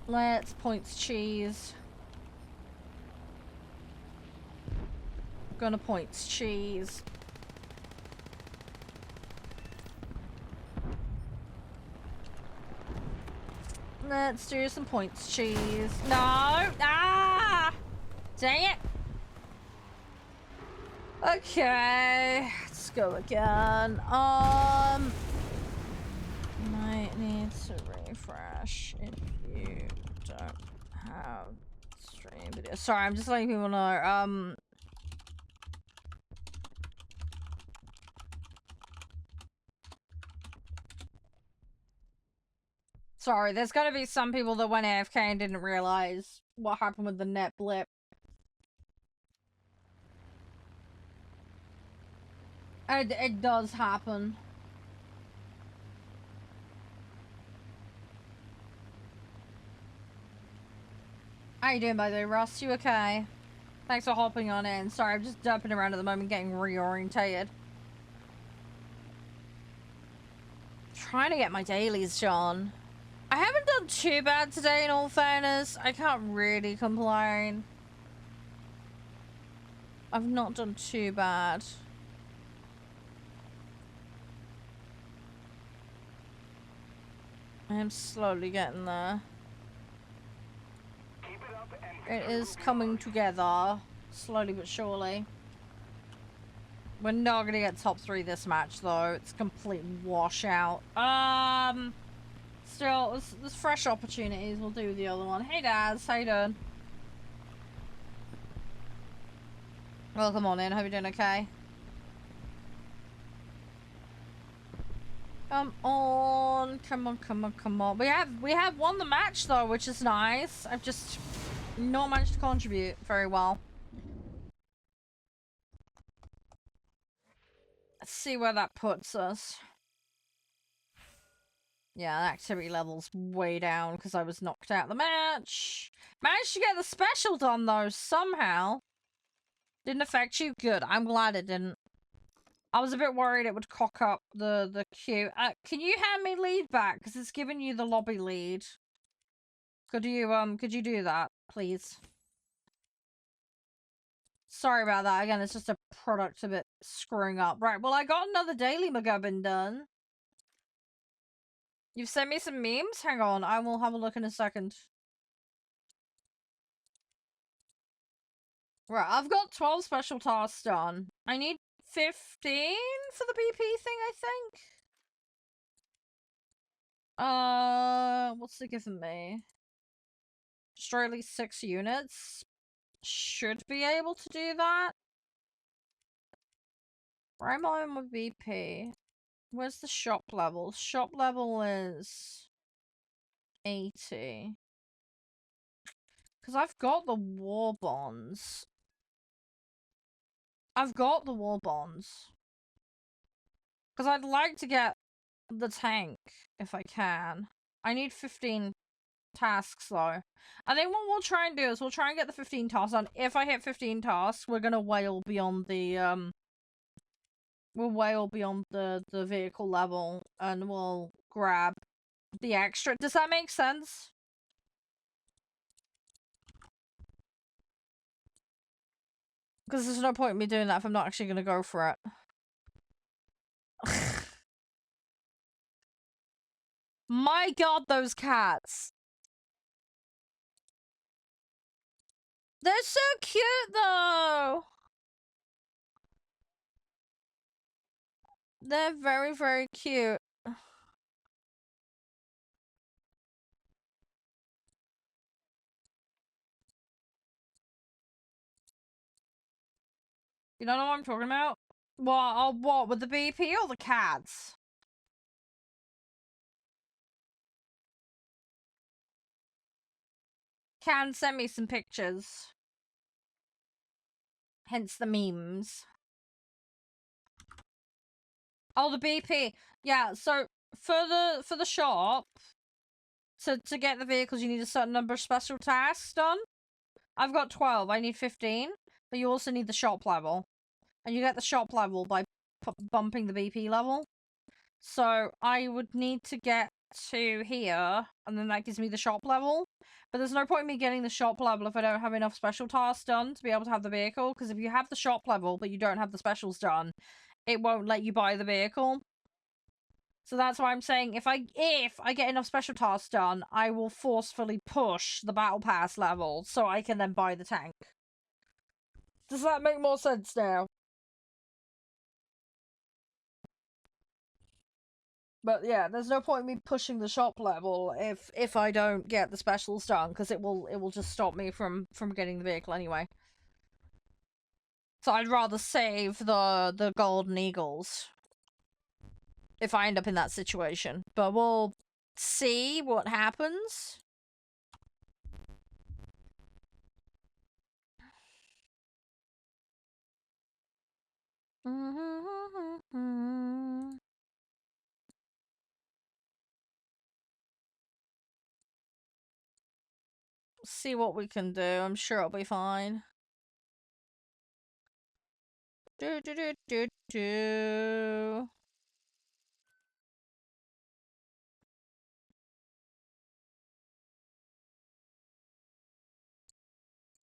Let's points cheese. Gonna points cheese. Let's do some points cheese. No! Ah! Dang it! Okay, let's go again. Might need to refresh if you don't have stream video. Sorry, I'm just letting people know. Sorry, there's gotta be some people that went AFK and didn't realize what happened with the net blip. It does happen. How you doing, by the way, Ross? You okay? Thanks for hopping on in. Sorry, I'm just dumping around at the moment, getting reorientated. Trying to get my dailies done. I haven't done too bad today, in all fairness. I can't really complain. I've not done too bad. I am slowly getting there. Keep it up and It victory is will be coming ours. together, slowly but surely. We're not gonna get top 3 this match, though. It's a complete washout. Still, there's fresh opportunities. We'll do the other one. Hey, Daz. How you doing? Welcome on in. Hope you're doing okay. Come on. Come on, come on, come on. We have won the match, though, which is nice. I've just not managed to contribute very well. Let's see where that puts us. Yeah, the activity level's way down because I was knocked out of the match. Managed to get the special done, though, somehow. Didn't affect you? Good. I'm glad it didn't. I was a bit worried it would cock up the queue. Can you hand me lead back? Because it's giving you the lobby lead. Could you do that, please? Sorry about that. Again, it's just a product of it screwing up. Right, well, I got another daily McGubbin done. You've sent me some memes? Hang on, I will have a look in a second. Right, I've got 12 special tasks done. I need 15 for the BP thing, I think. What's it giving me? Destroy at least 6 units. Should be able to do that. Where am I on my BP? Where's the shop level? Shop level is 80. Because I've got the war bonds. I've got the war bonds. Because I'd like to get the tank, if I can. I need 15 tasks, though. I think what we'll try and do is we'll try and get the 15 tasks on. If I hit 15 tasks, we're gonna wail beyond the, we'll wail beyond the vehicle level, and we'll grab the extra. Does that make sense? Because there's no point in me doing that if I'm not actually gonna go for it. My god, those cats. They're so cute, though. They're very, very cute. You don't know what I'm talking about? What, with the BP or the cats? Can send me some pictures. Hence the memes. Oh, the BP. Yeah, so for the shop, to get the vehicles, you need a certain number of special tasks done. I've got 12. I need 15. But you also need the shop level. And you get the shop level by bumping the BP level. So I would need to get to here, and then that gives me the shop level. But there's no point in me getting the shop level if I don't have enough special tasks done to be able to have the vehicle. Because if you have the shop level, but you don't have the specials done, it won't let you buy the vehicle. So that's why I'm saying if I get enough special tasks done, I will forcefully push the battle pass level so I can then buy the tank. Does that make more sense now? But yeah, there's no point in me pushing the shop level if I don't get the specials done, because it will just stop me from getting the vehicle anyway. So I'd rather save the golden eagles if I end up in that situation. But we'll see what happens. See what we can do. I'm sure it'll be fine. Do.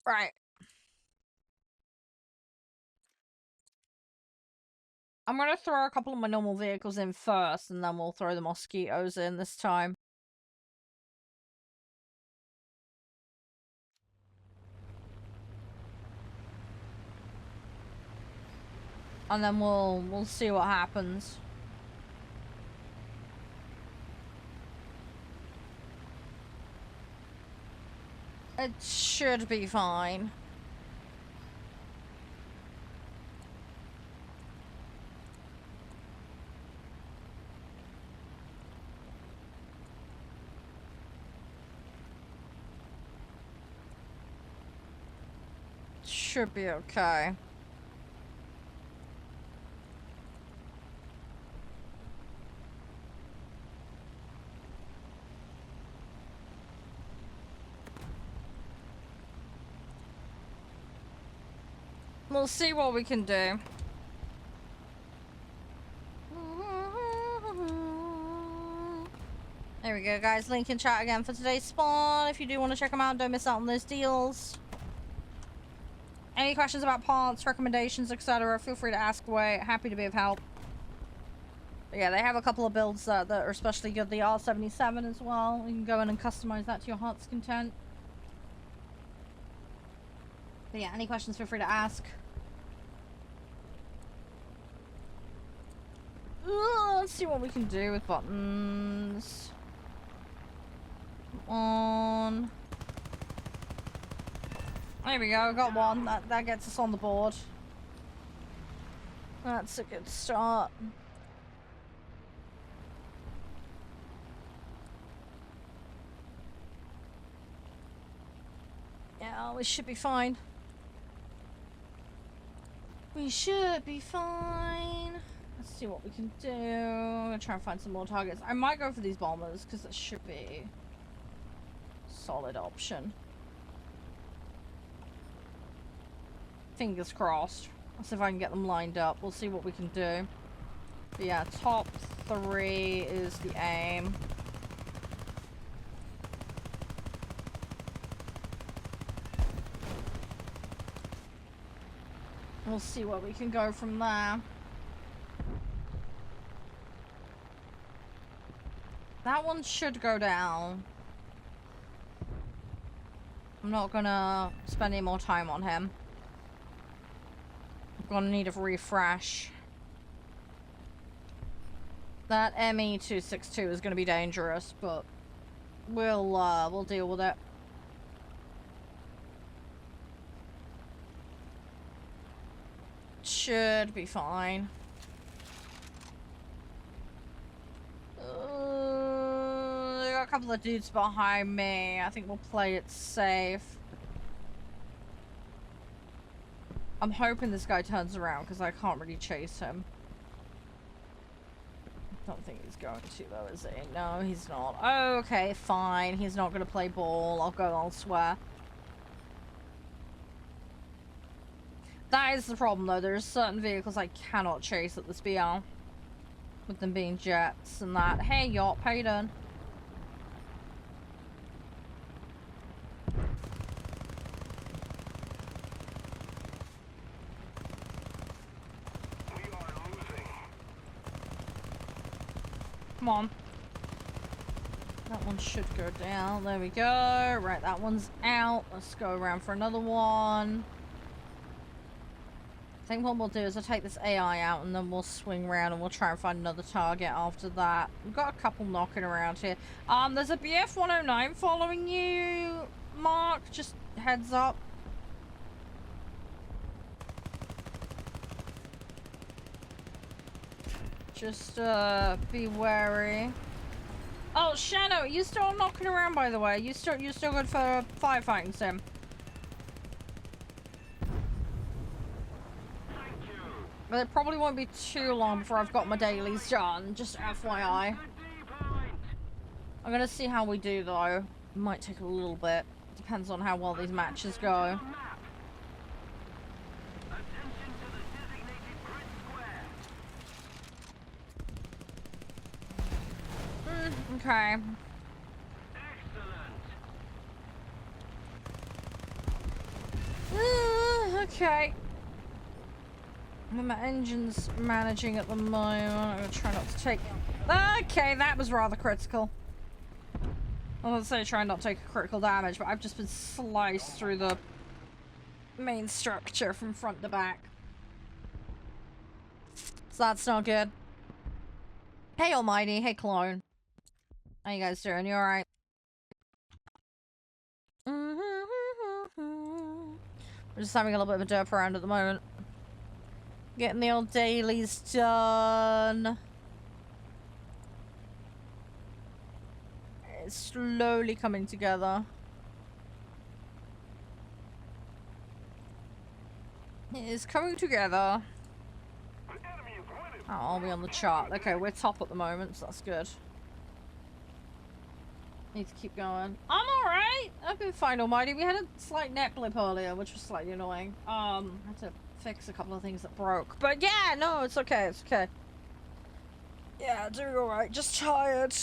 Right. I'm gonna throw a couple of my normal vehicles in first, and then we'll throw the mosquitoes in this time. And then we'll see what happens. It should be fine. Should be okay. We'll see what we can do. There we go, guys. Link in chat again for today's spawn. If you do want to check them out, don't miss out on those deals. Any questions about parts, recommendations, etc., feel free to ask away. Happy to be of help. But yeah, they have a couple of builds that are especially good. The R77 as well. You can go in and customize that to your heart's content. But yeah, any questions, feel free to ask. Let's see what we can do with buttons. Come on. There we go, got one. That gets us on the board. That's a good start. Yeah, we should be fine. We should be fine. Let's see what we can do. I'm gonna try and find some more targets. I might go for these bombers, because that should be a solid option. Fingers crossed. Let's see if I can get them lined up. We'll see what we can do. But yeah, top 3 is the aim. We'll see where we can go from there. That one should go down. I'm not gonna spend any more time on him. I'm gonna need a refresh. That ME-262 is gonna be dangerous, but we'll deal with it. Should be fine. They got a couple of dudes behind me. I think we'll play it safe. I'm hoping this guy turns around because I can't really chase him. I don't think he's going to though, is he? No, he's not. Okay, fine. He's not going to play ball. I'll go elsewhere. That is the problem though. There's certain vehicles I cannot chase at this BR. With them being jets and that. Hey, yacht, how you doing? We are losing. Come on. That one should go down. There we go. Right, that one's out. Let's go around for another one. I think what we'll do is I'll take this AI out and then we'll swing around and we'll try and find another target after that. We've got a couple knocking around here. There's a BF-109 following you, Mark. Just heads up. Just, be wary. Oh, Shano, you still knocking around, by the way? You still good for firefighting sim? But it probably won't be too long before I've got my dailies done, just FYI. I'm gonna see how we do though. It might take a little bit. Depends on how well these matches go. Okay. Okay. My engine's managing at the moment. I'm gonna try not to take... Okay, that was rather critical. I was gonna say try not to take critical damage, but I've just been sliced through the main structure from front to back. So that's not good. Hey, Almighty. Hey, Clone. How you guys doing? You alright? We're just having a little bit of a derp around at the moment. Getting the old dailies done. It's slowly coming together. It is coming together. Oh, I'll be on the chart. Okay, we're top at the moment, so that's good. Need to keep going. I'm alright! I've been fine, Almighty. We had a slight net blip earlier, which was slightly annoying. I had to fix a couple of things that broke. But yeah, no, it's okay, it's okay. Yeah, doing alright. Just tired.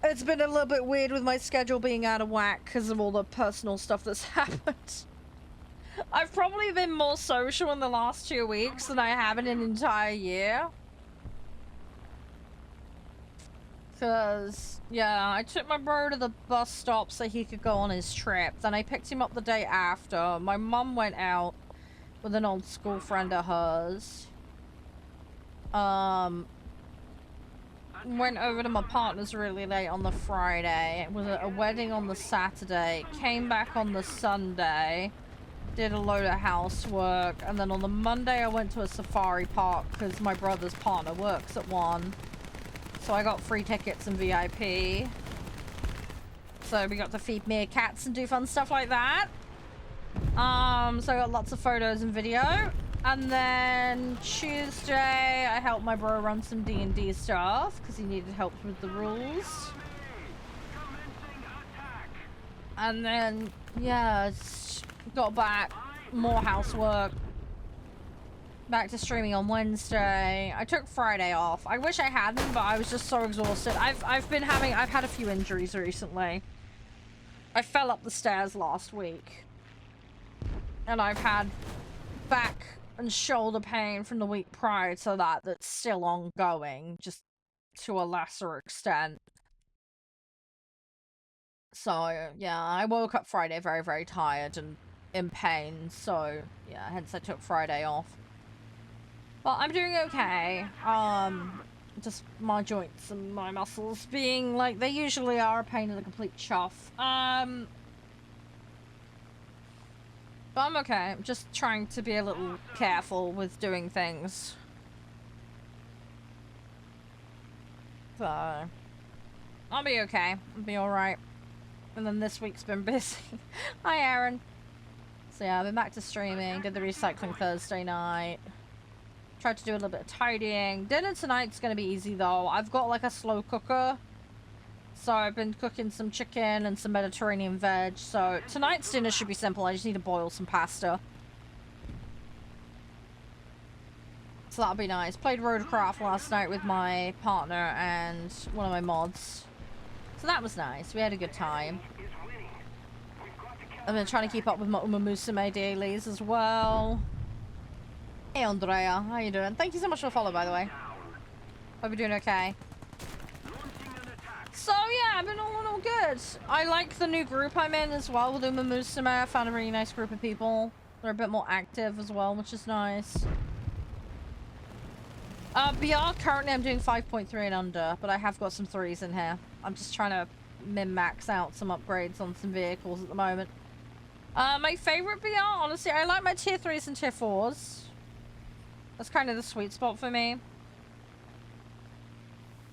It's been a little bit weird with my schedule being out of whack because of all the personal stuff that's happened. I've probably been more social in the last 2 weeks than I have in an entire year. Because, yeah, I took my bro to the bus stop so he could go on his trip. Then I picked him up the day after. My mum went out with an old school friend of hers. Went over to my partner's really late on the Friday. It was a wedding on the Saturday. Came back on the Sunday. Did a load of housework. And then on the Monday I went to a safari park because my brother's partner works at one. So I got free tickets and VIP. So we got to feed meerkats and do fun stuff like that. So I got lots of photos and video. And then Tuesday, I helped my bro run some D&D stuff because he needed help with the rules. And then, yeah, just got back, more housework. Back to streaming on Wednesday. I took Friday off. I wish I hadn't, but I was just so exhausted. I've had a few injuries recently. I fell up the stairs last week. And I've had back and shoulder pain from the week prior to that that's still ongoing. Just to a lesser extent. So, yeah, I woke up Friday very, very tired and in pain, so, yeah, hence I took Friday off. But I'm doing okay. Just my joints and my muscles being like they usually are, a pain in the complete chuff. But I'm okay. I'm just trying to be a little careful with doing things. So, I'll be okay. I'll be alright. And then this week's been busy. Hi, Aaron. So yeah, I've been back to streaming, did the recycling Thursday night. Tried to do a little bit of tidying. Dinner tonight's gonna be easy though. I've got like a slow cooker. So I've been cooking some chicken and some Mediterranean veg. So tonight's dinner should be simple. I just need to boil some pasta. So that'll be nice. Played Roadcraft last night with my partner and one of my mods. So that was nice. We had a good time. I've been trying to keep up with my Uma Musume dailies as well. Hey Andrea, how you doing? Thank you so much for the follow, by the way. Hope you're doing okay. So yeah, I've been all good. I like the new group I'm in as well with Uma Musume. I found a really nice group of people. They're a bit more active as well, which is nice. BR, currently I'm doing 5.3 and under, but I have got some 3s in here. I'm just trying to min-max out some upgrades on some vehicles at the moment. My favorite BR, honestly, I like my tier 3s and tier 4s. That's kind of the sweet spot for me.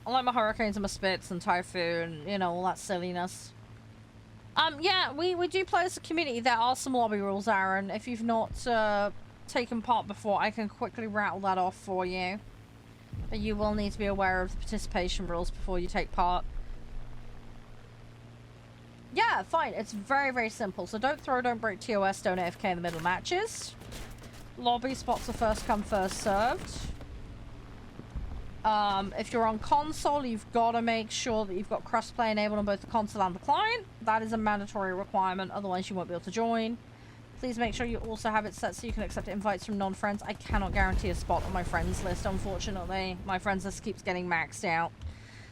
I like my Hurricanes and my Spits and Typhoon, you know, all that silliness. Yeah, we do play as a community. There are some lobby rules, Aaron. If you've not taken part before, I can quickly rattle that off for you. But you will need to be aware of the participation rules before you take part. Yeah, fine. It's very, very simple. So don't throw, don't break TOS, don't AFK in the middle of matches. Lobby spots are first come, first served. If you're on console, you've got to make sure that you've got crossplay enabled on both the console and the client. That is a mandatory requirement, otherwise you won't be able to join. Please make sure you also have it set so you can accept invites from non-friends. I cannot guarantee a spot on my friends list, unfortunately. My friends list keeps getting maxed out.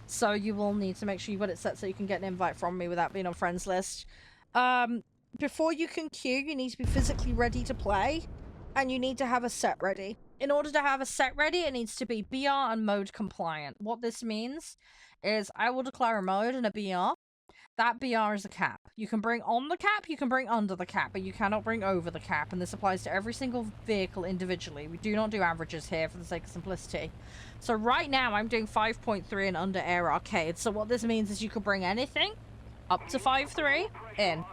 So you will need to make sure you've got it set so you can get an invite from me without being on friends list. Before you can queue, you need to be physically ready to play. And you need to have a set ready. In order to have a set ready, it needs to be BR and mode compliant. What this means is I will declare a mode and a BR. That BR is a cap. You can bring on the cap, you can bring under the cap, but you cannot bring over the cap. And this applies to every single vehicle individually. We do not do averages here for the sake of simplicity. So right now, I'm doing 5.3 and under Air Arcade. So what this means is you can bring anything up to 5.3 in.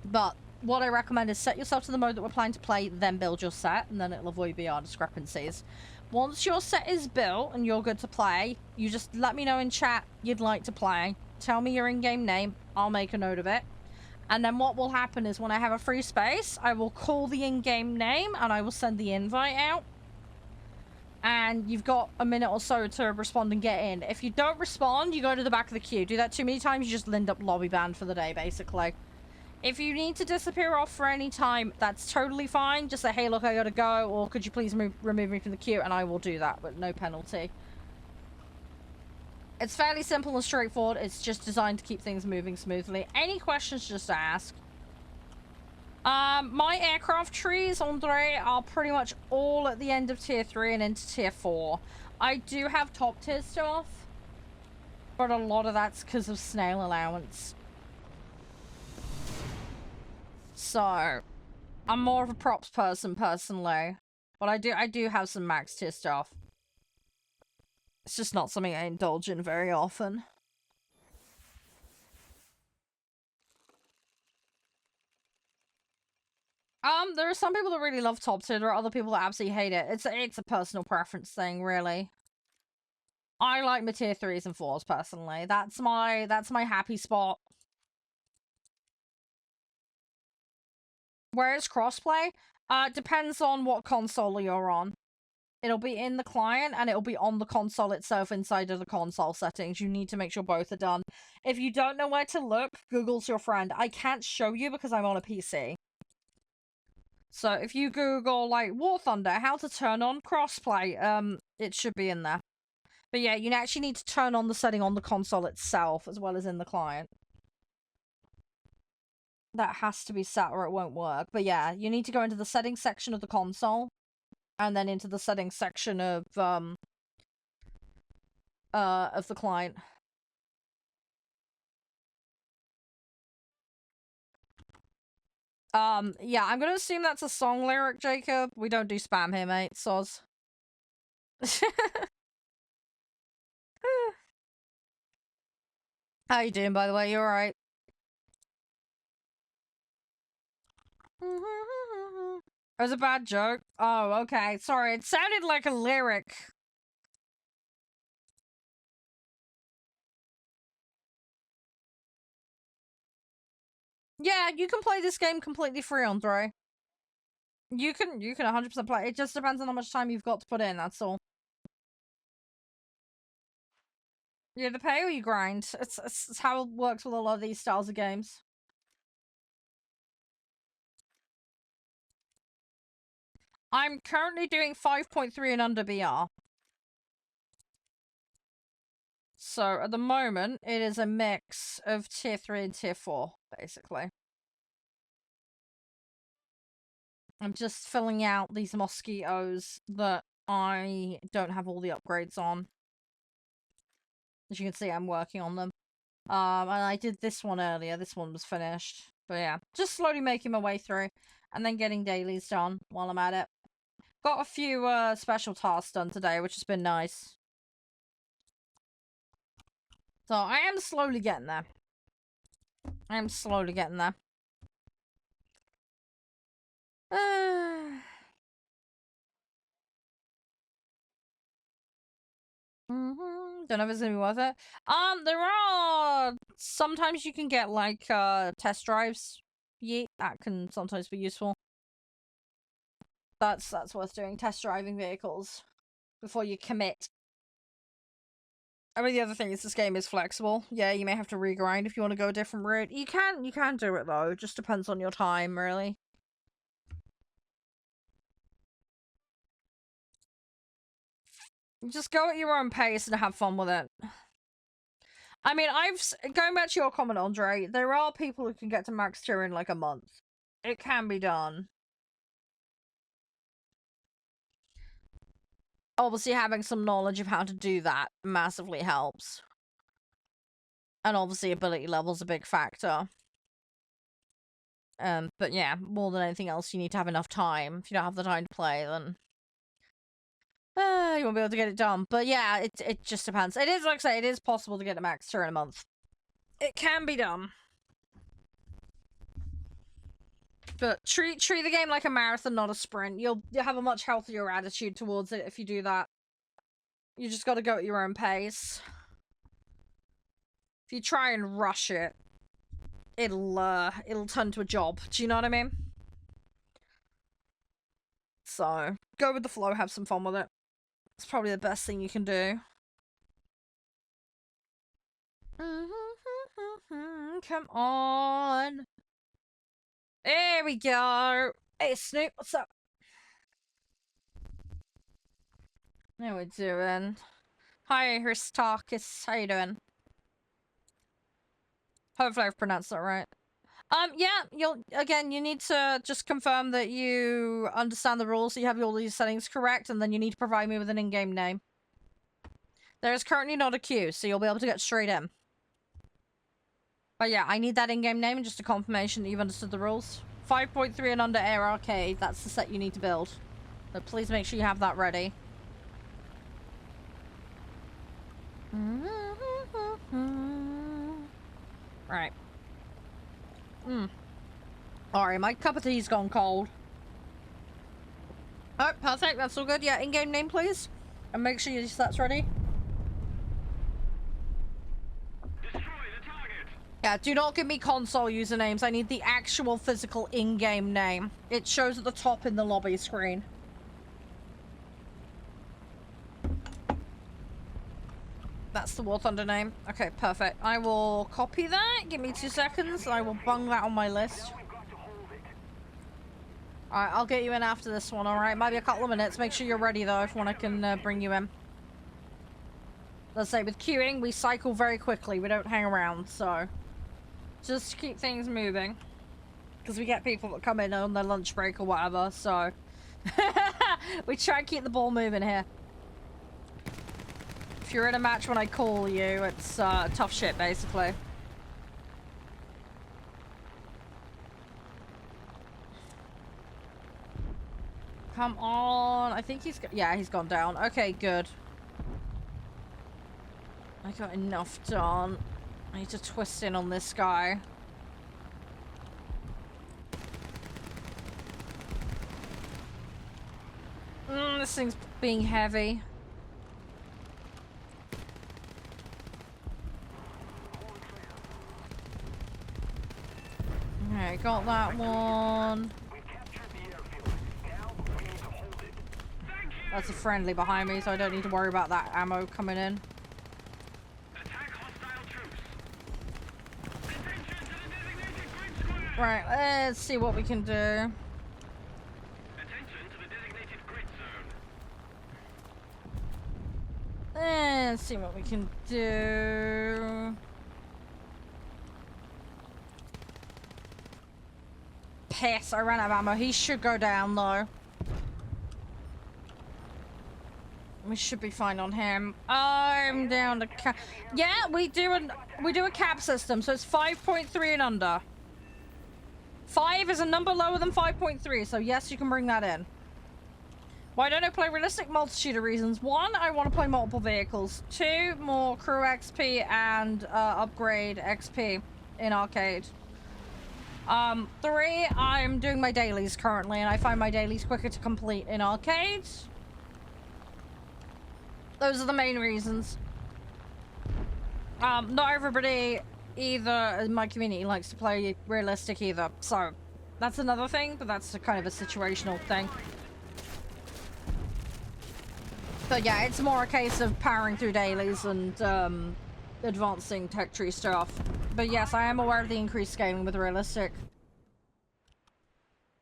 But what I recommend is set yourself to the mode that we're planning to play, then build your set, and then it'll avoid BR discrepancies. Once your set is built and you're good to play, you just let me know in chat you'd like to play. Tell me your in-game name, I'll make a note of it. And then what will happen is when I have a free space, I will call the in-game name and I will send the invite out. And you've got a minute or so to respond and get in. If you don't respond, you go to the back of the queue. Do that too many times, you just end up lobby banned for the day, basically. If you need to disappear off for any time, that's totally fine. Just say, hey, look, I gotta go, or could you please remove me from the queue, and I will do that, but no penalty. It's fairly simple and straightforward. It's just designed to keep things moving smoothly. Any questions, just ask. My aircraft trees, Andre, are pretty much all at the end of tier 3 and into tier 4. I do have top tier stuff, but a lot of that's because of snail allowance. So, I'm more of a props person personally, but I do have some max tier stuff. It's just not something I indulge in very often. There are some people that really love top tier. There are other people that absolutely hate it. It's a personal preference thing, really. I like my tier 3s and 4s personally. That's my happy spot. Where is crossplay? Depends on what console you're on. It'll be in the client and it'll be on the console itself inside of the console settings. You need to make sure both are done. If you don't know where to look, Google's your friend. I can't show you because I'm on a PC. So if you Google, like, War Thunder, how to turn on crossplay, it should be in there. But yeah, you actually need to turn on the setting on the console itself as well as in the client. That has to be set or it won't work. But yeah, you need to go into the settings section of the console and then into the settings section of the client. Yeah, I'm gonna assume that's a song lyric, Jacob. We don't do spam here, mate. Soz. How you doing, by the way? You alright? It was a bad joke. Oh, okay. Sorry, it sounded like a lyric. Yeah, you can play this game completely free on Throw. You can 100% play. It just depends on how much time you've got to put in, that's all. You either pay or you grind. It's how it works with a lot of these styles of games. I'm currently doing 5.3 and under BR. So, at the moment, it is a mix of Tier 3 and Tier 4, basically. I'm just filling out these mosquitoes that I don't have all the upgrades on. As you can see, I'm working on them. And I did this one earlier. This one was finished. But yeah, just slowly making my way through. And then getting dailies done while I'm at it. Got a few special tasks done today, which has been nice. So I am slowly getting there. I am slowly getting there. Don't know if it's gonna be worth it. There are sometimes you can get like test drives. Yeah, that can sometimes be useful. That's worth doing. Test driving vehicles before you commit. I mean, the other thing is this game is flexible. Yeah, you may have to regrind if you want to go a different route. You can do it though. It just depends on your time, really. Just go at your own pace and have fun with it. I mean, going back to your comment, Andre, there are people who can get to max tier in like a month. It can be done. Obviously, having some knowledge of how to do that massively helps. And obviously, ability level's a big factor. But yeah, more than anything else, you need to have enough time. If you don't have the time to play, then you won't be able to get it done. But yeah, it just depends. It is, like I say, it is possible to get a max tier in a month. It can be done. But treat the game like a marathon, not a sprint. You'll have a much healthier attitude towards it if you do that. You just gotta go at your own pace. If you try and rush it, it'll turn to a job. Do you know what I mean? So, go with the flow, have some fun with it. It's probably the best thing you can do. Come on. There we go. Hey, Snoop, what's up? How we doing? Hi, Hristakis. How you doing? Hopefully I've pronounced that right. Yeah, you need to just confirm that you understand the rules, so you have all these settings correct, and then you need to provide me with an in-game name. There is currently not a queue, so you'll be able to get straight in. But yeah, I need that in-game name and just a confirmation that you've understood the rules. 5.3 and under Air Arcade, that's the set you need to build. But please make sure you have that ready. Right. Alright, my cup of tea's gone cold. Oh, perfect, that's all good. Yeah, in-game name, please. And make sure your set's ready. Destroy the target. Yeah, do not give me console usernames. I need the actual physical in-game name. It shows at the top in the lobby screen. That's the warthunder name. Okay, perfect. I will copy that. Give me 2 seconds. I will bung that on my list. Alright, I'll get you in after this one, alright? Might be a couple of minutes. Make sure you're ready, though, if I can bring you in. let's say with queuing, we cycle very quickly. We don't hang around, so just keep things moving. Because we get people that come in on their lunch break or whatever, so we try and keep the ball moving here. If you're in a match when I call you, it's tough shit, basically. Come on. I think he's... Yeah, he's gone down. Okay, good. I got enough done. I need to twist in on this guy. This thing's being heavy. Okay, got that one. That's a friendly behind me, so I don't need to worry about that ammo coming in. Right, let's see what we can do. Let's see what we can do. Piss, I ran out of ammo. He should go down though. We should be fine on him. I'm down to cap. Yeah, we do a cap system, so it's 5.3 and under. 5 is a number lower than 5.3, so yes, you can bring that in. Why don't I play realistic? Multitude of reasons. 1, I want to play multiple vehicles. 2, more crew XP and upgrade XP in arcade. 3, I'm doing my dailies currently, and I find my dailies quicker to complete in arcade. Those are the main reasons. Not everybody either in my community likes to play realistic either, so that's another thing, but that's a kind of a situational thing. But yeah, it's more a case of powering through dailies and advancing tech tree stuff. But yes, I am aware of the increased scaling with realistic.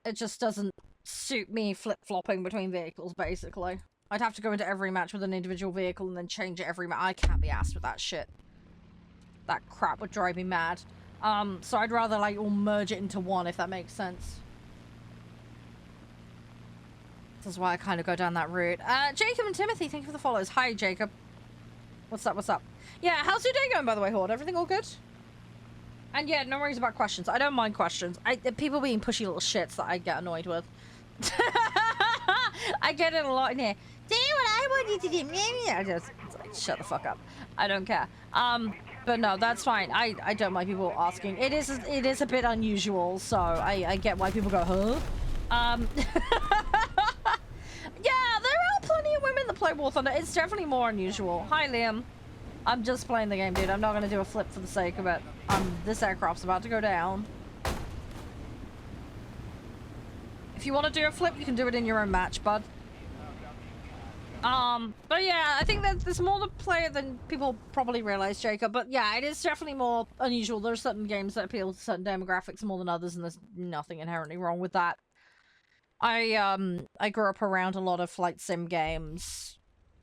It just doesn't suit me flip-flopping between vehicles, basically. I'd have to go into every match with an individual vehicle and then change it every match. I can't be asked with that shit. That crap would drive me mad. So I'd rather, like, all merge it into one, if that makes sense. This is why I kind of go down that route. Jacob and Timothy, thank you for the follows. Hi, Jacob. What's up, what's up? Yeah, how's your day going, by the way, Horde? Everything all good? And yeah, no worries about questions. I don't mind questions. People being pushy little shits that I get annoyed with. I get it a lot in here. Do what I want you to do. I just like, shut the fuck up. I don't care. But no, that's fine. I don't mind people asking. It is a bit unusual, so I get why people go, huh? Yeah, there are plenty of women that play War Thunder. It's definitely more unusual. Hi, Liam. I'm just playing the game, dude. I'm not gonna do a flip for the sake of it. This aircraft's about to go down. If you want to do a flip, you can do it in your own match, bud. But yeah, I think that there's more to play than people probably realize, Jacob. But yeah, it is definitely more unusual. There are certain games that appeal to certain demographics more than others, and there's nothing inherently wrong with that. I grew up around a lot of flight sim games,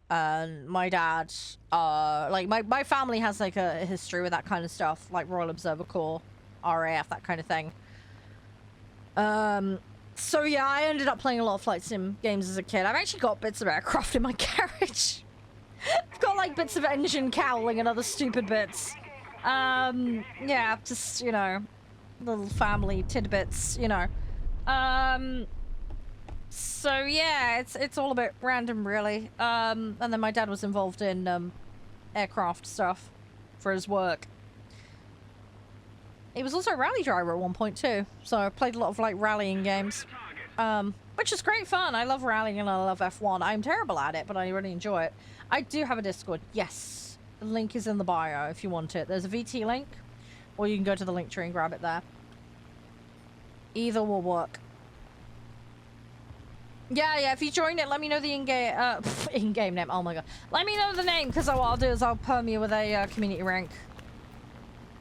and my dad, like my family has like a history with that kind of stuff, like Royal Observer Corps, RAF, that kind of thing. So yeah, I ended up playing a lot of flight sim games as a kid. I've actually got bits of aircraft in my garage. I've got like bits of engine cowling and other stupid bits. Yeah, just, you know, little family tidbits, you know. So yeah, it's all a bit random, really. And then my dad was involved in aircraft stuff for his work. He was also a rally driver at one point too, so I played a lot of like rallying games, which is great fun. I love rallying and I love F1. I'm terrible at it, but I really enjoy it. I do have a Discord. Yes, the link is in the bio if you want it. There's a VT link, or you can go to the link tree and grab it there. Either will work. Yeah, if you join it, let me know the in-game name. Oh my god. Let me know the name, because what I'll do is I'll perm you with a community rank.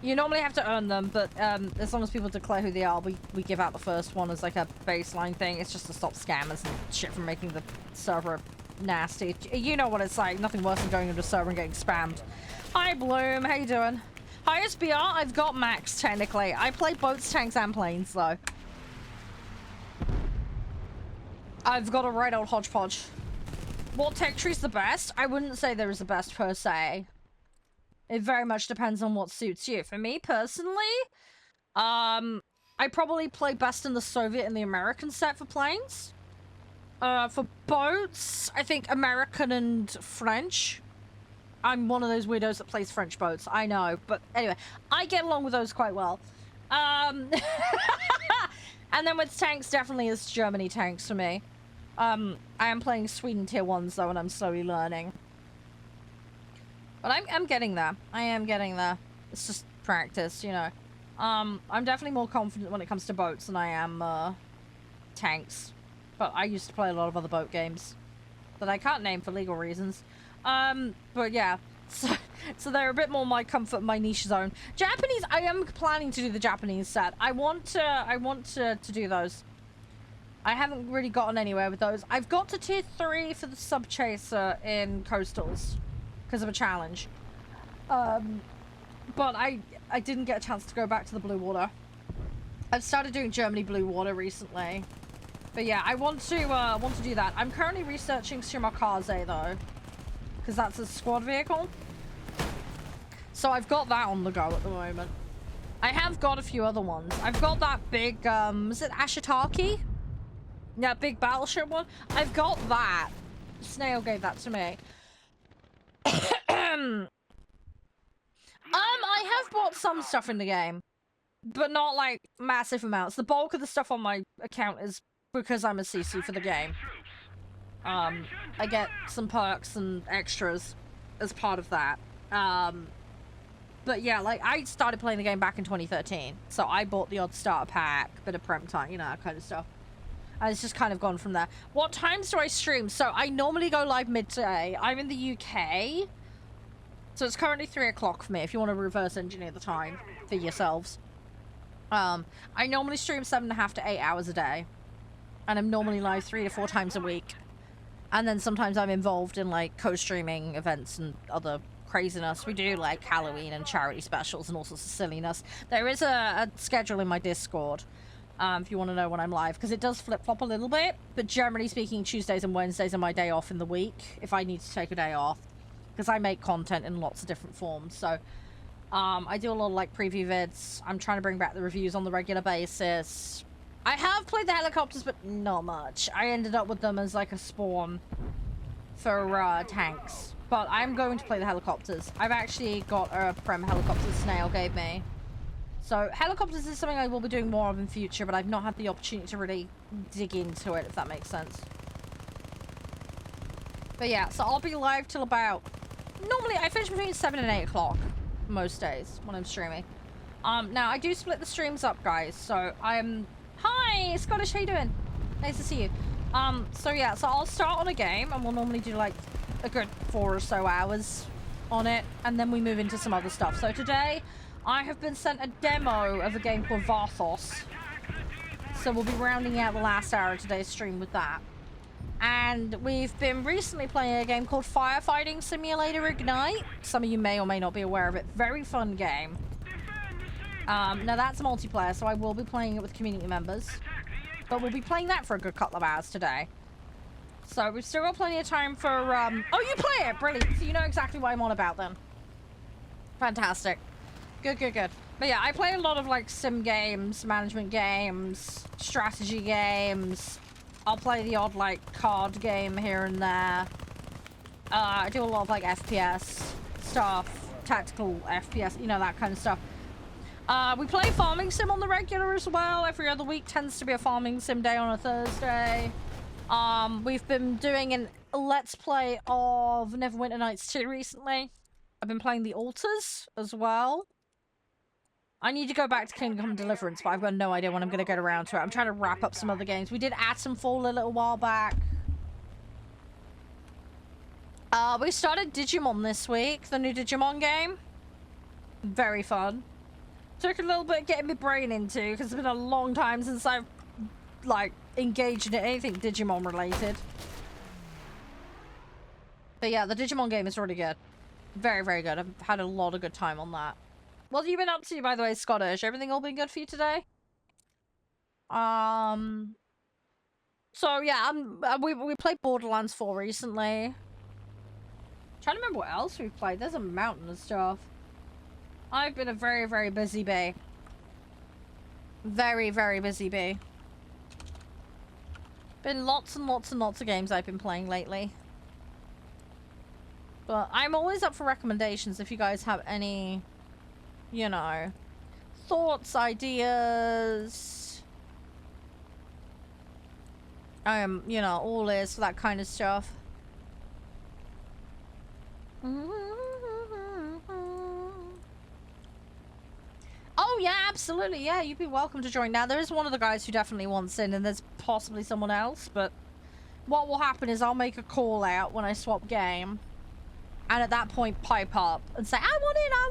You normally have to earn them, but as long as people declare who they are, we give out the first one as like a baseline thing. It's just to stop scammers and shit from making the server nasty. You know what it's like. Nothing worse than going into a server and getting spammed. Hi, Bloom. How you doing? Highest BR? I've got max, technically. I play boats, tanks, and planes, though. I've got a right old hodgepodge. What tech tree's the best? I wouldn't say there is the best, per se. It very much depends on what suits you. For me, personally, I probably play best in the Soviet and the American set for planes. For boats, I think American and French. I'm one of those weirdos that plays French boats. I know, but anyway, I get along with those quite well. And then with tanks, definitely it's Germany tanks for me. I am playing Sweden tier 1s though, and I'm slowly learning. But I'm getting there. I am getting there. It's just practice, you know. I'm definitely more confident when it comes to boats than I am, tanks. But I used to play a lot of other boat games that I can't name for legal reasons. But yeah, so they're a bit more my comfort, my niche zone. Japanese, I am planning to do the Japanese set. I want to do those. I haven't really gotten anywhere with those. I've got to tier 3 for the sub chaser in coastals because of a challenge. But I didn't get a chance to go back to the blue water. I've started doing Germany blue water recently. But yeah, I want to do that. I'm currently researching Shimakaze though, because that's a squad vehicle. So I've got that on the go at the moment. I have got a few other ones. I've got that big, is it Ashitaki? Yeah, big battleship one. I've got that. Snail gave that to me. I have bought some stuff in the game, but not like massive amounts. The bulk of the stuff on my account is because I'm a CC for the game. I get some perks and extras as part of that. But yeah, like I started playing the game back in 2013, so I bought the odd starter pack, bit of prem time, you know, that kind of stuff. And it's just kind of gone from there. What times do I stream? So I normally go live midday. I'm in the UK, so it's currently 3 o'clock for me. If you want to reverse engineer the time for yourselves, I normally stream 7.5 to 8 hours a day, and I'm normally live 3 to 4 times a week. And then sometimes I'm involved in like co-streaming events and other craziness. We do like Halloween and charity specials and all sorts of silliness. There is a schedule in my Discord. If you want to know when I'm live, because it does flip-flop a little bit, but generally speaking, Tuesdays and Wednesdays are my day off in the week, if I need to take a day off, because I make content in lots of different forms. So I do a lot of like preview vids. I'm trying to bring back the reviews on the regular basis. I have played the helicopters, but not much. I ended up with them as like a spawn for tanks, but I'm going to play the helicopters. I've actually got a prem helicopter Snail gave me. So helicopters is something I will be doing more of in future, but I've not had the opportunity to really dig into it, if that makes sense. But yeah, so I'll be live till about... Normally, I finish between 7 and 8 o'clock most days when I'm streaming. Now, I do split the streams up, guys, so I'm... Hi, Scottish, how you doing? Nice to see you. So yeah, so I'll start on a game, and we'll normally do, like, a good 4 or so hours on it, and then we move into some other stuff. So today... I have been sent a demo of a game called Varthos. So we'll be rounding out the last hour of today's stream with that. And we've been recently playing a game called Firefighting Simulator Ignite. Some of you may or may not be aware of it. Very fun game. Now that's multiplayer, so I will be playing it with community members. But we'll be playing that for a good couple of hours today. So we've still got plenty of time for... Oh, you play it! Brilliant. So you know exactly what I'm on about then. Fantastic. Good, good, good. But yeah, I play a lot of like sim games, management games, strategy games. I'll play the odd like card game here and there. I do a lot of like FPS stuff, tactical FPS, you know, that kind of stuff. We play farming sim on the regular as well. Every other week tends to be a farming sim day on a Thursday. We've been doing a let's play of Neverwinter Nights 2 recently. I've been playing the Altars as well. I need to go back to Kingdom Come Deliverance, but I've got no idea when I'm going to get around to it. I'm trying to wrap up some other games. We did Atomfall a little while back. We started Digimon this week, the new Digimon game. Very fun. Took a little bit getting my brain into, because it's been a long time since I've, like, engaged in anything Digimon related. But yeah, the Digimon game is really good. Very, very good. I've had a lot of good time on that. What have you been up to, by the way, Scottish? Everything all been good for you today? So yeah, we played Borderlands 4 recently. Trying to remember what else we've played. There's a mountain and stuff. I've been a very, very busy bee. Very, very busy bee. Been lots and lots and lots of games I've been playing lately. But I'm always up for recommendations if you guys have any, you know, thoughts, ideas. You know, all is for that kind of stuff. Oh yeah, absolutely. Yeah, you'd be welcome to join. Now, there is one of the guys who definitely wants in, and there's possibly someone else, but what will happen is I'll make a call out when I swap game, and at that point pipe up and say, I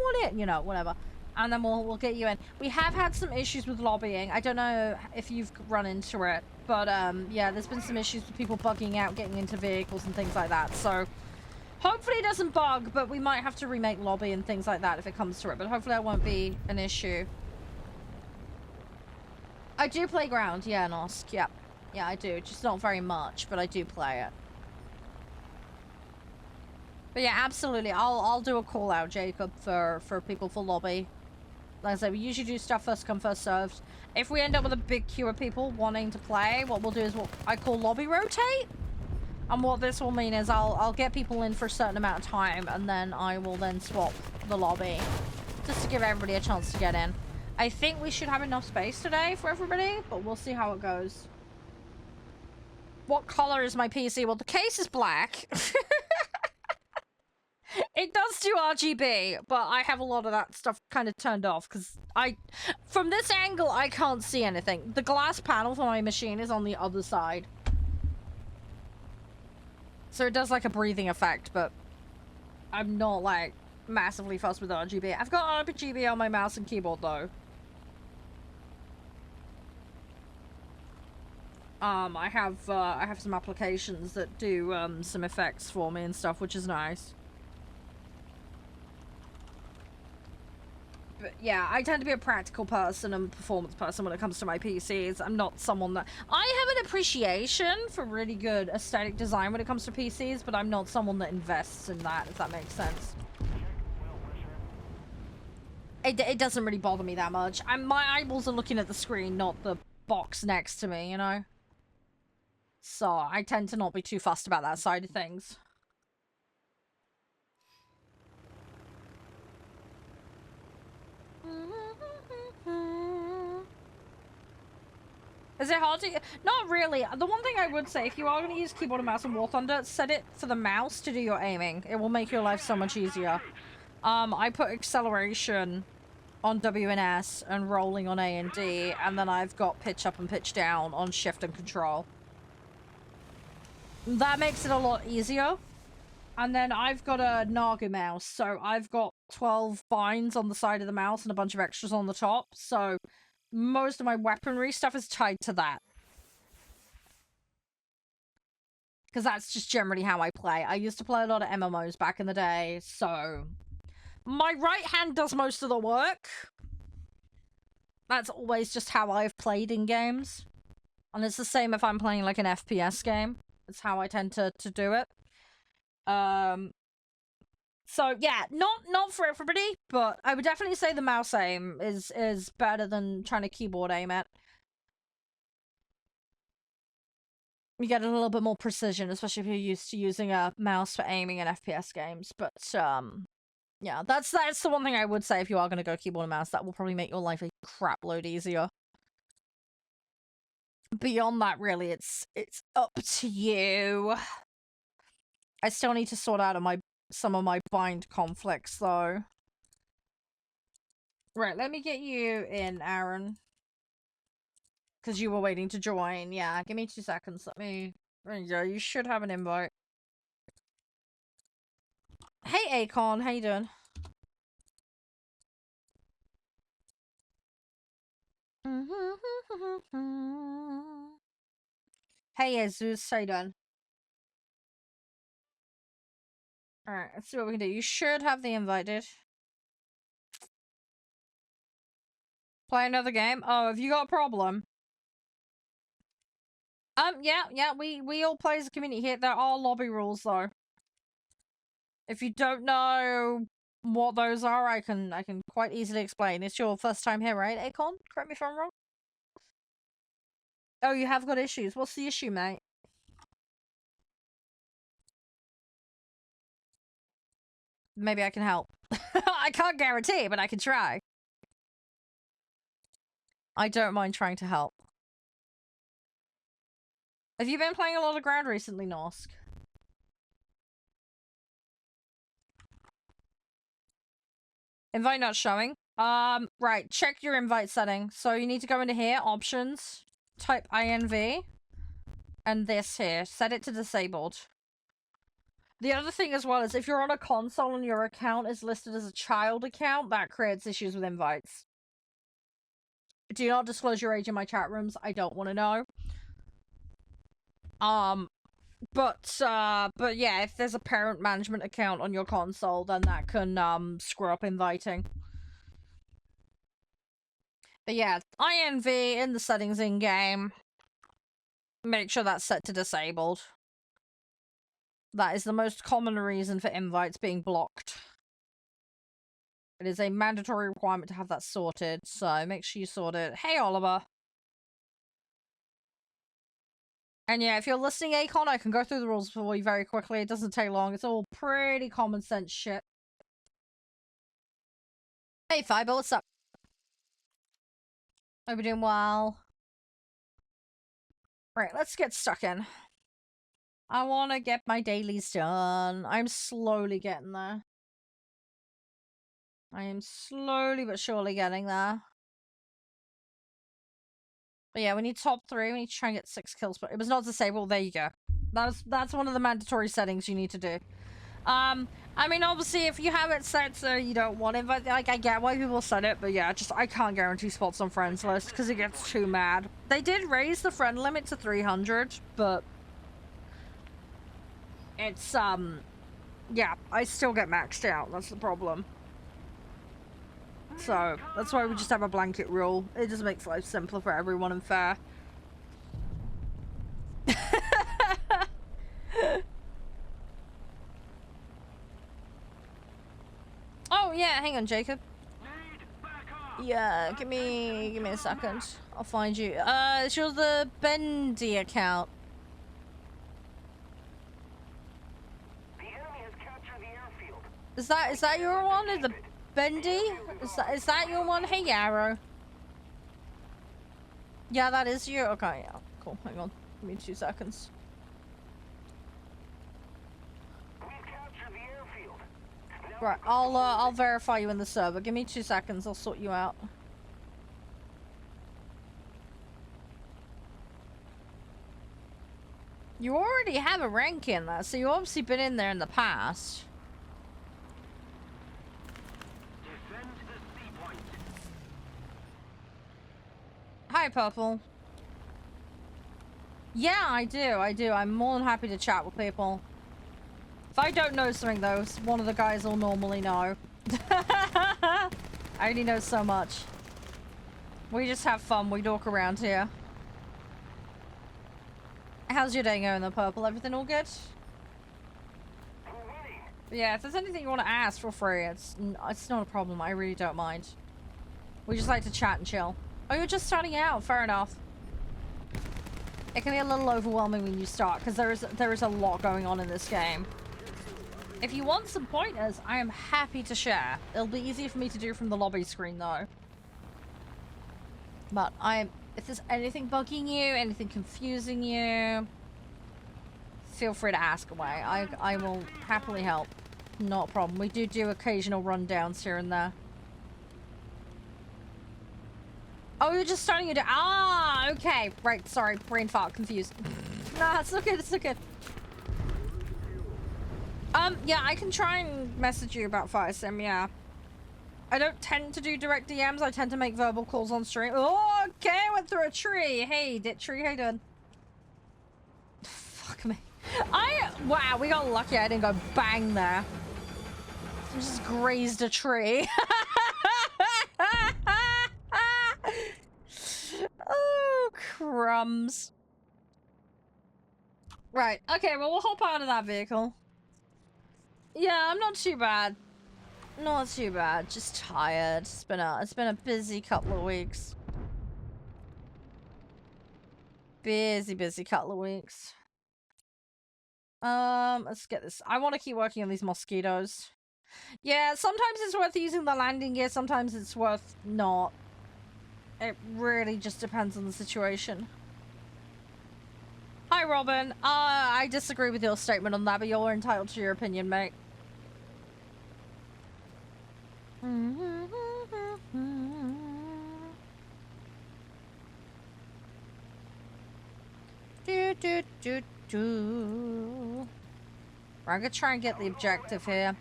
want it, you know, whatever. And then we'll get you in. We have had some issues with lobbying. I don't know if you've run into it, but yeah, there's been some issues with people bugging out, getting into vehicles and things like that, so hopefully it doesn't bug, but we might have to remake lobby and things like that if it comes to it, but hopefully that won't be an issue. I do play Ground, yeah, Nosk, yeah. Yeah, I do, just not very much, but I do play it. But yeah, absolutely, I'll do a call out, Jacob, for people for lobby. Like I said, we usually do stuff first come, first served. If we end up with a big queue of people wanting to play, what we'll do is what I call lobby rotate. And what this will mean is I'll get people in for a certain amount of time, and then I will then swap the lobby. Just to give everybody a chance to get in. I think we should have enough space today for everybody, but we'll see how it goes. What color is my PC? Well, the case is black. It does do RGB, but I have a lot of that stuff kind of turned off because from this angle, I can't see anything. The glass panel for my machine is on the other side. So it does like a breathing effect, but I'm not like massively fussed with RGB. I've got RGB on my mouse and keyboard though. I have some applications that do some effects for me and stuff, which is nice. But yeah, I tend to be a practical person and performance person when it comes to my PCs. I'm not someone that... I have an appreciation for really good aesthetic design when it comes to PCs, but I'm not someone that invests in that, if that makes sense. It doesn't really bother me that much. My eyeballs are looking at the screen, not the box next to me, you know? So I tend to not be too fussed about that side of things. Is it hard to... Not really. The one thing I would say, if you are going to use keyboard and mouse and warthunder, set it for the mouse to do your aiming. It will make your life so much easier. I put acceleration on W and S and rolling on A and D, and then I've got pitch up and pitch down on shift and control. That makes it a lot easier. And then I've got a Naga mouse, so I've got 12 binds on the side of the mouse and a bunch of extras on the top, so most of my weaponry stuff is tied to that. Because that's just generally how I play. I used to play a lot of MMOs back in the day, so... My right hand does most of the work. That's always just how I've played in games. And it's the same if I'm playing like an FPS game. It's how I tend to do it. So yeah, not for everybody, but I would definitely say the mouse aim is better than trying to keyboard aim it. You get a little bit more precision, especially if you're used to using a mouse for aiming in FPS games. But yeah, that's the one thing I would say if you are going to go keyboard and mouse. That will probably make your life a crap load easier. Beyond that, really, it's up to you. I still need to sort out some of my bind conflicts, though. Right, let me get you in, Aaron. Because you were waiting to join. Yeah, give me 2 seconds. Let me... There you go. You should have an invite. Hey, Akon. How you doing? Hey, Jesus. How you doing? Alright, let's see what we can do. You should have the invite, dude. Play another game? Oh, have you got a problem? Yeah, we all play as a community here. There are lobby rules, though. If you don't know what those are, I can quite easily explain. It's your first time here, right, Akon? Correct me if I'm wrong. Oh, you have got issues. What's the issue, mate? Maybe I can help. I can't guarantee, but I can try. I don't mind trying to help. Have you been playing a lot of ground recently, Norsk? Invite not showing. Right, check your invite setting. So you need to go into here, options, type INV, and this here. Set it to disabled. The other thing as well is if you're on a console and your account is listed as a child account, that creates issues with invites. Do not disclose your age in my chat rooms. I don't want to know. But yeah, if there's a parent management account on your console, then that can, screw up inviting. But yeah, INV in the settings in-game. Make sure that's set to disabled. That is the most common reason for invites being blocked. It is a mandatory requirement to have that sorted, so make sure you sort it. Hey, Oliver. And yeah, if you're listening, Akon, I can go through the rules for you very quickly. It doesn't take long. It's all pretty common sense shit. Hey, Fiber, what's up? Hope you're doing well. Right, let's get stuck in. I want to get my dailies done. I'm slowly getting there. I am slowly but surely getting there. But yeah, we need top 3. We need to try and get 6 kills. But it was not disabled. There you go. That's one of the mandatory settings you need to do. I mean, obviously, if you have it set so you don't want it, but like, I get why people set it, but yeah, just I can't guarantee spots on friends list because it gets too mad. They did raise the friend limit to 300, but it's yeah, I still get maxed out. That's the problem. So that's why we just have a blanket rule. It just makes life simpler for everyone and fair. Oh yeah, hang on, Jacob. Yeah, give me a second. I'll find you. It's your the Bendy account. The enemy has captured the airfield. Is that your one? Is the Bendy? Is that your one? Hey, Yarrow. Yeah, that is you. Okay, yeah, cool. Hang on, give me 2 seconds. Right, I'll verify you in the server. Give me 2 seconds. I'll sort you out. You already have a rank in there, so you've obviously been in there in the past. Hi, Purple. Yeah, I do. I'm more than happy to chat with people. If I don't know something, though, one of the guys will normally know. I only know so much. We just have fun. We talk around here. How's your day going, though, Purple? Everything all good? But yeah, if there's anything you want to ask, feel free. It's not a problem. I really don't mind. We just like to chat and chill. Oh, you're just starting out. Fair enough. It can be a little overwhelming when you start, because there is a lot going on in this game. If you want some pointers, I am happy to share. It'll be easier for me to do from the lobby screen, though. But if there's anything bugging you, anything confusing you, feel free to ask away. I will happily help. Not a problem. We do occasional rundowns here and there. Oh, you're just starting your day. Ah, okay. Right, sorry. Brain fart. Confused. Nah, it's okay. It's okay. Yeah, I can try and message you about FireSim, yeah. I don't tend to do direct DMs. I tend to make verbal calls on stream. Oh, okay, I went through a tree. Hey, Dit Tree, how you doing? Fuck me. Wow, we got lucky I didn't go bang there. I just grazed a tree. Oh, crumbs. Right, okay, well, we'll hop out of that vehicle. Yeah, I'm not too bad. Not too bad, just tired. It's been a busy couple of weeks. Busy couple of weeks. Let's get this. I want to keep working on these mosquitoes. Yeah, sometimes it's worth using the landing gear, sometimes it's worth not. It really just depends on the situation. Hi, Robin. I disagree with your statement on that, but you're entitled to your opinion, mate. I'm gonna try and get the objective here.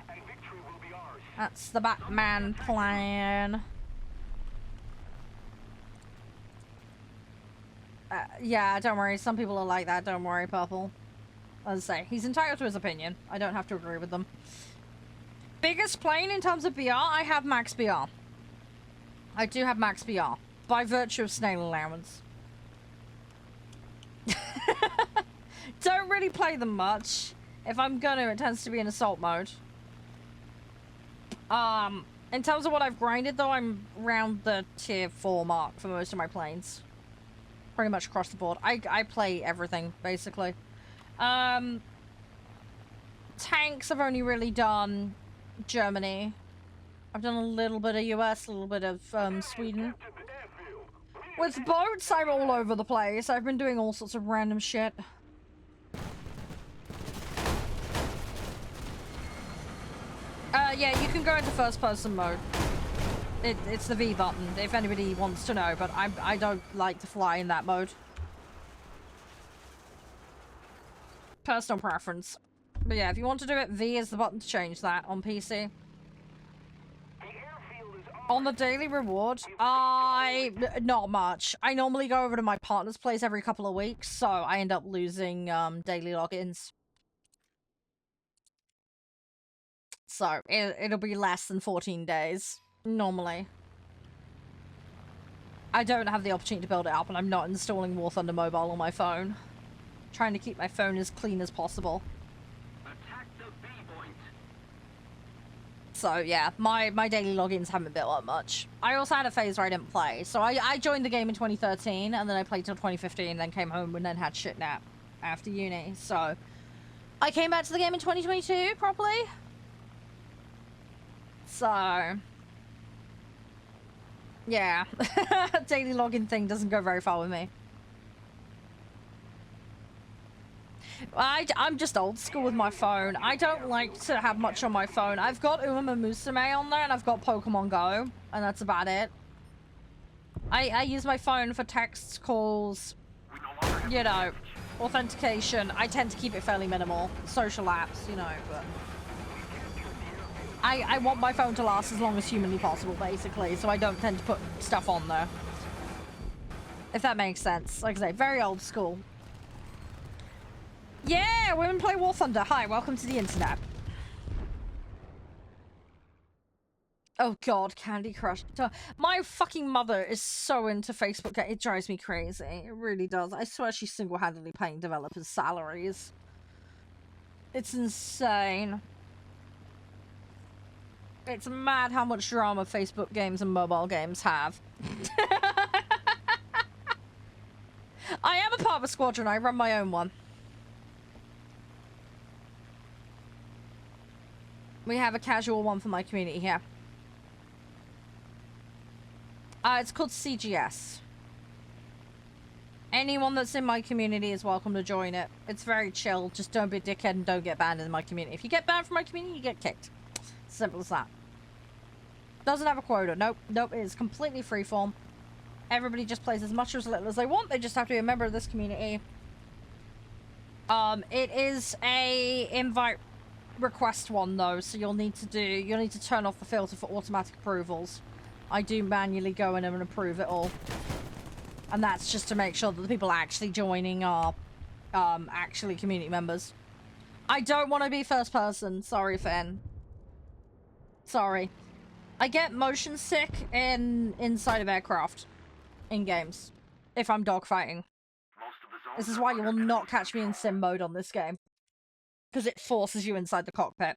That's the Batman plan. Yeah, don't worry. Some people are like that. Don't worry, Purple. As I say, he's entitled to his opinion. I don't have to agree with them. Biggest plane in terms of BR? I have max BR. I do have max BR. By virtue of snail allowance. Don't really play them much. If I'm gonna, it tends to be in assault mode. In terms of what I've grinded, though, I'm around the tier 4 mark for most of my planes. Pretty much across the board. I play everything, basically. Tanks, I've only really done Germany. I've done a little bit of US, a little bit of Sweden. With boats, I'm all over the place. I've been doing all sorts of random shit. Yeah, you can go into first person mode. It's the V button, if anybody wants to know, but I don't like to fly in that mode. Personal preference. But yeah, if you want to do it, V is the button to change that on PC. On the daily reward, not much. I normally go over to my partner's place every couple of weeks, so I end up losing daily logins. So it'll be less than 14 days normally. I don't have the opportunity to build it up, and I'm not installing War Thunder Mobile on my phone. Trying to keep my phone as clean as possible. Attack the B point. So yeah, my daily logins haven't built up much. I also had a phase where I didn't play. So I joined the game in 2013, and then I played till 2015, then came home and then had shit nap after uni. So I came back to the game in 2022, probably. So yeah, daily login thing doesn't go very far with me. I'm just old school with my phone. I don't like to have much on my phone. I've got Uma Musume on there, and I've got Pokemon Go, and that's about it. I use my phone for texts, calls, you know, authentication. I tend to keep it fairly minimal. Social apps, you know, but I want my phone to last as long as humanly possible, basically, so I don't tend to put stuff on there. If that makes sense. Like I say, very old school. Yeah, women play War Thunder. Hi, welcome to the internet. Oh god, Candy Crush. My fucking mother is so into Facebook. It drives me crazy. It really does. I swear she's single-handedly paying developers' salaries. It's insane. It's mad how much drama Facebook games and mobile games have. I am a part of a squadron. I run my own one. We have a casual one for my community here. It's called CGS. Anyone that's in my community is welcome to join it. It's very chill. Just don't be a dickhead and don't get banned in my community. If you get banned from my community, you get kicked. Simple as that. Doesn't have a quota. Nope. Nope. It is completely freeform. Everybody just plays as much or as little as they want. They just have to be a member of this community. It is a invite request one though, so you'll need to turn off the filter for automatic approvals. I do manually go in and approve it all. And that's just to make sure that the people actually joining are actually community members. I don't want to be first person. Sorry, Finn. Sorry. I get motion sick inside of aircraft in games if I'm dogfighting. This is why you will not catch me in sim mode on this game, because it forces you inside the cockpit.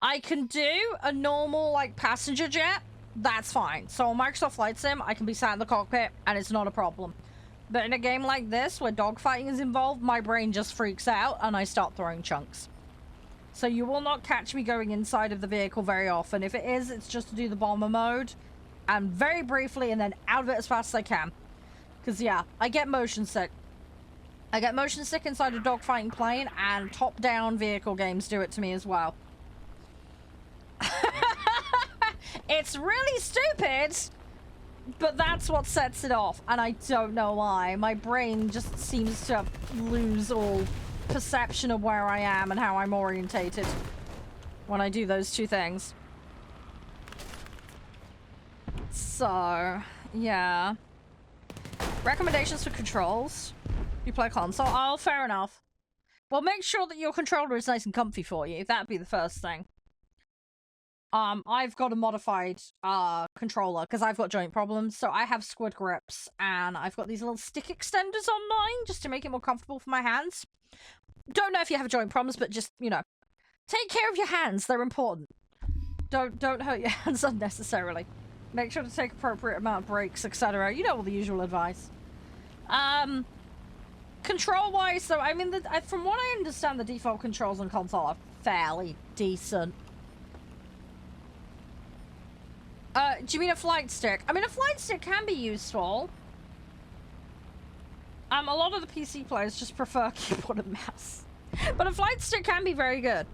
I can do a normal like passenger jet. That's fine. So on Microsoft Flight Sim, I can be sat in the cockpit and it's not a problem. But in a game like this where dogfighting is involved, my brain just freaks out and I start throwing chunks. So you will not catch me going inside of the vehicle very often. If it is, it's just to do the bomber mode. And very briefly, and then out of it as fast as I can. Because, yeah, I get motion sick. I get motion sick inside a dogfighting plane, and top-down vehicle games do it to me as well. It's really stupid, but that's what sets it off. And I don't know why. My brain just seems to lose all perception of where I am and how I'm orientated when I do those two things. So, yeah. Recommendations for controls. You play console? Oh, fair enough. Well, make sure that your controller is nice and comfy for you. That'd be the first thing. I've got a modified controller because I've got joint problems. So I have squid grips and I've got these little stick extenders on mine just to make it more comfortable for my hands. Don't know if you have joint problems, but just, you know, take care of your hands. They're important. Don't hurt your hands unnecessarily. Make sure to take appropriate amount of breaks, etc. You know, all the usual advice. Control-wise, so I mean, from what I understand, the default controls on console are fairly decent. Do you mean a flight stick? I mean, a flight stick can be useful. A lot of the PC players just prefer keyboard and mouse. But a flight stick can be very good.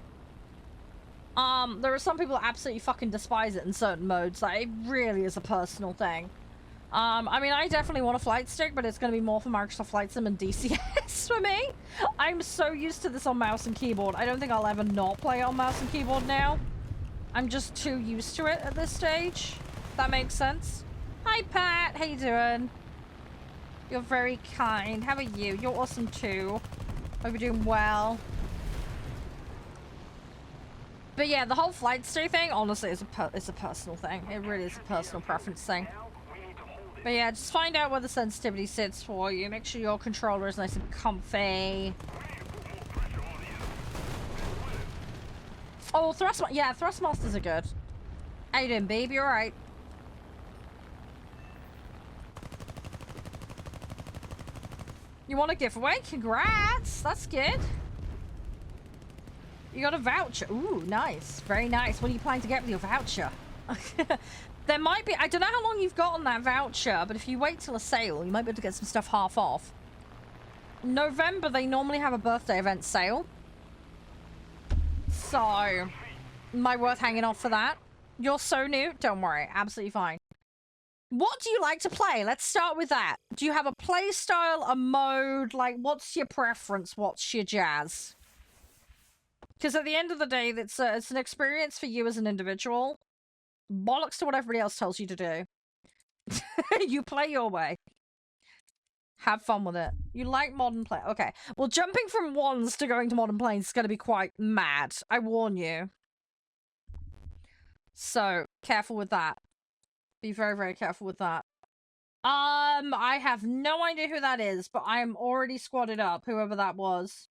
There are some people that absolutely fucking despise it in certain modes. Like, it really is a personal thing. I mean, I definitely want a flight stick, but it's going to be more for Microsoft Flight Sim and DCS for me. I'm so used to this on mouse and keyboard. I don't think I'll ever not play it on mouse and keyboard now. I'm just too used to it at this stage. If that makes sense. Hi, Pat. How you doing? You're very kind. How are you? You're awesome too. Hope you're doing well. But yeah, the whole flight stick thing, honestly, is a personal thing. It really is a personal preference thing. But yeah, just find out where the sensitivity sits for you. Make sure your controller is nice and comfy. Oh, Thrustmasters are good. How you doing, babe? You alright? You want a giveaway? Congrats! That's good. You got a voucher. Ooh, nice. Very nice. What are you planning to get with your voucher? There might be... I don't know how long you've got on that voucher, but if you wait till a sale, you might be able to get some stuff half off. November, they normally have a birthday event sale. So, might worth hanging off for that. You're so new. Don't worry. Absolutely fine. What do you like to play? Let's start with that. Do you have a play style, a mode? Like, what's your preference? What's your jazz? Because at the end of the day, it's an experience for you as an individual. Bollocks to what everybody else tells you to do. You play your way. Have fun with it. You like modern play. Okay. Well, jumping from ones to going to modern planes is going to be quite mad. I warn you. So, careful with that. Be very, very careful with that. I have no idea who that is, but I am already squatted up, whoever that was.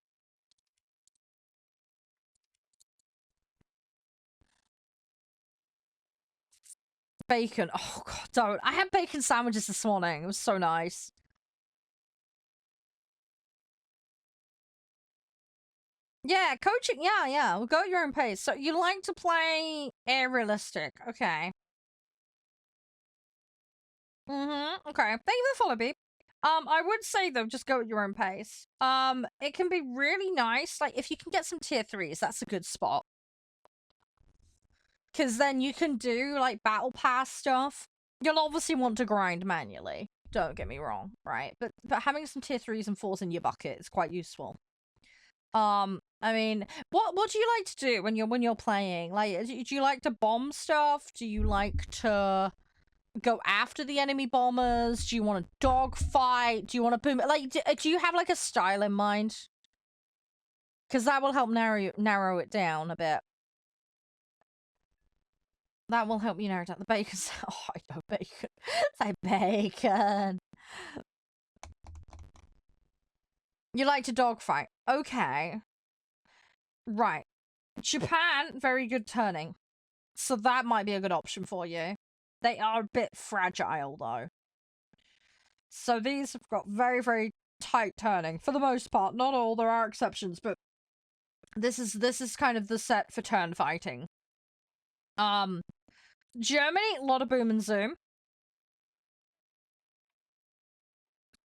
Bacon. Oh, God, don't. I had bacon sandwiches this morning. It was so nice. Yeah, coaching. Yeah, yeah. We'll go at your own pace. So you like to play air realistic. Okay. Okay. Thank you for the follow, beep. I would say, though, just go at your own pace. It can be really nice. Like, if you can get some tier 3s, that's a good spot. Because then you can do, like, battle pass stuff. You'll obviously want to grind manually. Don't get me wrong, right? But having some tier 3s and 4s in your bucket is quite useful. I mean, what do you like to do when you're playing? Like, do you like to bomb stuff? Do you like to go after the enemy bombers? Do you want to dogfight? Do you want to boom? Like, do you have like a style in mind? Because that will help narrow it down a bit. That will help you narrow down the bacon. Oh, I know bacon. Say bacon. You like to dogfight. Okay. Right. Japan, very good turning. So that might be a good option for you. They are a bit fragile, though. So these have got very, very tight turning. For the most part. Not all, there are exceptions, but this is kind of the set for turn fighting. Germany, a lot of boom and zoom.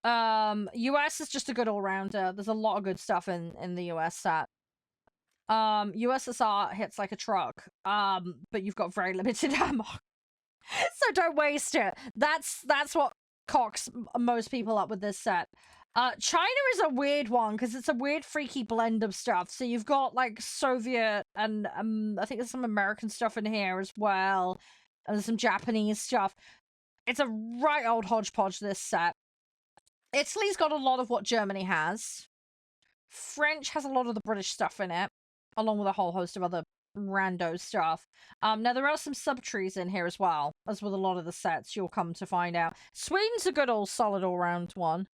US is just a good all-rounder. There's a lot of good stuff in the US set. USSR hits like a truck. But you've got very limited ammo. So don't waste it. That's what cocks most people up with this set. China is a weird one because it's a weird freaky blend of stuff. So you've got like Soviet and I think there's some American stuff in here as well. And there's some Japanese stuff. It's a right old hodgepodge, this set. Italy's got a lot of what Germany has. French has a lot of the British stuff in it, along with a whole host of other rando stuff. Now there are some subtrees in here as well, as with a lot of the sets, you'll come to find out. Sweden's a good old solid all-round one.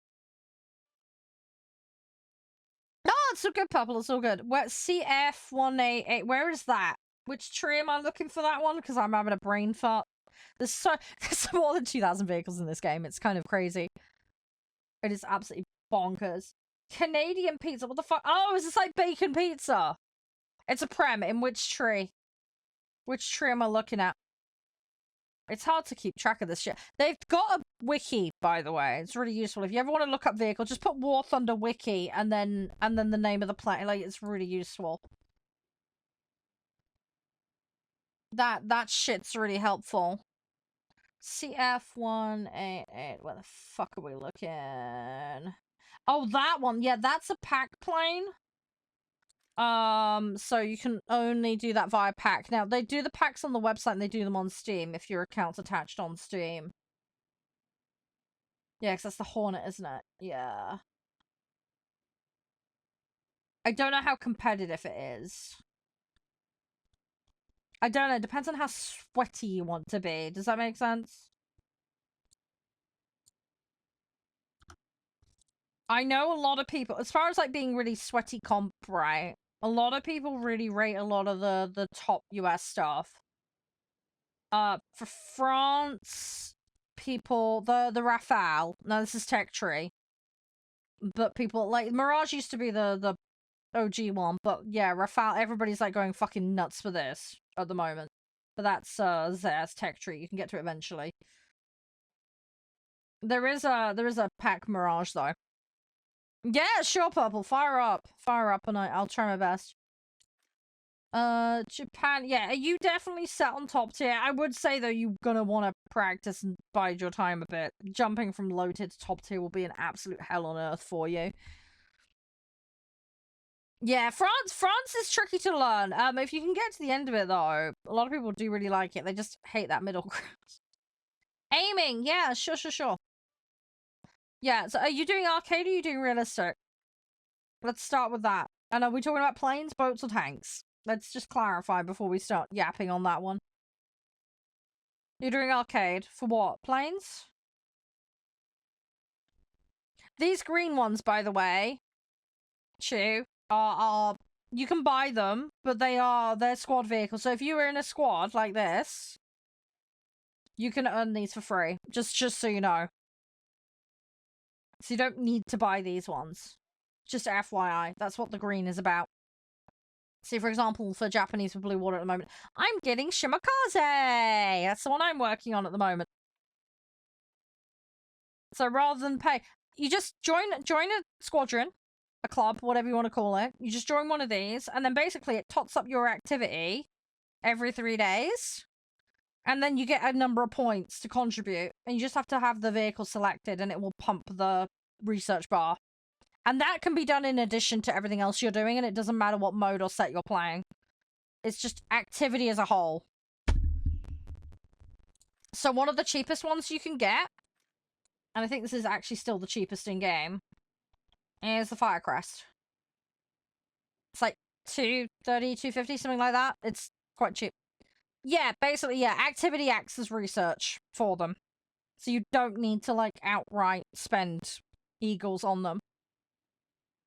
No, it's all good, Purple, it's all good. Where, CF188, where is that? Which tree am I looking for that one? Because I'm having a brain fart. There's more than 2,000 vehicles in this game. It's kind of crazy. It is absolutely bonkers. Canadian pizza, what the fuck? Oh, is this like bacon pizza? It's a prem. In which tree? Which tree am I looking at? It's hard to keep track of this shit. They've got a wiki, by the way. It's really useful. If you ever want to look up vehicle, just put War Thunder wiki and then the name of the plane. Like, it's really useful. That shit's really helpful. CF188. Where the fuck are we looking? Oh, that one. Yeah, that's a pack plane. So you can only do that via pack. Now, they do the packs on the website and they do them on Steam if your account's attached on Steam. Yeah, because that's the Hornet, isn't it? Yeah. I don't know how competitive it is. I don't know. It depends on how sweaty you want to be. Does that make sense? I know a lot of people, as far as like being really sweaty comp, right? A lot of people really rate a lot of the top US stuff. For France, people, the Rafale, now this is Tech Tree. But people, like, Mirage used to be the OG one, but yeah, Rafale, everybody's like going fucking nuts for this at the moment. But that's Zers Tech Tree, you can get to it eventually. There is a pack Mirage though. Yeah, sure, Purple, fire up, and I'll try my best. Japan, yeah, are you definitely set on top tier? I would say, though, you're gonna want to practice and bide your time a bit. Jumping from low tier to top tier will be an absolute hell on earth for you. Yeah, France is tricky to learn. If you can get to the end of it, though, a lot of people do really like it. They just hate that middle ground. Aiming, yeah, sure. Yeah, so are you doing arcade or are you doing realistic? Let's start with that. And are we talking about planes, boats, or tanks? Let's just clarify before we start yapping on that one. You're doing arcade. For what? Planes? These green ones, by the way, Chew, are you can buy them, but they're squad vehicles. So if you were in a squad like this, you can earn these for free. Just so you know. So you don't need to buy these ones. Just FYI. That's what the green is about. See, for example, for Japanese for Blue Water at the moment, I'm getting Shimakaze! That's the one I'm working on at the moment. So rather than pay, you just join a squadron, a club, whatever you want to call it. You just join one of these, and then basically it tots up your activity every 3 days. And then you get a number of points to contribute. And you just have to have the vehicle selected, and it will pump the research bar. And that can be done in addition to everything else you're doing, and it doesn't matter what mode or set you're playing. It's just activity as a whole. So one of the cheapest ones you can get, and I think this is actually still the cheapest in-game, is the Firecrest. It's like 230, 250, something like that. It's quite cheap. Yeah, basically, yeah, activity acts as research for them. So you don't need to, like, outright spend eagles on them.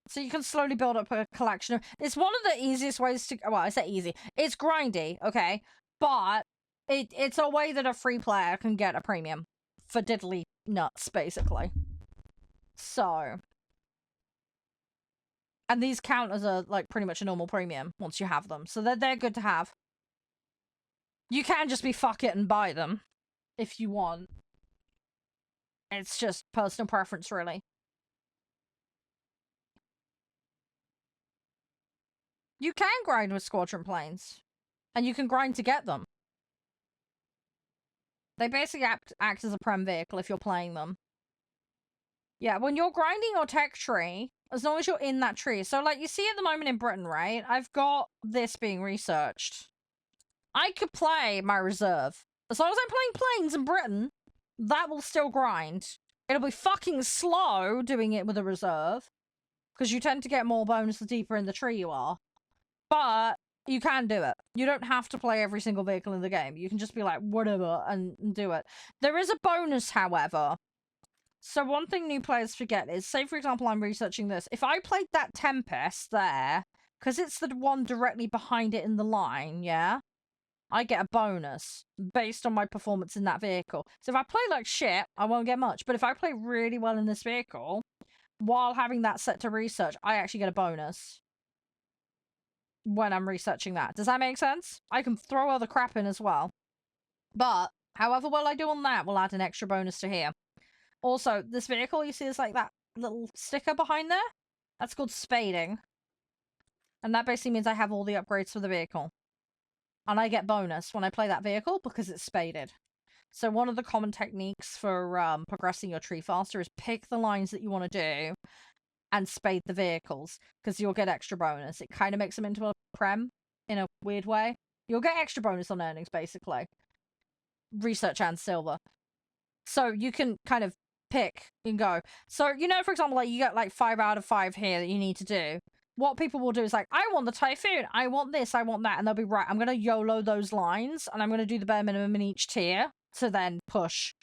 So you can slowly build up a collection of... It's one of the easiest ways to... Well, I say easy. It's grindy, okay? But it's a way that a free player can get a premium for diddly nuts, basically. So... And these count as a, like, pretty much a normal premium once you have them. So they're good to have. You can just be fuck it and buy them if you want. It's just personal preference, really. You can grind with squadron planes. And you can grind to get them. They basically act as a prem vehicle if you're playing them. Yeah, when you're grinding your tech tree, as long as you're in that tree. So, like, you see at the moment in Britain, right? I've got this being researched. I could play my reserve. As long as I'm playing planes in Britain, that will still grind. It'll be fucking slow doing it with a reserve. Because you tend to get more bonus the deeper in the tree you are. But you can do it. You don't have to play every single vehicle in the game. You can just be like, whatever, and do it. There is a bonus, however. So one thing new players forget is, say, for example, I'm researching this. If I played that Tempest there, because it's the one directly behind it in the line, yeah? I get a bonus based on my performance in that vehicle. So if I play like shit, I won't get much. But if I play really well in this vehicle, while having that set to research, I actually get a bonus when I'm researching that. Does that make sense? I can throw other crap in as well. But however well I do on that will add an extra bonus to here. Also, this vehicle, you see is like that little sticker behind there? That's called spading. And that basically means I have all the upgrades for the vehicle. And I get bonus when I play that vehicle because it's spaded. So one of the common techniques for progressing your tree faster is pick the lines that you want to do and spade the vehicles, because you'll get extra bonus. It kind of makes them into a prem in a weird way. You'll get extra bonus on earnings, basically. Research and silver. So you can kind of pick and go. So, you know, for example, like you get like 5 out of 5 here that you need to do. What people will do is like, I want the Typhoon, I want this, I want that, and they'll be right, I'm going to YOLO those lines, and I'm going to do the bare minimum in each tier to then push.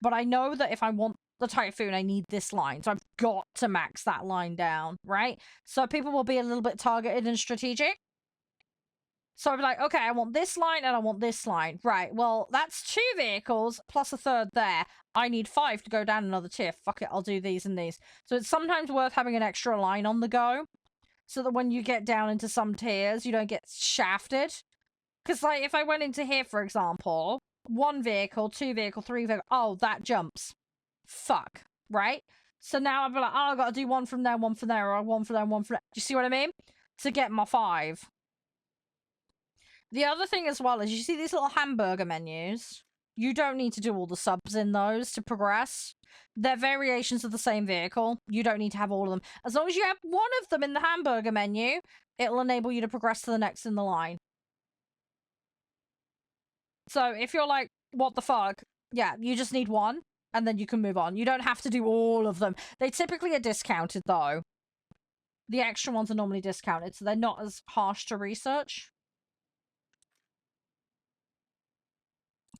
But I know that if I want the Typhoon, I need this line, so I've got to max that line down, right? So people will be a little bit targeted and strategic. So I'll be like, okay, I want this line and I want this line. Right, well, that's 2 vehicles plus a third there. I need 5 to go down another tier. Fuck it, I'll do these and these. So it's sometimes worth having an extra line on the go, so that when you get down into some tiers, you don't get shafted. Because, like, if I went into here, for example, 1 vehicle, 2 vehicle, 3 vehicle, oh, that jumps. Fuck, right? So now I'll be like, oh, I've got to do 1 from there, 1 from there, or 1 from there, 1 from there. Do you see what I mean? To get my 5. The other thing as well is, you see these little hamburger menus? You don't need to do all the subs in those to progress. They're variations of the same vehicle. You don't need to have all of them. As long as you have one of them in the hamburger menu, it'll enable you to progress to the next in the line. So if you're like, what the fuck? Yeah, you just need 1, and then you can move on. You don't have to do all of them. They typically are discounted, though. The extra ones are normally discounted, so they're not as harsh to research.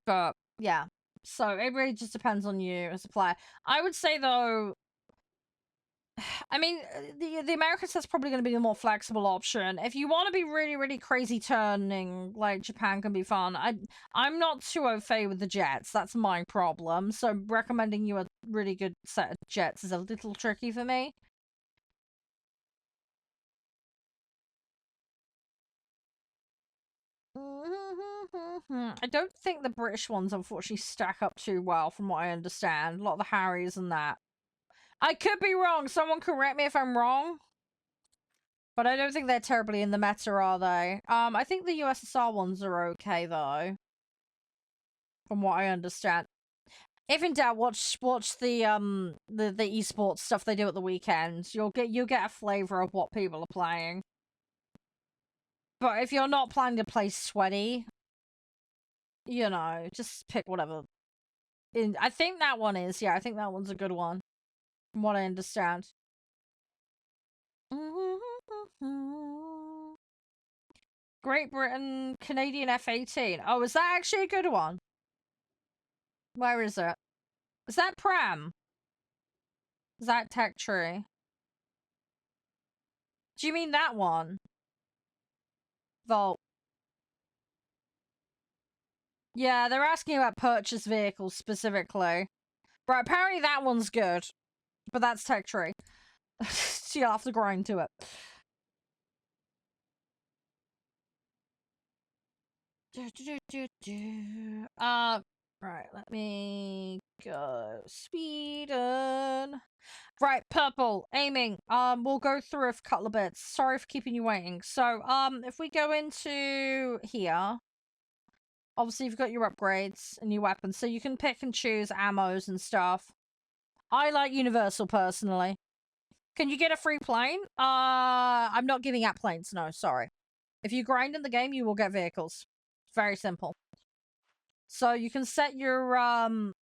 But, yeah. So it really just depends on you as a player. I would say, though, I mean, the American set's probably going to be the more flexible option. If you want to be really, really crazy turning, like, Japan can be fun. I'm not too au fait with the jets. That's my problem. So recommending you a really good set of jets is a little tricky for me. I don't think the British ones, unfortunately, stack up too well, from what I understand. A lot of the Harriers and that. I could be wrong. Someone correct me if I'm wrong. But I don't think they're terribly in the meta, are they? I think the USSR ones are okay, though. From what I understand. If in doubt, watch the esports stuff they do at the weekends. You'll get a flavor of what people are playing. But if you're not planning to play sweaty, you know, just pick whatever. I think that one is, yeah, I think that one's a good one. From what I understand. Great Britain, Canadian F-18. Oh, is that actually a good one? Where is it? Is that Pram? Is that Tech Tree? Do you mean that one? Vault. Yeah, they're asking about purchase vehicles specifically. Right, apparently that one's good. But that's Tech Tree. So you'll have to grind to it. Right, let me go. Sweden. Right, purple, aiming. We'll go through a couple of bits. Sorry for keeping you waiting. So, if we go into here, obviously you've got your upgrades and your weapons, so you can pick and choose ammos and stuff. I like Universal personally. Can you get a free plane? I'm not giving out planes, no, sorry. If you grind in the game, you will get vehicles. Very simple. So you can set your ammos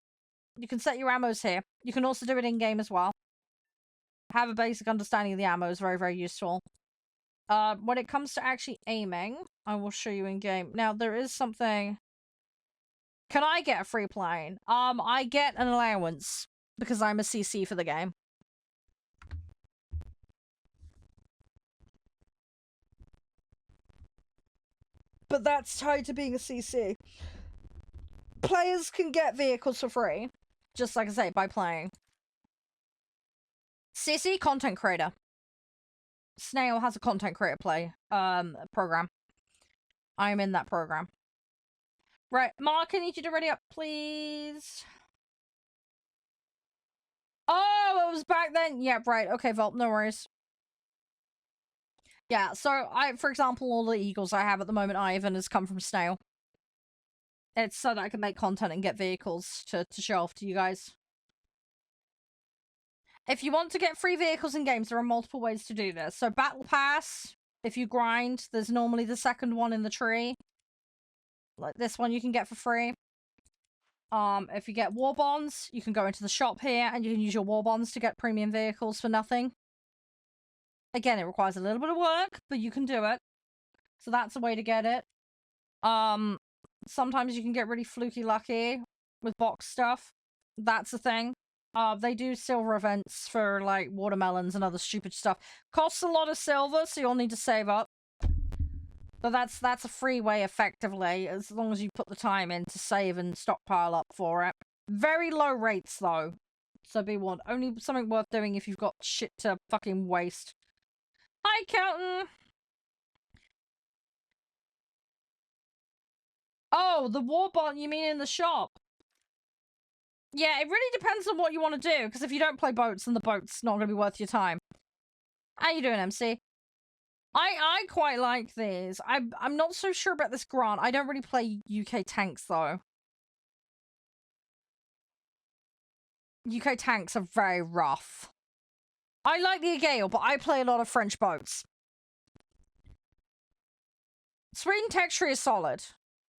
here. You can also do it in game as well. Have a basic understanding of the ammo is very, very useful. When it comes to actually aiming, I will show you in game. Now there is something. Can I get a free plane? I get an allowance because I'm a CC for the game. But that's tied to being a CC. Players can get vehicles for free, just like I say, by playing. CC, content creator. Snail has a content creator program. I am in that program. Right, Mark, I need you to ready up, please. Oh, it was back then. Yeah, right. Okay, Vault, no worries. Yeah, so for example, all the Eagles I have at the moment, Ivan, has come from Snail. It's so that I can make content and get vehicles to show off to you guys. If you want to get free vehicles in games, there are multiple ways to do this. So Battle Pass, if you grind, there's normally the second one in the tree. Like this one you can get for free. If you get war bonds, you can go into the shop here and you can use your war bonds to get premium vehicles for nothing. Again, it requires a little bit of work, but you can do it. So that's a way to get it. Sometimes you can get really fluky lucky with box stuff. That's a thing. They do silver events for, like, watermelons and other stupid stuff. Costs a lot of silver, so you'll need to save up. But that's a free way, effectively, as long as you put the time in to save and stockpile up for it. Very low rates, though. So be warned. Only something worth doing if you've got shit to fucking waste. Hi, Kelton! Oh, the war bond, you mean in the shop? Yeah, it really depends on what you want to do, because if you don't play boats, then the boat's not going to be worth your time. How you doing, MC? I quite like these. I'm not so sure about this grant. I don't really play UK tanks, though. UK tanks are very rough. I like the Gale, but I play a lot of French boats. Sweden tech tree is solid.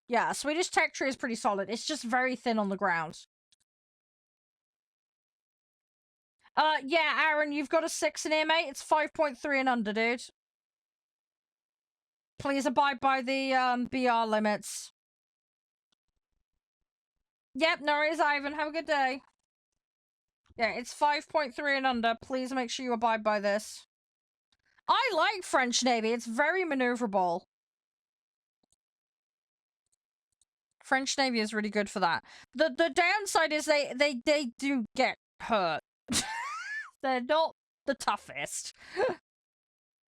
Yeah, Swedish tech tree is pretty solid. It's just very thin on the ground. Yeah, Aaron, you've got a 6 in here, mate. It's 5.3 and under, dude. Please abide by the, BR limits. Yep, no worries, Ivan. Have a good day. Yeah, it's 5.3 and under. Please make sure you abide by this. I like French Navy. It's very maneuverable. French Navy is really good for that. The downside is they do get hurt. They're not the toughest.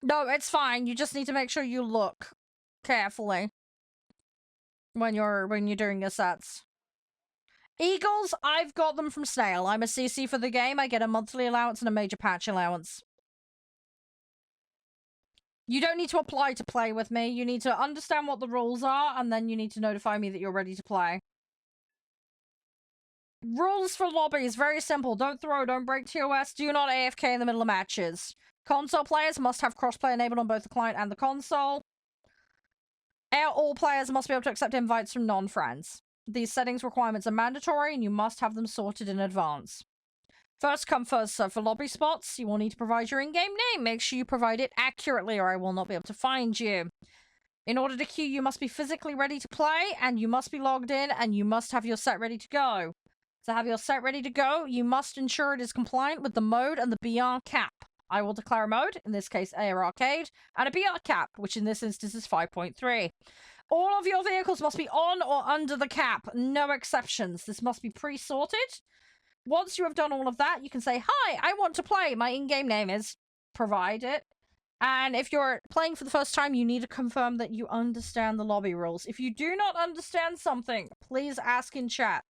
No, it's fine. You just need to make sure you look carefully when you're doing your sets. Eagles, I've got them from Snail. I'm a CC for the game. I get a monthly allowance and a major patch allowance. You don't need to apply to play with me. You need to understand what the rules are, and then you need to notify me that you're ready to play. Rules for lobby is very simple. Don't throw, don't break TOS, do not AFK in the middle of matches. Console players must have crossplay enabled on both the client and the console. All players must be able to accept invites from non-friends. These settings requirements are mandatory, and you must have them sorted in advance. First come, first serve for lobby spots. You will need to provide your in-game name. Make sure you provide it accurately, or I will not be able to find you. In order to queue, you must be physically ready to play, and you must be logged in, and you must have your set ready to go. To have your set ready to go, you must ensure it is compliant with the mode and the BR cap. I will declare a mode, in this case AR Arcade, and a BR cap, which in this instance is 5.3. All of your vehicles must be on or under the cap, no exceptions. This must be pre-sorted. Once you have done all of that, you can say, hi, I want to play. My in-game name is, provide it. And if you're playing for the first time, you need to confirm that you understand the lobby rules. If you do not understand something, please ask in chat.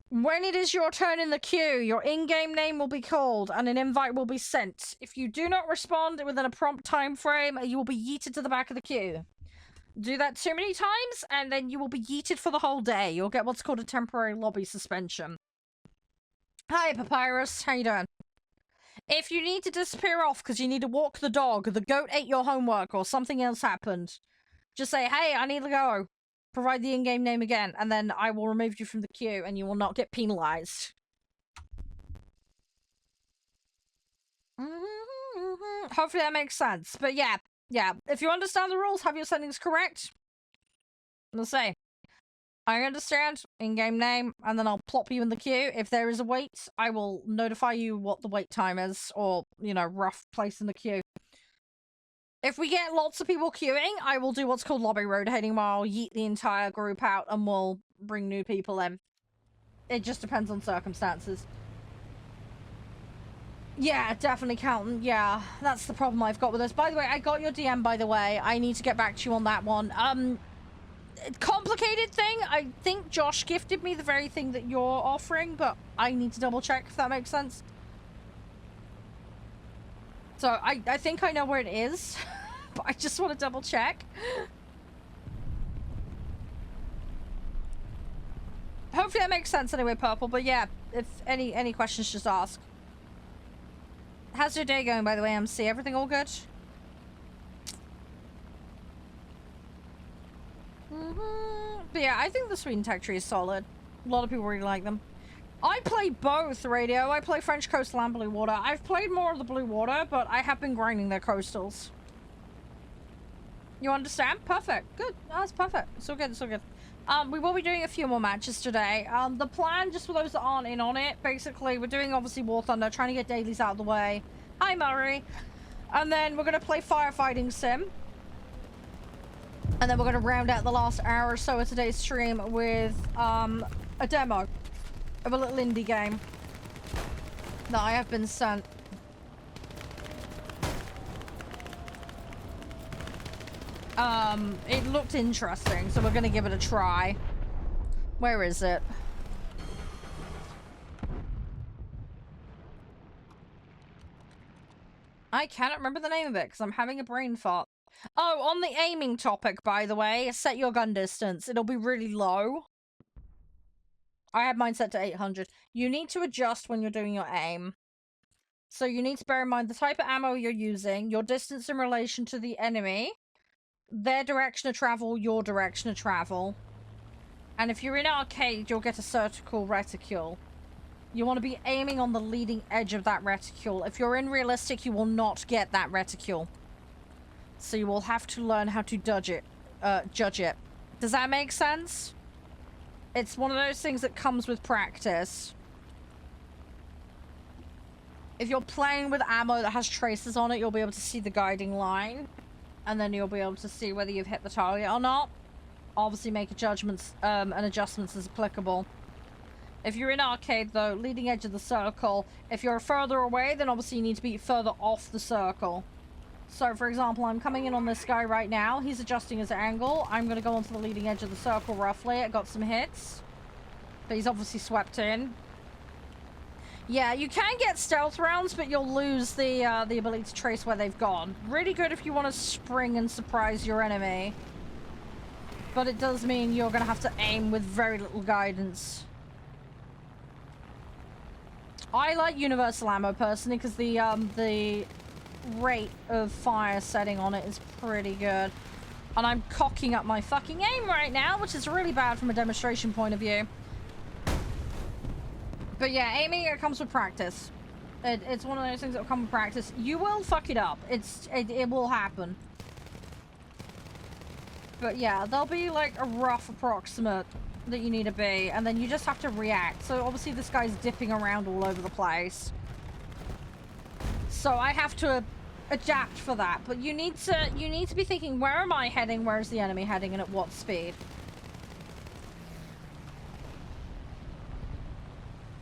When it is your turn in the queue, your in-game name will be called and an invite will be sent. If you do not respond within a prompt time frame, you will be yeeted to the back of the queue. Do that too many times, and then you will be yeeted for the whole day. You'll get what's called a temporary lobby suspension. Hi, Papyrus. How you doing? If you need to disappear off because you need to walk the dog, the goat ate your homework, or something else happened, just say, hey, I need to go. Provide the in-game name again, and then I will remove you from the queue, and you will not get penalized. Hopefully that makes sense. But yeah, if you understand the rules, have your settings correct. Let's say, I understand, in-game name, and then I'll plop you in the queue. If there is a wait, I will notify you what the wait time is, or, you know, rough place in the queue. If we get lots of people queuing, I will do what's called lobby rotating, where I'll yeet the entire group out and we'll bring new people in. It just depends on circumstances. Yeah, definitely counting. Yeah, that's the problem I've got with this. By the way, I got your DM, by the way. I need to get back to you on that one. Complicated thing. I think Josh gifted me the very thing that you're offering, but I need to double check if that makes sense. So I think I know where it is, but I just want to double check. Hopefully that makes sense anyway, Purple. But yeah, if any questions, just ask. How's your day going, by the way, MC? Everything all good? But yeah, I think the Sweet and Tech Tree is solid. A lot of people really like them. I play both, Radio. I play French Coastal and Blue Water. I've played more of the Blue Water, but I have been grinding their coastals. You understand? Perfect. Good. That's perfect. It's all good. It's all good. We will be doing a few more matches today. The plan, just for those that aren't in on it, basically, we're doing, obviously, War Thunder, trying to get dailies out of the way. Hi, Murray. And then we're going to play Firefighting Sim. And then we're going to round out the last hour or so of today's stream with, a demo of a little indie game that I have been sent. It looked interesting, so we're gonna give it a try. Where is it? I cannot remember the name of it because I'm having a brain fart. Oh, on the aiming topic, by the way, set your gun distance. It'll be really low. I had mine set to 800. You need to adjust when you're doing your aim. So you need to bear in mind the type of ammo you're using, your distance in relation to the enemy, their direction of travel, your direction of travel. And if you're in arcade, you'll get a vertical reticule. You want to be aiming on the leading edge of that reticule. If you're in realistic, you will not get that reticule. So you will have to learn how to judge it. Does that make sense? It's one of those things that comes with practice. If you're playing with ammo that has traces on it, you'll be able to see the guiding line. And then you'll be able to see whether you've hit the target or not. Obviously make judgments and adjustments as applicable. If you're in arcade though, leading edge of the circle. If you're further away, then obviously you need to be further off the circle. So, for example, I'm coming in on this guy right now. He's adjusting his angle. I'm going to go onto the leading edge of the circle roughly. I got some hits. But he's obviously swept in. Yeah, you can get stealth rounds, but you'll lose the ability to trace where they've gone. Really good if you want to spring and surprise your enemy. But it does mean you're going to have to aim with very little guidance. I like universal ammo personally because the rate of fire setting on it is pretty good. And I'm cocking up my fucking aim right now, which is really bad from a demonstration point of view. But yeah, aiming, it comes with practice. It's one of those things that will come with practice. You will fuck it up. It will happen. But yeah, there'll be like a rough approximate that you need to be, and then you just have to react. So obviously this guy's dipping around all over the place. So I have to adapt for that. But you need to be thinking, where am I heading? Where is the enemy heading? And at what speed?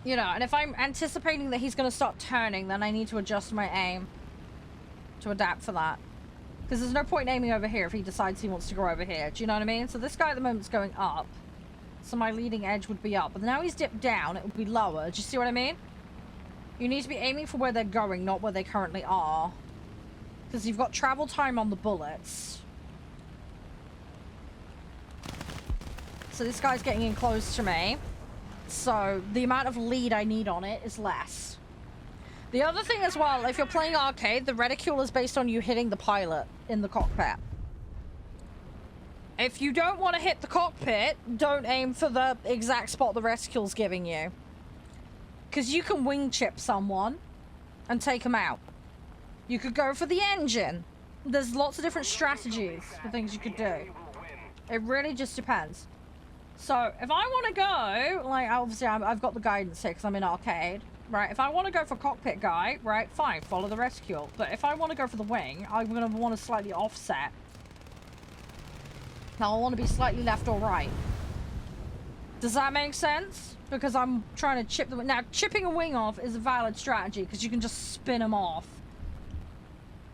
You know, and if I'm anticipating that he's going to start turning, then I need to adjust my aim to adapt for that. Because there's no point aiming over here if he decides he wants to go over here. Do you know what I mean? So this guy at the moment's going up. So my leading edge would be up. But now he's dipped down, it would be lower. Do you see what I mean? You need to be aiming for where they're going, not where they currently are. Because you've got travel time on the bullets. So this guy's getting in close to me. So the amount of lead I need on it is less. The other thing as well, if you're playing arcade, the reticule is based on you hitting the pilot in the cockpit. If you don't want to hit the cockpit, don't aim for the exact spot the reticule's giving you. Because you can wing chip someone and take them out. You could go for the engine. There's lots of different strategies for things you could do. It really just depends. So, if I want to go, like, obviously I've got the guidance here because I'm in arcade, right? If I want to go for cockpit guy, right, fine, follow the reticule. But if I want to go for the wing, I'm going to want to slightly offset. Now, I want to be slightly left or right. Does that make sense? Because I'm trying to chip the wing. Now, chipping a wing off is a valid strategy because you can just spin them off.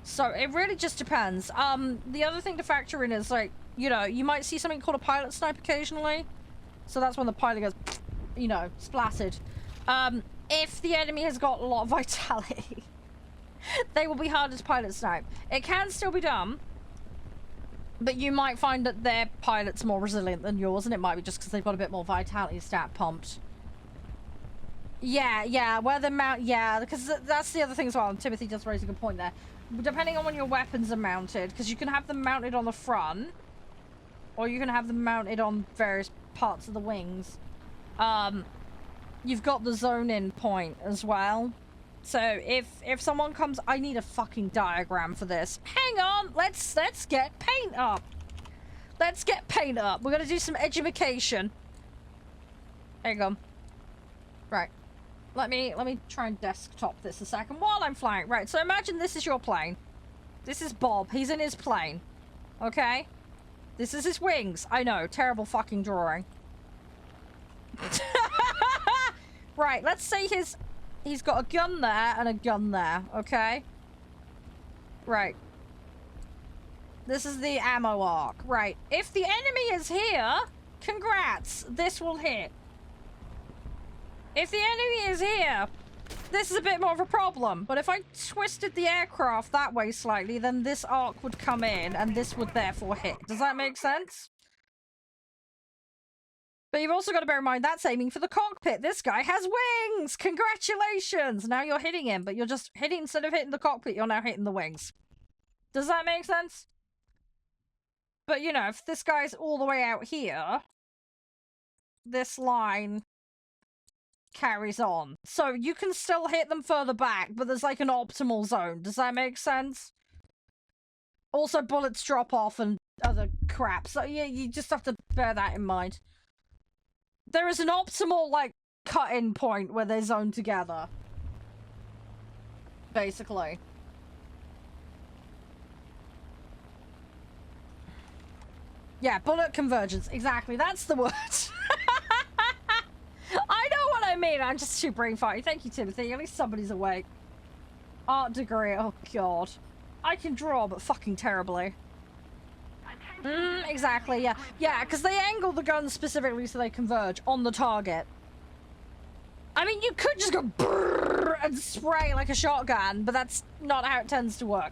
So, it really just depends. The other thing to factor in is, like, you know, you might see something called a pilot snipe occasionally. So that's when the pilot goes, you know, splattered. If the enemy has got a lot of vitality, they will be harder to pilot snipe. It can still be done, but you might find that their pilot's more resilient than yours, and it might be just because they've got a bit more vitality stat pumped. Yeah, where the mount, yeah, because that's the other thing as well. And Timothy does raise a good point there. Depending on when your weapons are mounted, because you can have them mounted on the front, or you can have them mounted on various parts of the wings. You've got the zone in point as well. So if someone comes, I need a fucking diagram for this. Hang on, let's get paint up. Let's get paint up. We're gonna do some education. There you go. Right. Let me try and desktop this a second while I'm flying. Right, so imagine this is your plane. This is Bob. He's in his plane. Okay? This is his wings. I know, terrible fucking drawing. Right, let's say he's got a gun there and a gun there, okay? Right. This is the ammo arc. Right. If the enemy is here, congrats. This will hit. If the enemy is here, this is a bit more of a problem. But if I twisted the aircraft that way slightly, then this arc would come in and this would therefore hit. Does that make sense? But you've also got to bear in mind that's aiming for the cockpit. This guy has wings! Congratulations! Now you're hitting him, but you're just hitting, instead of hitting the cockpit, you're now hitting the wings. Does that make sense? But, you know, if this guy's all the way out here, this line carries on. So you can still hit them further back, but there's like an optimal zone. Does that make sense? Also, bullets drop off and other crap. So, yeah, you just have to bear that in mind. There is an optimal, like, cut-in point where they're zoned together. Basically. Yeah, bullet convergence. Exactly, that's the word. I know what I mean. I'm just too brain farty. Thank you, Timothy. At least somebody's awake. Art degree. Oh, God. I can draw, but fucking terribly. Exactly, yeah. Yeah, because they angle the guns specifically so they converge on the target. I mean, you could just go brrr and spray like a shotgun, but that's not how it tends to work.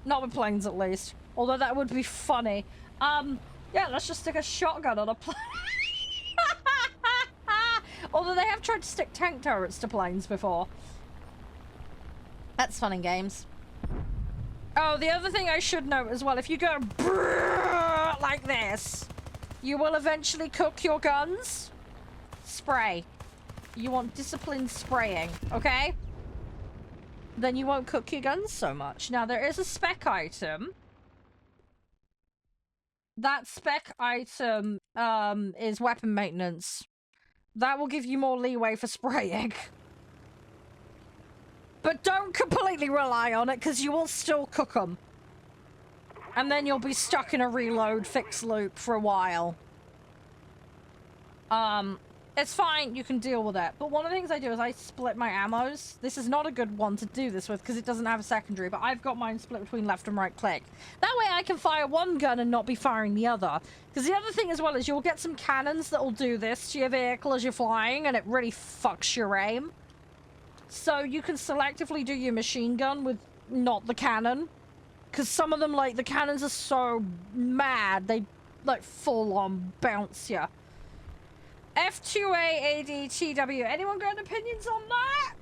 Not with planes, at least. Although that would be funny. Yeah, let's just stick a shotgun on a plane. Although they have tried to stick tank turrets to planes before. That's fun in games. Oh, the other thing I should note as well, if you go brrr like this, you will eventually cook your guns. Spray. You want disciplined spraying, okay? Then you won't cook your guns so much. Now, there is a spec item that spec item is weapon maintenance. That will give you more leeway for spraying. But don't completely rely on it, because you will still cook them. And then you'll be stuck in a reload fix loop for a while. It's fine, you can deal with it. But one of the things I do is I split my ammos. This is not a good one to do this with because it doesn't have a secondary, but I've got mine split between left and right click. That way I can fire one gun and not be firing the other. Because the other thing as well is you'll get some cannons that will do this to your vehicle as you're flying, and it really fucks your aim. So you can selectively do your machine gun with not the cannon. Because some of them, like, the cannons are so mad, they, like, full-on bounce you. F2A ADTW. Anyone got opinions on that?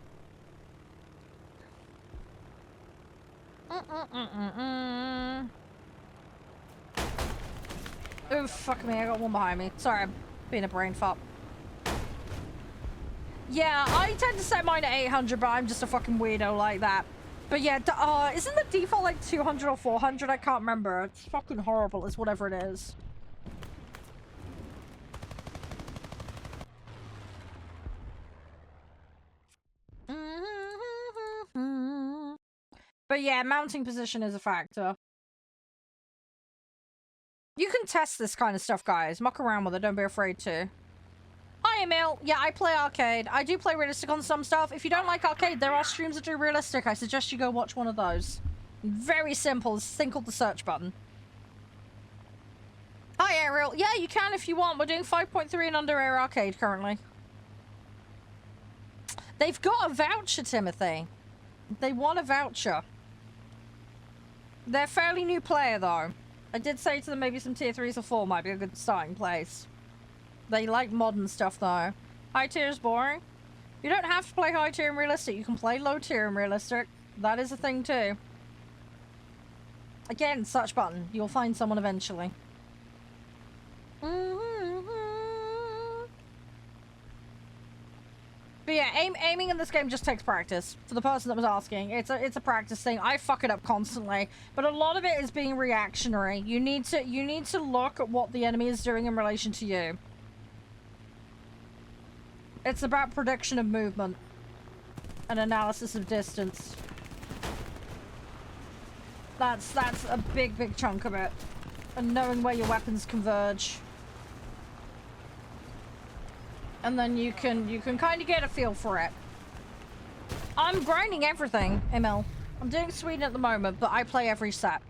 Oh, fuck me. I got one behind me. Sorry, I'm being a brain fart. Yeah, I tend to set mine at 800, but I'm just a fucking weirdo like that. But yeah, isn't the default like 200 or 400? I can't remember. It's fucking horrible. It's whatever it is. But yeah, mounting position is a factor. You can test this kind of stuff, guys. Muck around with it. Don't be afraid to. Hi, Emil. Yeah, I play arcade. I do play realistic on some stuff. If you don't like arcade, there are streams that do realistic. I suggest you go watch one of those. Very simple. It's a thing called the search button. Hi, Ariel. Yeah, you can if you want. We're doing 5.3 and under Air Arcade currently. They've got a voucher, Timothy. They want a voucher. They're a fairly new player, though. I did say to them maybe some tier 3s or 4 might be a good starting place. They like modern stuff, though. High tier is boring. You don't have to play high tier and realistic. You can play low tier and realistic. That is a thing, too. Again, search button. You'll find someone eventually. But yeah, aiming in this game just takes practice. For the person that was asking, it's a practice thing. I fuck it up constantly, but a lot of it is being reactionary. You need to look at what the enemy is doing in relation to you. It's about prediction of movement and analysis of distance. That's a big chunk of it, and knowing where your weapons converge. And then you can kind of get a feel for it. I'm grinding everything, Emil. I'm doing Sweden at the moment, but I play every set.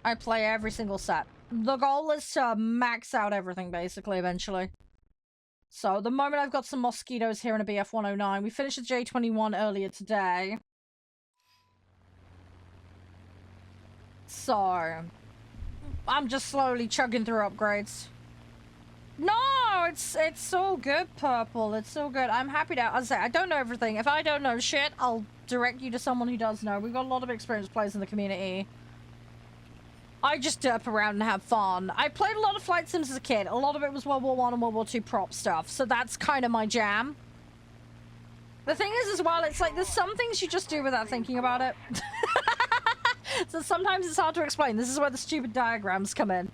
I play every single set. The goal is to max out everything, basically, eventually. So, the moment I've got some mosquitoes here in a BF-109. We finished the J21 earlier today. So, I'm just slowly chugging through upgrades. No, it's all good, Purple. It's all good. I'm happy to. As I say, I don't know everything. If I don't know shit, I'll direct you to someone who does know. We've got a lot of experienced players in the community. I just derp around and have fun. I played a lot of flight sims as a kid. A lot of it was World War I and World War II prop stuff. So that's kind of my jam. The thing is as well, it's like there's some things you just do without thinking about it. So sometimes it's hard to explain. This is where the stupid diagrams come in.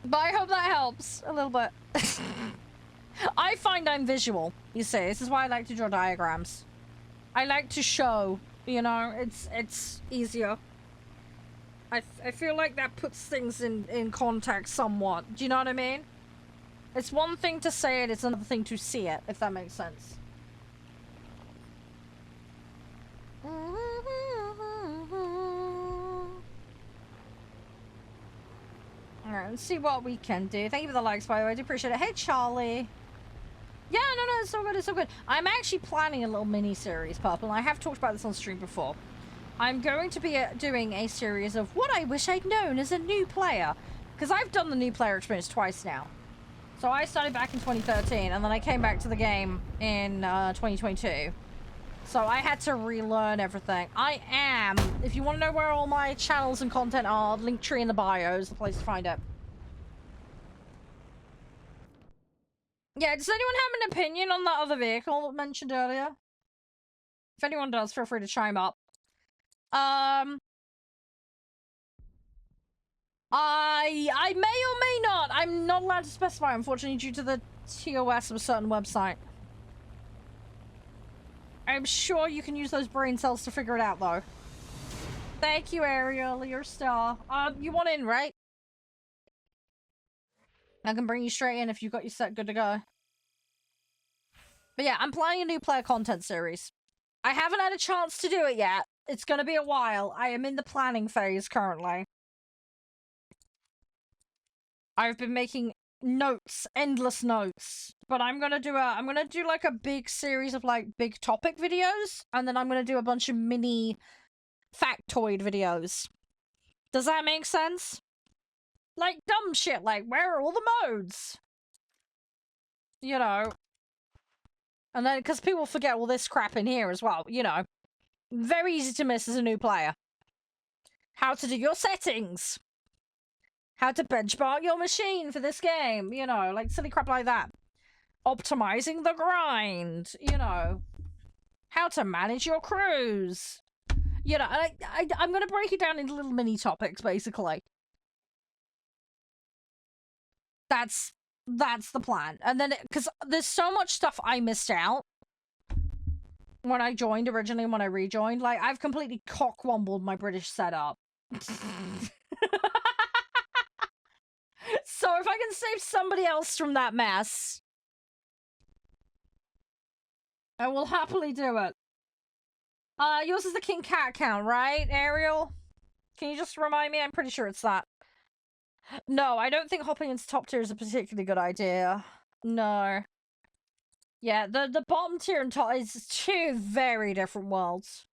But I hope that helps a little bit. I find I'm visual, you see. This is why I like to draw diagrams. I like to show, you know, it's easier. I feel like that puts things in context somewhat. Do you know what I mean? It's one thing to say it, it's another thing to see it, if that makes sense. Alright, let's see what we can do. Thank you for the likes, by the way. I do appreciate it. Hey, Charlie. Yeah, no, it's so good. It's so good. I'm actually planning a little mini-series, Purple. I have talked about this on stream before. I'm going to be doing a series of what I wish I'd known as a new player. Because I've done the new player experience twice now. So I started back in 2013, and then I came back to the game in 2022. So I had to relearn everything. I am, if you want to know where all my channels and content are, Linktree in the bio is the place to find it. Yeah, does anyone have an opinion on that other vehicle mentioned earlier? If anyone does, feel free to chime up. I may or may not. I'm not allowed to specify, unfortunately, due to the TOS of a certain website. I'm sure you can use those brain cells to figure it out, though. Thank you, Ariel. You're a star. You want in, right? I can bring you straight in if you've got your set good to go. But yeah, I'm planning a new player content series. I haven't had a chance to do it yet. It's gonna be a while. I am in the planning phase currently. I've been making notes, endless notes. But I'm gonna do like a big series of like big topic videos, and then I'm gonna do a bunch of mini factoid videos. Does that make sense? Like dumb shit, like where are all the modes? You know. And then, because people forget all this crap in here as well, you know. Very easy to miss as a new player. How to do your settings. How to benchmark your machine for this game, you know, like silly crap like that. Optimizing the grind, you know. How to manage your crews. You know, I'm going to break it down into little mini topics, basically. That's the plan. And then, because there's so much stuff I missed out when I joined originally and when I rejoined. Like, I've completely cockwombled my British setup. So if I can save somebody else from that mess, I will happily do it. Yours is the King Cat account, right, Ariel? Can you just remind me? I'm pretty sure it's that. No, I don't think hopping into top tier is a particularly good idea. No. Yeah, the bottom tier and top is two very different worlds.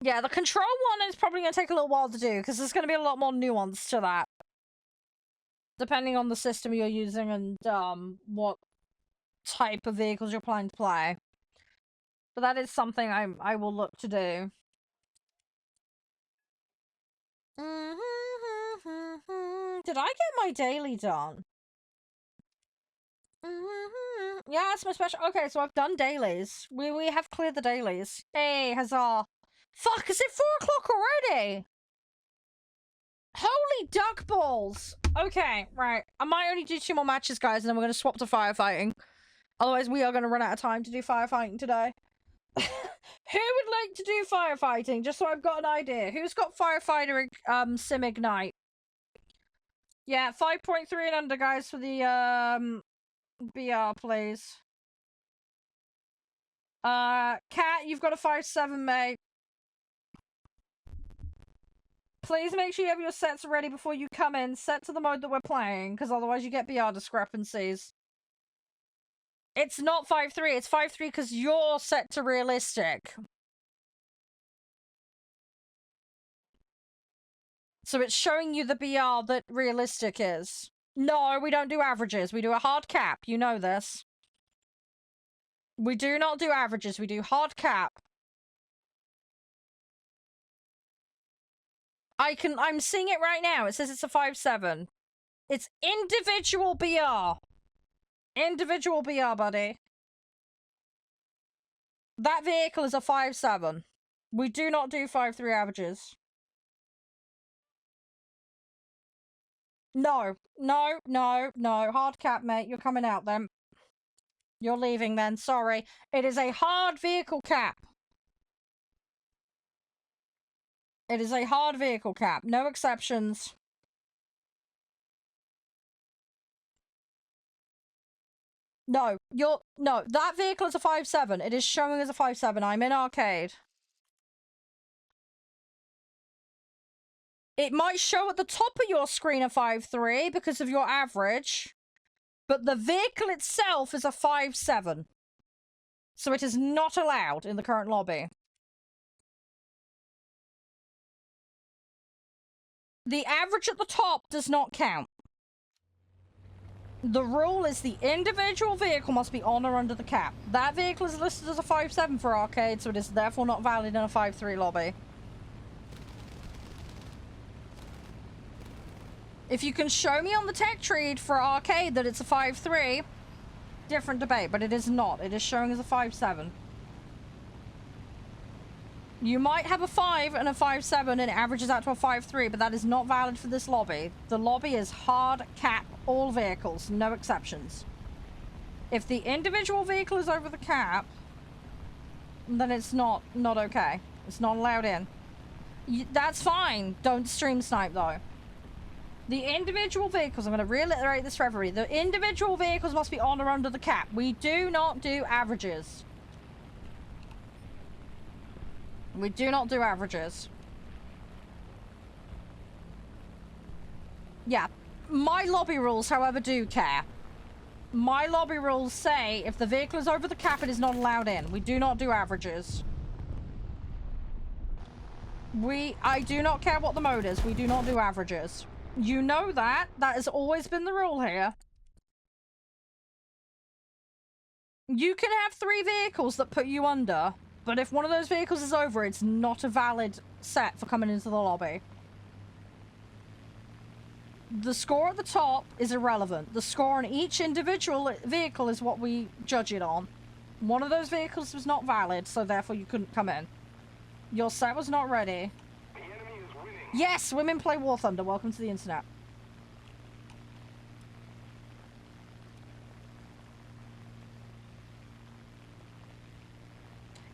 Yeah, the control one is probably going to take a little while to do, because there's going to be a lot more nuance to that. Depending on the system you're using and, what type of vehicles you're planning to play. But that is something I will look to do. Did I get my daily done? Yeah, it's my special. Okay, so I've done dailies. We have cleared the dailies. Hey, huzzah. Fuck, is it 4 o'clock already? Holy duck balls. Okay, right. I might only do 2 more matches, guys, and then we're going to swap to firefighting. Otherwise, we are going to run out of time to do firefighting today. Who would like to do firefighting? Just so I've got an idea. Who's got firefighter sim ignite? Yeah, 5.3 and under, guys, for the BR, please. Cat, you've got a 5.7, mate. Please make sure you have your sets ready before you come in. Set to the mode that we're playing, because otherwise you get BR discrepancies. It's not 5.3, it's 5.3 because you're set to realistic. So it's showing you the BR that realistic is. No, we don't do averages. We do a hard cap. You know this. We do not do averages. We do hard cap. I'm seeing it right now. It says it's a 5.7. It's individual BR. Individual BR, buddy. That vehicle is a 5.7. We do not do 5.3 averages. No. No, no, no. Hard cap, mate. You're coming out then. You're leaving then. Sorry. It is a hard vehicle cap. It is a hard vehicle cap. No exceptions. No, no, that vehicle is a 5.7. It is showing as a 5.7. I'm in arcade. It might show at the top of your screen a 5.3 because of your average, but the vehicle itself is a 5.7. So it is not allowed in the current lobby. The average at the top does not count. The rule is the individual vehicle must be on or under the cap. That vehicle is listed as a 5.7 for arcade, so it is therefore not valid in a 5.3 lobby. If you can show me on the tech tree for arcade that it's a 5.3, different debate, but it is not. It is showing as a 5.7. You might have a 5 and a 5.7 and it averages out to a 5.3, but that is not valid for this lobby. The lobby is hard cap all vehicles, no exceptions. If the individual vehicle is over the cap, then it's not okay. It's not allowed in. That's fine. Don't stream snipe though. The individual vehicles, I'm going to reiterate this for everybody. The individual vehicles must be on or under the cap. We do not do averages. We do not do averages. Yeah. My lobby rules, however, do care. My lobby rules say if the vehicle is over the cap, it is not allowed in. We do not do averages. I do not care what the mode is. We do not do averages. You know that. That has always been the rule here. You can have 3 vehicles that put you under, but if one of those vehicles is over, it's not a valid set for coming into the lobby. The score at the top is irrelevant. The score on each individual vehicle is what we judge it on. One of those vehicles was not valid, so therefore you couldn't come in. Your set was not ready. The enemy is winning. Yes, women play War Thunder. Welcome to the internet.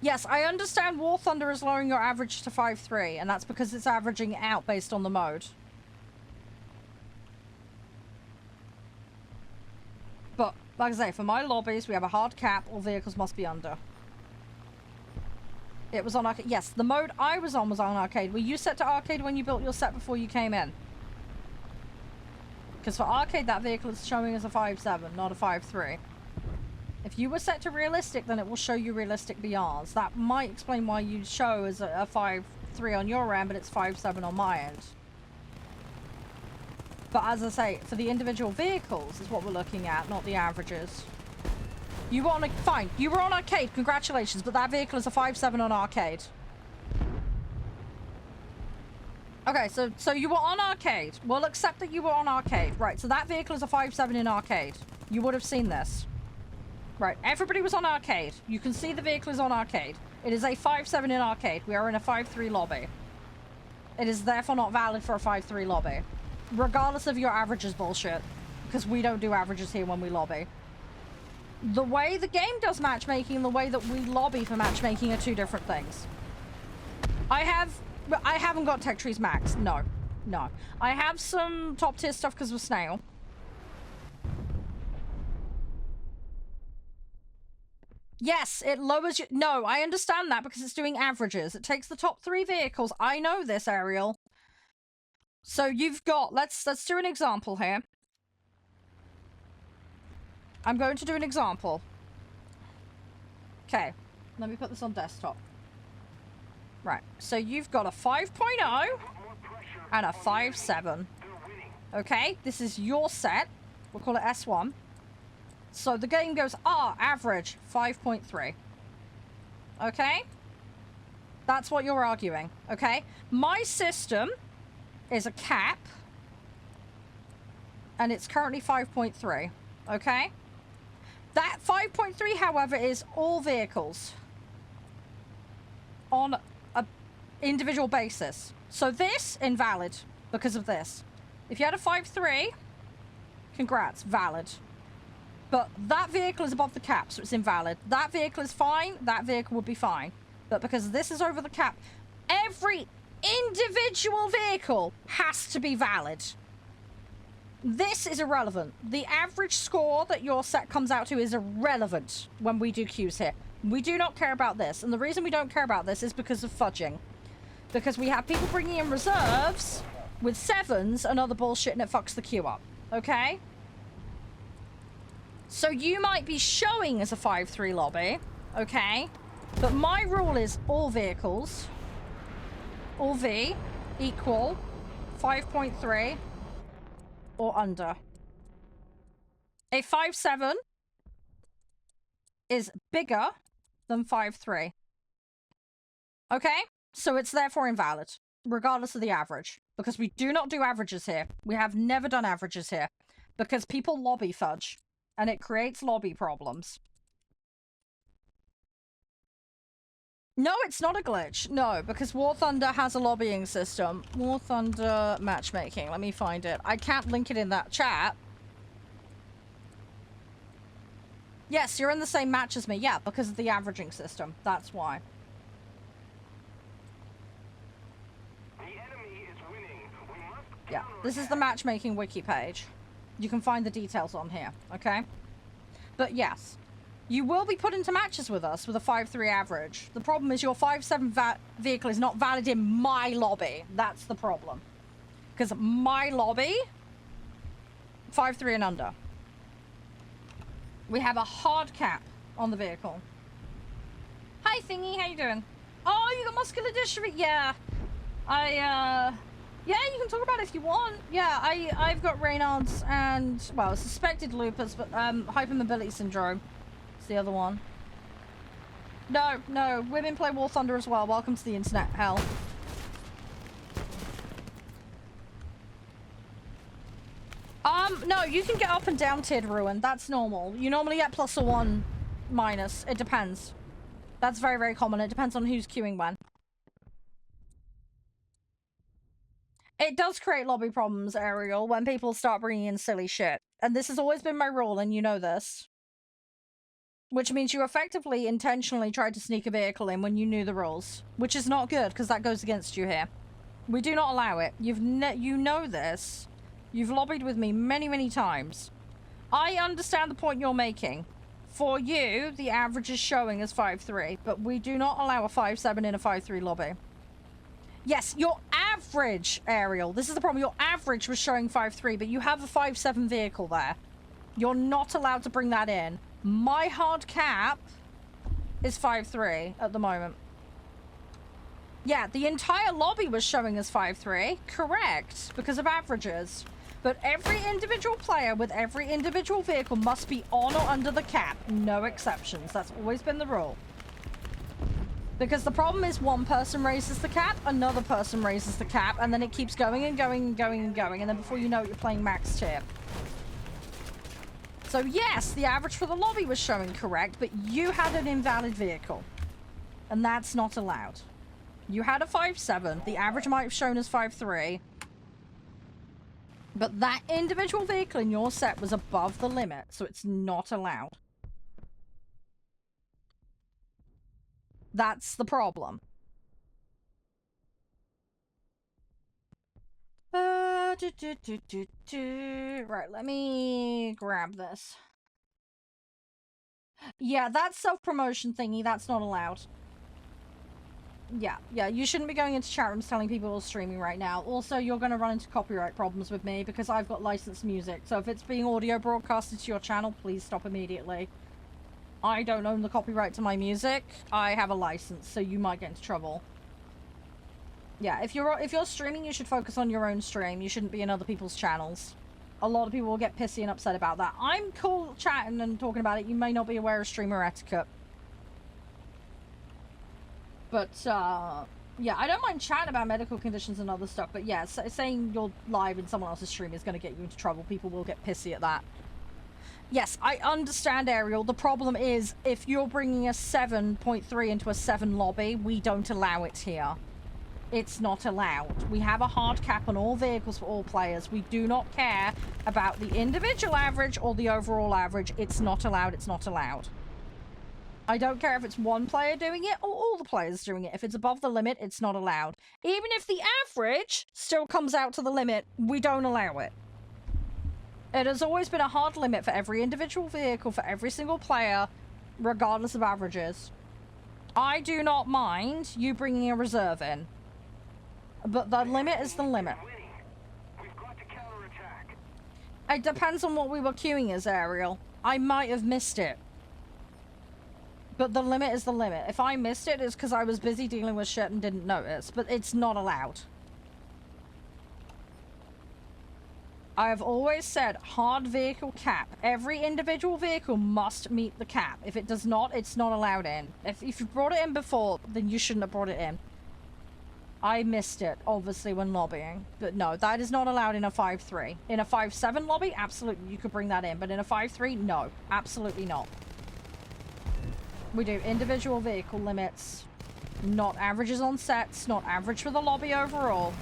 Yes, I understand War Thunder is lowering your average to 5.3, and that's because it's averaging out based on the mode. But, like I say, for my lobbies, we have a hard cap. All vehicles must be under. It was on arcade. Yes, the mode I was on arcade. Were you set to arcade when you built your set before you came in? Because for arcade, that vehicle is showing as a 5.7, not a 5.3. If you were set to realistic, then it will show you realistic BRs. That might explain why you show as a 5.3 on your end, but it's 5.7 on my end. But as I say, for the individual vehicles is what we're looking at, not the averages. You were on fine. You were on arcade. Congratulations, but that vehicle is a 5.7 on arcade. Okay, so you were on arcade. We'll accept that you were on arcade. Right, so that vehicle is a 5.7 in arcade. You would have seen this. Right, everybody was on arcade. You can see the vehicle is on arcade. It is a 5.7 in arcade. We are in a 5.3 lobby. It is therefore not valid for a 5.3 lobby. Regardless of your averages bullshit. Because we don't do averages here when we lobby. The way the game does matchmaking and the way that we lobby for matchmaking are 2 different things. I haven't got Tech Trees Max. No. No. I have some top tier stuff because of Snail. Yes, it lowers you. No, I understand that because it's doing averages. It takes the top 3 vehicles. I know this, Ariel. So you've got, let's do an example here. I'm going to do an example. Okay, let me put this on desktop. Right, so you've got a 5.0 and a 5.7. Okay, this is your set. We'll call it S1. So the game goes, average 5.3. Okay? That's what you're arguing, okay? My system is a cap, and it's currently 5.3, okay? That 5.3, however, is all vehicles on a individual basis. So this, invalid because of this. If you had a 5.3, congrats, valid. But that vehicle is above the cap, so it's invalid. That vehicle is fine. That vehicle would be fine. But because this is over the cap, every individual vehicle has to be valid. This is irrelevant. The average score that your set comes out to is irrelevant when we do queues here. We do not care about this. And the reason we don't care about this is because of fudging. Because we have people bringing in reserves with 7s and other bullshit and it fucks the queue up. Okay? So you might be showing as a 5.3 lobby, okay? But my rule is all vehicles, all V, equal 5.3 or under. A 5.7 is bigger than 5.3. Okay? So it's therefore invalid, regardless of the average. Because we do not do averages here. We have never done averages here. Because people lobby fudge. And it creates lobby problems. No, it's not a glitch. No, because War Thunder has a lobbying system. War Thunder matchmaking. Let me find it. I can't link it in that chat. Yes, you're in the same match as me. Yeah, because of the averaging system. That's why. The enemy is winning. We must Yeah, this is the matchmaking wiki page. You can find the details on here, okay? But yes, you will be put into matches with us with a 5-3 average. The problem is your 5-7 vehicle is not valid in my lobby. That's the problem. Because my lobby, 5-3 and under. We have a hard cap on the vehicle. Hi, Thingy, how you doing? Oh, you got muscular dystrophy? Yeah. Yeah, you can talk about it if you want. Yeah, I've got Raynaud's and, well, suspected lupus, but hypermobility syndrome. It's the other one. No, women play War Thunder as well. Welcome to the internet, hell. No, you can get up and down tiered ruin. That's normal. You normally get plus or 1 minus. It depends. That's very, very common. It depends on who's queuing when. It does create lobby problems, Ariel, when people start bringing in silly shit. And this has always been my rule, and you know this. Which means you effectively intentionally tried to sneak a vehicle in when you knew the rules. Which is not good, because that goes against you here. We do not allow it. You know this. You've lobbied with me many, many times. I understand the point you're making. For you, the average is showing as 5-3, but we do not allow a 5-7 in a 5-3 lobby. Yes, your average, Ariel. This is the problem. Your average was showing 5-3, but you have a 5-7 vehicle there. You're not allowed to bring that in. My hard cap is 5-3 at the moment. Yeah, the entire lobby was showing as 5-3. Correct, because of averages. But every individual player with every individual vehicle must be on or under the cap. No exceptions. That's always been the rule. Because the problem is one person raises the cap, another person raises the cap, and then it keeps going and going and going and going, and then before you know it, you're playing max tier. So yes, the average for the lobby was showing correct, but you had an invalid vehicle. And that's not allowed. You had a 5-7. The average might have shown as 5-3. But that individual vehicle in your set was above the limit, so it's not allowed. That's the problem. Right, let me grab this. Yeah, that self-promotion thingy, that's not allowed. Yeah, you shouldn't be going into chat rooms telling people you're streaming right now. Also, you're going to run into copyright problems with me because I've got licensed music. So if it's being audio broadcasted to your channel, please stop immediately. I don't own the copyright to my music. I have a license, so you might get into trouble. Yeah, if you're streaming, you should focus on your own stream. You shouldn't be in other people's channels. A lot of people will get pissy and upset about that. I'm cool chatting and talking about it. You may not be aware of streamer etiquette. But, yeah, I don't mind chatting about medical conditions and other stuff, but yeah, saying you're live in someone else's stream is going to get you into trouble. People will get pissy at that. Yes, I understand, Ariel. The problem is, if you're bringing a 7.3 into a 7 lobby, we don't allow it here. It's not allowed. We have a hard cap on all vehicles for all players. We do not care about the individual average or the overall average. It's not allowed. It's not allowed. I don't care if it's one player doing it or all the players doing it. If it's above the limit, it's not allowed. Even if the average still comes out to the limit, we don't allow it. It has always been a hard limit for every individual vehicle, for every single player, regardless of averages. I do not mind you bringing a reserve in. But the limit is the limit. We've got to counterattack. It depends on what we were queuing as, Ariel. I might have missed it. But the limit is the limit. If I missed it, it's because I was busy dealing with shit and didn't notice. But it's not allowed. I have always said hard vehicle cap. Every individual vehicle must meet the cap. If it does not, it's not allowed in. If you brought it in before, then you shouldn't have brought it in. I missed it, obviously, when lobbying. But no, that is not allowed in a 5-3. In a 5-7 lobby, absolutely, you could bring that in. But in a 5-3, no. Absolutely not. We do individual vehicle limits. Not averages on sets, not average for the lobby overall.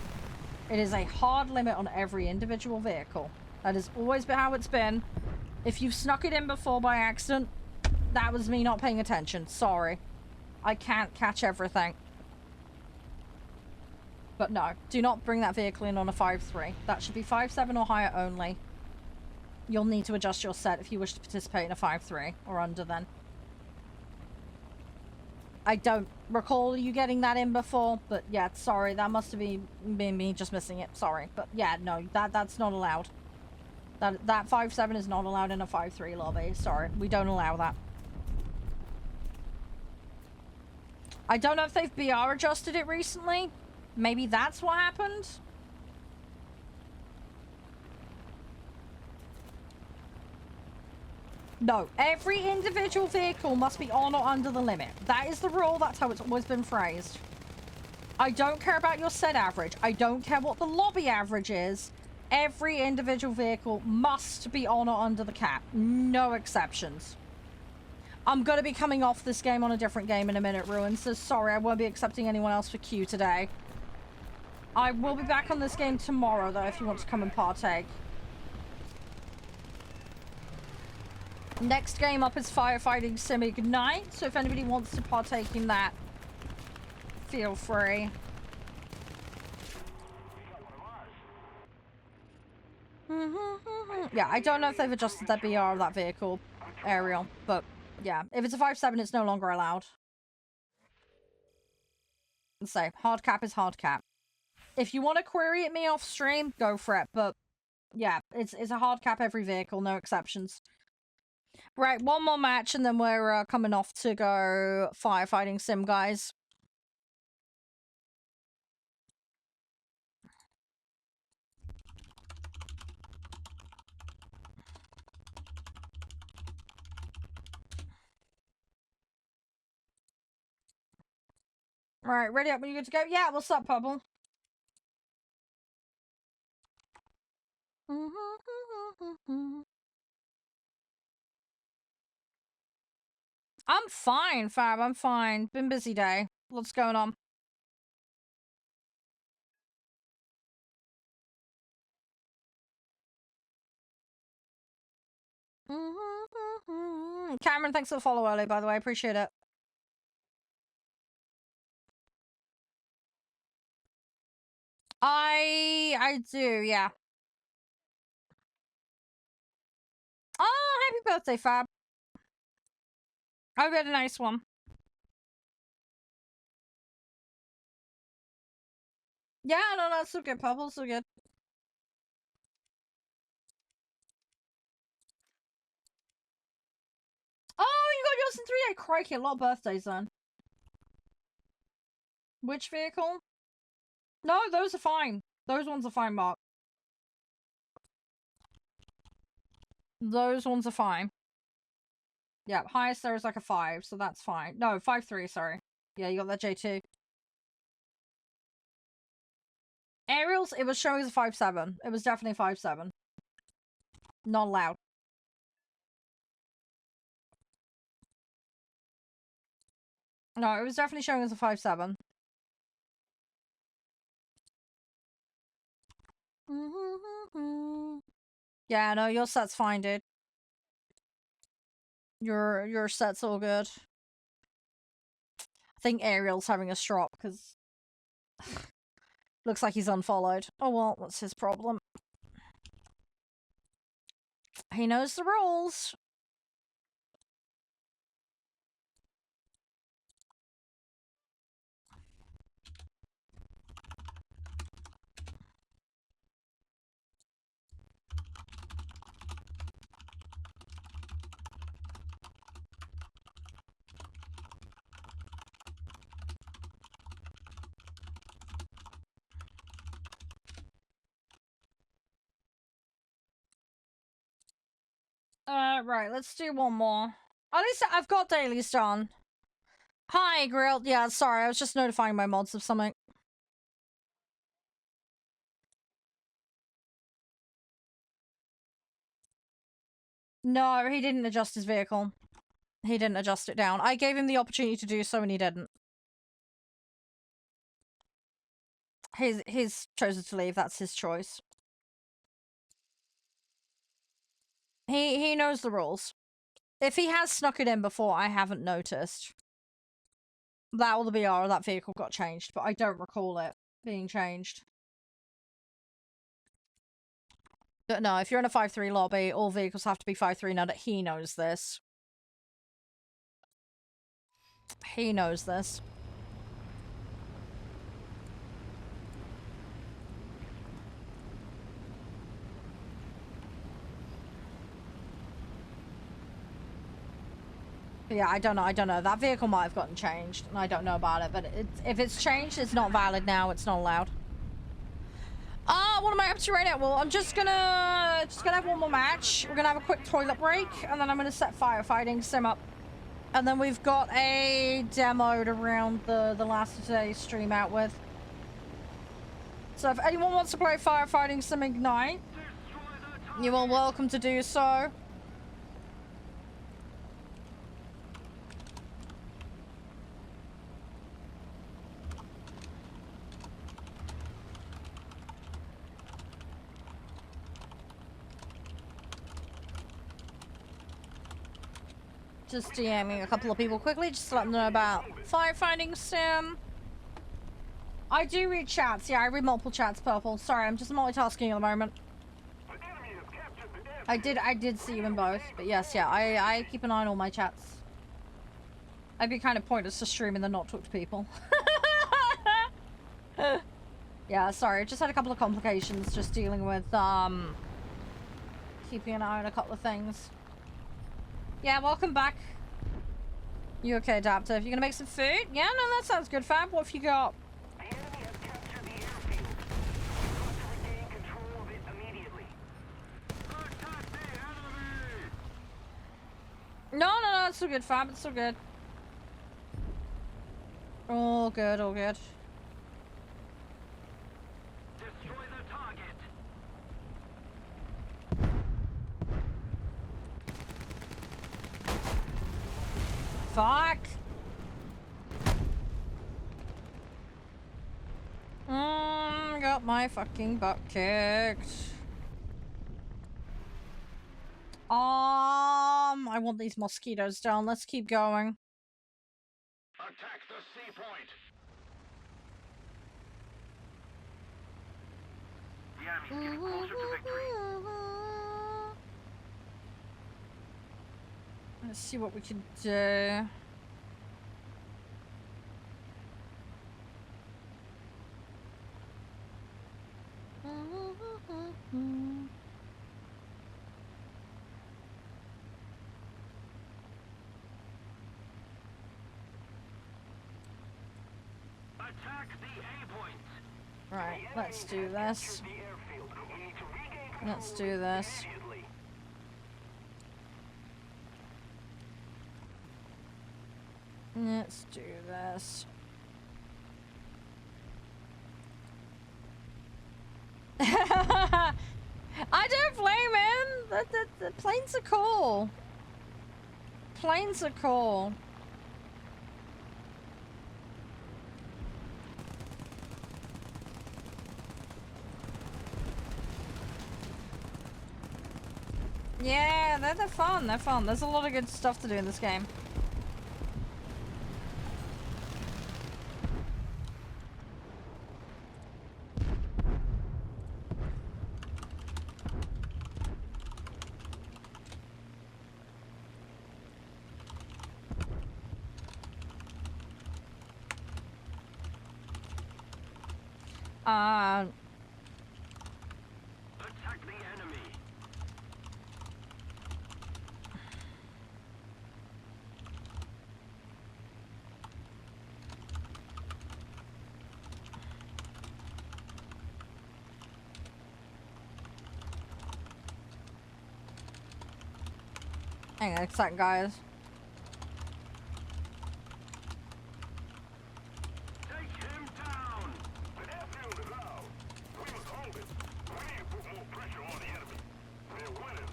It is a hard limit on every individual vehicle. That has always been how it's been. If you've snuck it in before by accident, that was me not paying attention. Sorry. I can't catch everything. But no, do not bring that vehicle in on a 5.3. That should be 5.7 or higher only. You'll need to adjust your set if you wish to participate in a 5.3 or under then. I don't recall you getting that in before, but yeah, sorry, that must have been me just missing it. Sorry, but yeah, no, that's not allowed. That 5.7 is not allowed in a 5.3 lobby. Sorry, we don't allow that. I don't know if they've BR adjusted it recently. Maybe that's what happened. No, every individual vehicle must be on or under the limit. That is the rule. That's how it's always been phrased. I don't care about your set average. I don't care what the lobby average is. Every individual vehicle must be on or under the cap. No exceptions. I'm going to be coming off this game on a different game in a minute, Ruin, so sorry, I won't be accepting anyone else for queue today. I will be back on this game tomorrow, though, if you want to come and partake. Next game up is Firefighting Sim Ignite, so if anybody wants to partake in that, feel free. Yeah, I don't know if they've adjusted the BR of that vehicle, Ariel, but yeah, if it's a 5.7, it's no longer allowed. So, hard cap is hard cap. If you want to query at me off stream, go for it, but yeah, it's a hard cap every vehicle, no exceptions. Right, one more match and then we're coming off to go Firefighting Sim, guys. Right, ready up when you're good to go? Yeah, what's up, Purple? I'm fine, Fab. I'm fine. Been busy day. What's going on? Cameron, thanks for the follow early, by the way. Appreciate it. I do, yeah. Oh, happy birthday, Fab. I hope you had a nice one. Yeah, no, that's so good, Purple. So good. Oh, you got yours in 3 Crikey, a lot of birthdays then. Which vehicle? No, those are fine. Those ones are fine, Mark. Those ones are fine. Yeah, highest there is like a 5, so that's fine. No, 5.3, sorry. Yeah, you got that J2. Aerials, it was showing as a 5.7. It was definitely 5.7. Not allowed. No, it was definitely showing as a 5.7. Yeah, no, your set's fine, dude. Your set's all good. I think Ariel's having a strop because looks like he's unfollowed. Oh well, what's his problem? He knows the rules. Right, let's do one more. At least I've got dailies done. Hi, Grill. Yeah, sorry, I was just notifying my mods of something. No, he didn't adjust his vehicle. He didn't adjust it down. I gave him the opportunity to do so and he didn't. He's chosen to leave. That's his choice. He knows the rules. If he has snuck it in before, I haven't noticed. That or the BR or that vehicle got changed, but I don't recall it being changed. But no, if you're in a 5-3 lobby, all vehicles have to be 5-3 now that he knows this. He knows this. Yeah, I don't know. That vehicle might have gotten changed, and I don't know about it, but if it's changed, it's not valid now. It's not allowed. What am I up to right now? Well, I'm just gonna have one more match. We're gonna have a quick toilet break, and then I'm gonna set firefighting sim up. And then we've got a demo to round the last of today's stream out with. So if anyone wants to play firefighting sim Ignite, you are welcome to do so. Just DMing a couple of people quickly, just to let them know about firefighting sim. I do read chats. Yeah, I read multiple chats, Purple. Sorry, I'm just multitasking at the moment. I did see you in both. But yes, yeah, I keep an eye on all my chats. I'd be kind of pointless to stream and then not talk to people. Yeah, sorry, just had a couple of complications just dealing with, keeping an eye on a couple of things. Yeah, welcome back. You okay, Adaptive? You gonna make some food? Yeah, no, that sounds good, Fab. What have you got? The enemy has captured the airfield. We've got to regain control of it immediately. Attack the enemy! No, it's still good, Fab. It's still good. All good, all good. Destroy the target. Fuck! Got my fucking butt kicked. I want these mosquitoes down. Let's keep going. Attack the sea point. The enemy's getting closer to victory. Let's see what we can do. Attack the A point. Right, let's do this. The airfield. We need to regain control Let's do this. immediately. Let's do this. I don't blame him. The planes are cool. Planes are cool. Yeah, they're fun. They're fun. There's a lot of good stuff to do in this game. Attack the enemy. Hang on a second, guys. Take him down. The airfield is out. We must hold it. We need to put more pressure on the enemy. They're winning.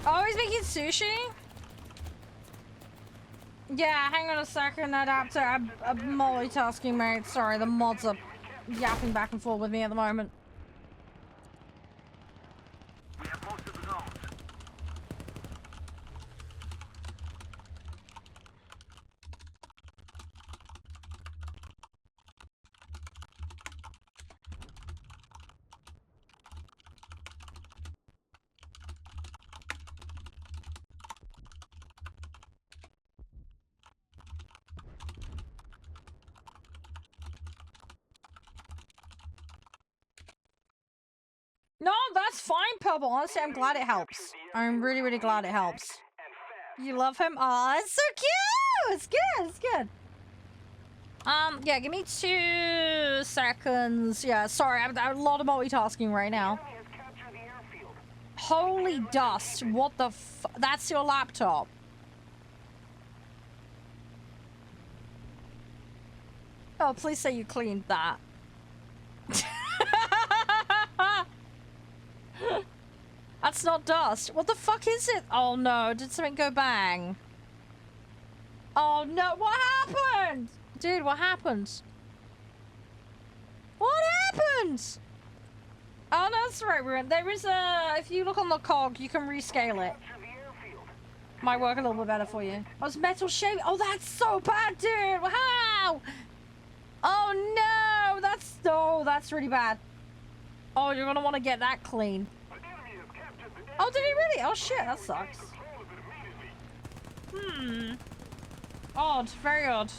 Oh, he's making sushi? Yeah, hang on a second, adapter. I'm multitasking, mate. Sorry, the mods are yapping back and forth with me at the moment. We have most of the zones. No, that's fine, Purple. Honestly, I'm glad it helps. I'm really, really glad it helps. You love him? Aw, it's so cute! It's good, it's good. Yeah, give me 2 seconds. Yeah, sorry, I'm a lot of multitasking right now. Holy dust, what the f- That's your laptop. Oh, please say you cleaned that. That's not dust. What the fuck is it? Oh no, did something go bang? Oh no, what happened? Dude, what happened? What happened? Oh no, that's right, Ruin. There is a... If you look on the cog, you can rescale it. Might work a little bit better for you. Oh, it's metal shape. Oh, that's so bad, dude. Wow. Oh no, that's... Oh, that's really bad. Oh, you're gonna want to get that clean. Oh, did he really? Oh shit, that sucks. Odd, very odd.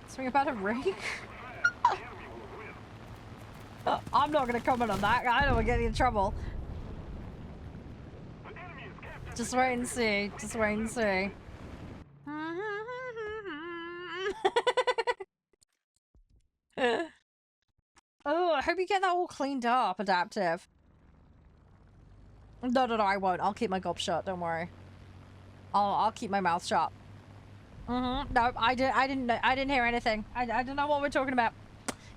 Something about a rake? I'm not gonna comment on that. I don't want to get in trouble. Just wait and see. Just wait and see. Oh, I hope you get that all cleaned up, Adaptive. No, I won't. I'll keep my gob shut. Don't worry. I'll keep my mouth shut. Nope, I didn't hear anything. I don't know what we're talking about.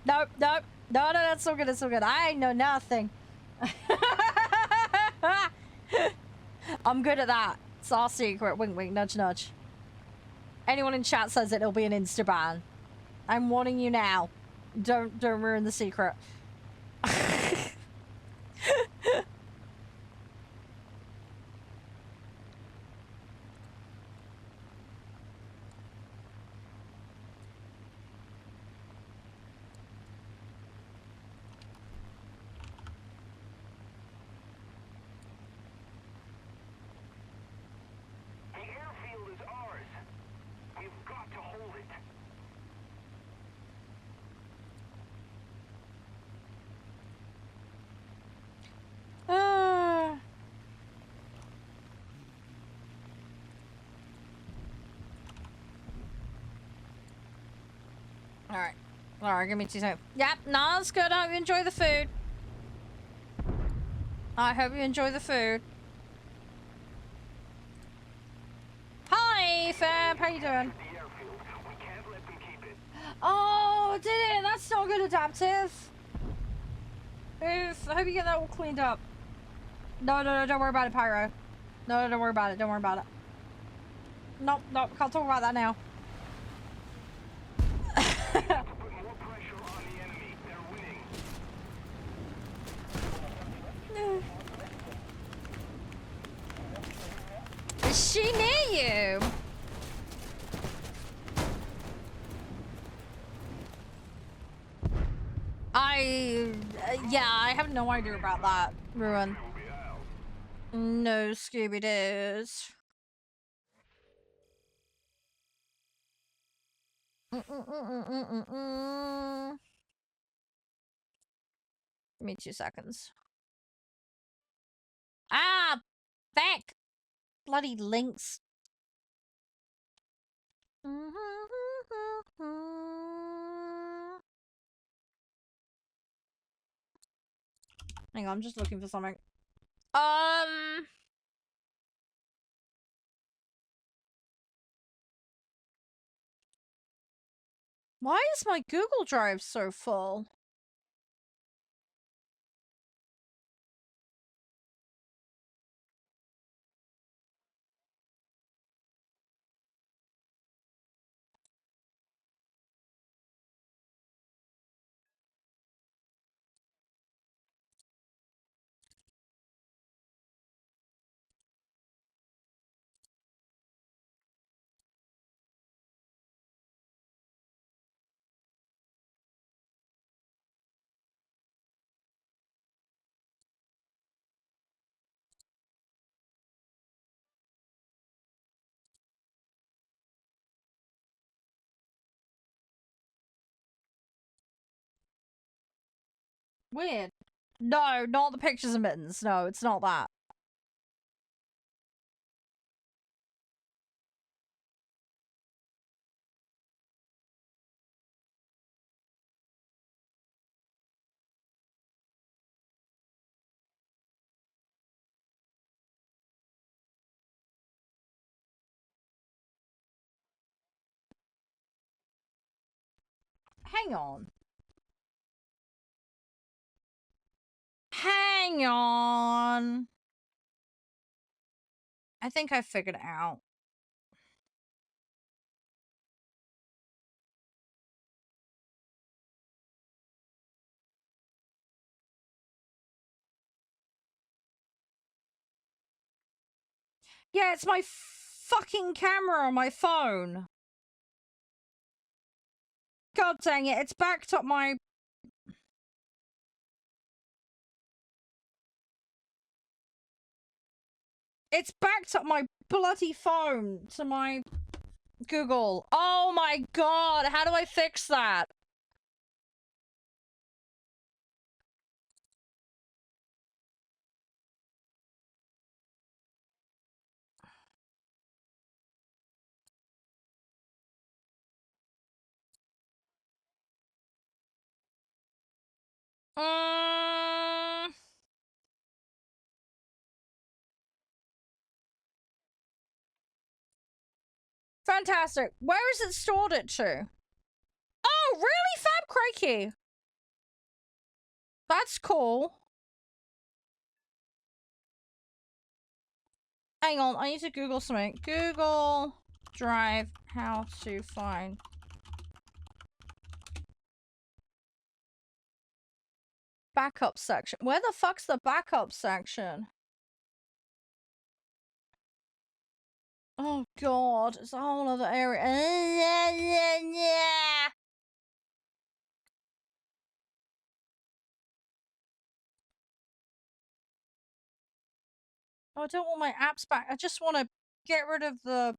Nope. No, that's so good. It's so good. I know nothing. I'm good at that. It's our secret. Wink, wink, nudge, nudge. Anyone in chat says it'll be an insta ban. I'm warning you now. Don't ruin the secret. The airfield is ours. We've got to hold it. Alright, give me 2 seconds. Yep, no, that's good. I hope you enjoy the food. I hope you enjoy the food. Hi, Fab. How you doing? Oh, did it? That's not good, Adaptive. Oof. I hope you get that all cleaned up. No, don't worry about it, Pyro. No, don't worry about it. Don't worry about it. Nope, can't talk about that now. Is she near you? Yeah, I have no idea about that, Ruin. No Scooby-Doos. Give me 2 seconds. Ah! Back! Bloody links. Hang on, I'm just looking for something. Why is my Google Drive so full? Weird. No, not the pictures of mittens. No, it's not that. Hang on. Hang on. I think I figured it out. Yeah, it's my fucking camera on my phone. God dang it, it's backed up my... It's backed up my bloody phone to my Google. Oh my god, how do I fix that? Fantastic. Where is it stored it to? Oh, really? Fab Crikey. That's cool. Hang on, I need to Google something. Google Drive how to find backup section. Where the fuck's the backup section? Oh god, it's a whole other area. Oh, I don't want my apps back. I just want to get rid of the...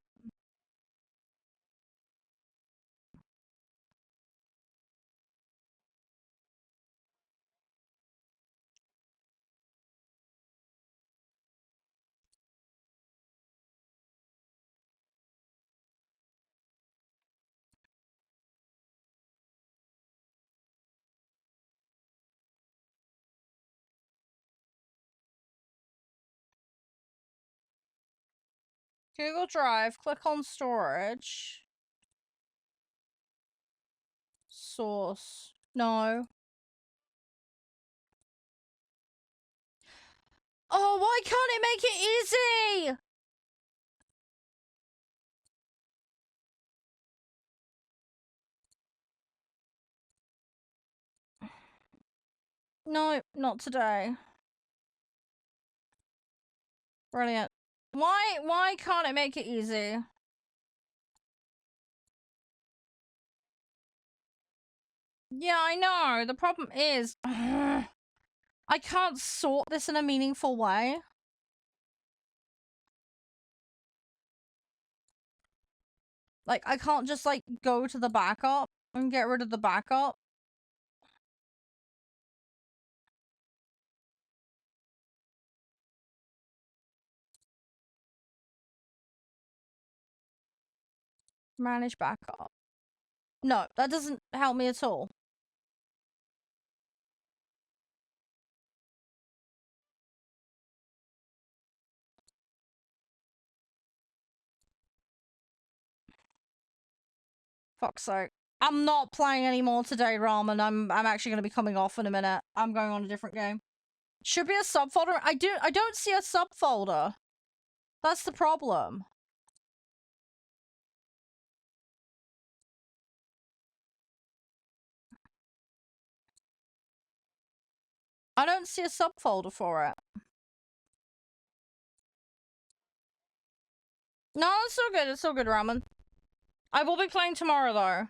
Google Drive, click on storage. Source. No. Oh, why can't it make it easy? No, not today. Brilliant. Why can't it make it easy? Yeah, I know. The problem is... I can't sort this in a meaningful way. Like, I can't just, like, go to the backup and get rid of the backup. Manage backup. No, that doesn't help me at all. Fuck's sake. I'm not playing anymore today, Ramen. I'm actually going to be coming off in a minute. I'm going on a different game. Should be a subfolder. I don't see a subfolder. That's the problem. I don't see a subfolder for it. No, it's still good. It's still good, Ramen. I will be playing tomorrow, though.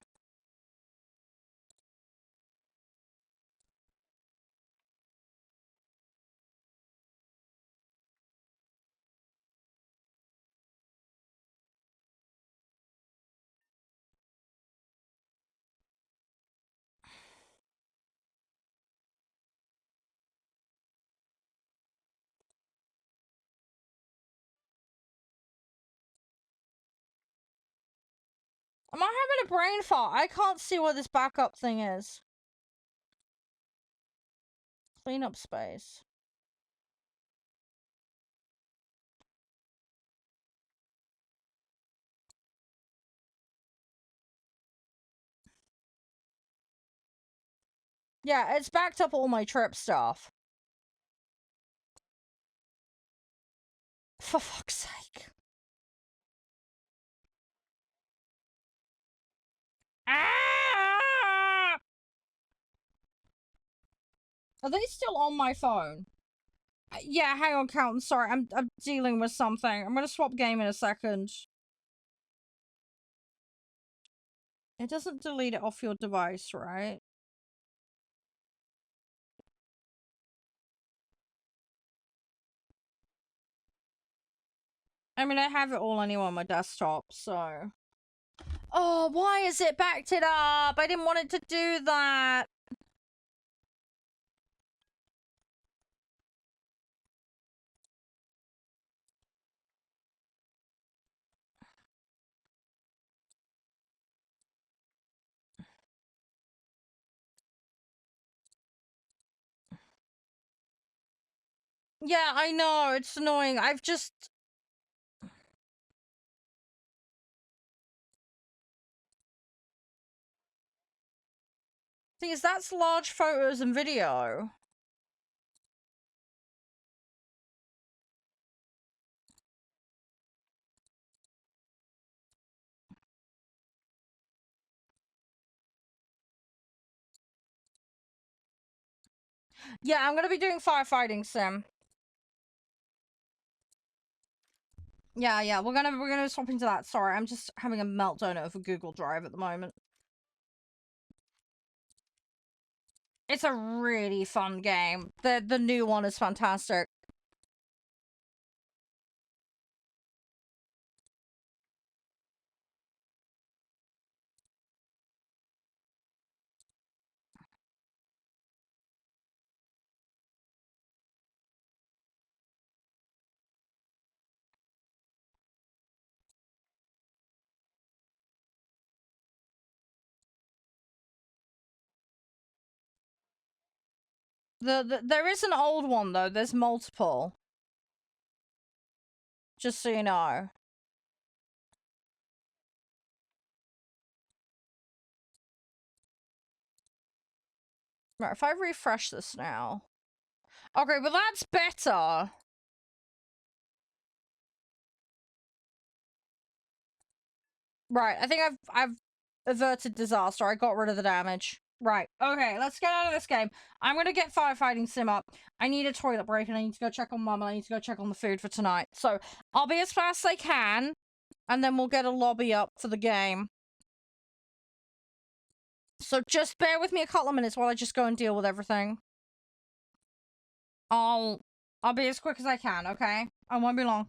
Am I having a brain fart? I can't see what this backup thing is. Clean up space. Yeah, it's backed up all my trip stuff. For fuck's sake. Ah! Are they still on my phone? Yeah, hang on, Count. Sorry, I'm dealing with something. I'm gonna swap game in a second. It doesn't delete it off your device, right? I mean, I have it all anyway on my desktop, so... Oh, why is it backed it up? I didn't want it to do that. Yeah, I know, it's annoying. I've just... Thing is, that's large photos and video. Yeah, I'm gonna be doing firefighting sim. Yeah, we're gonna swap into that. Sorry, I'm just having a meltdown over Google Drive at the moment. It's a really fun game. The new one is fantastic. There is an old one though. There's multiple. Just so you know. Right, if I refresh this now. Okay, well that's better. Right, I think I've averted disaster. I got rid of the damage. Right, okay, let's get out of this game. I'm gonna get firefighting sim up. I need a toilet break and I need to go check on mum and I need to go check on the food for tonight. So, I'll be as fast as I can, and then we'll get a lobby up for the game. So just bear with me a couple of minutes while I just go and deal with everything. I'll be as quick as I can, okay? I won't be long.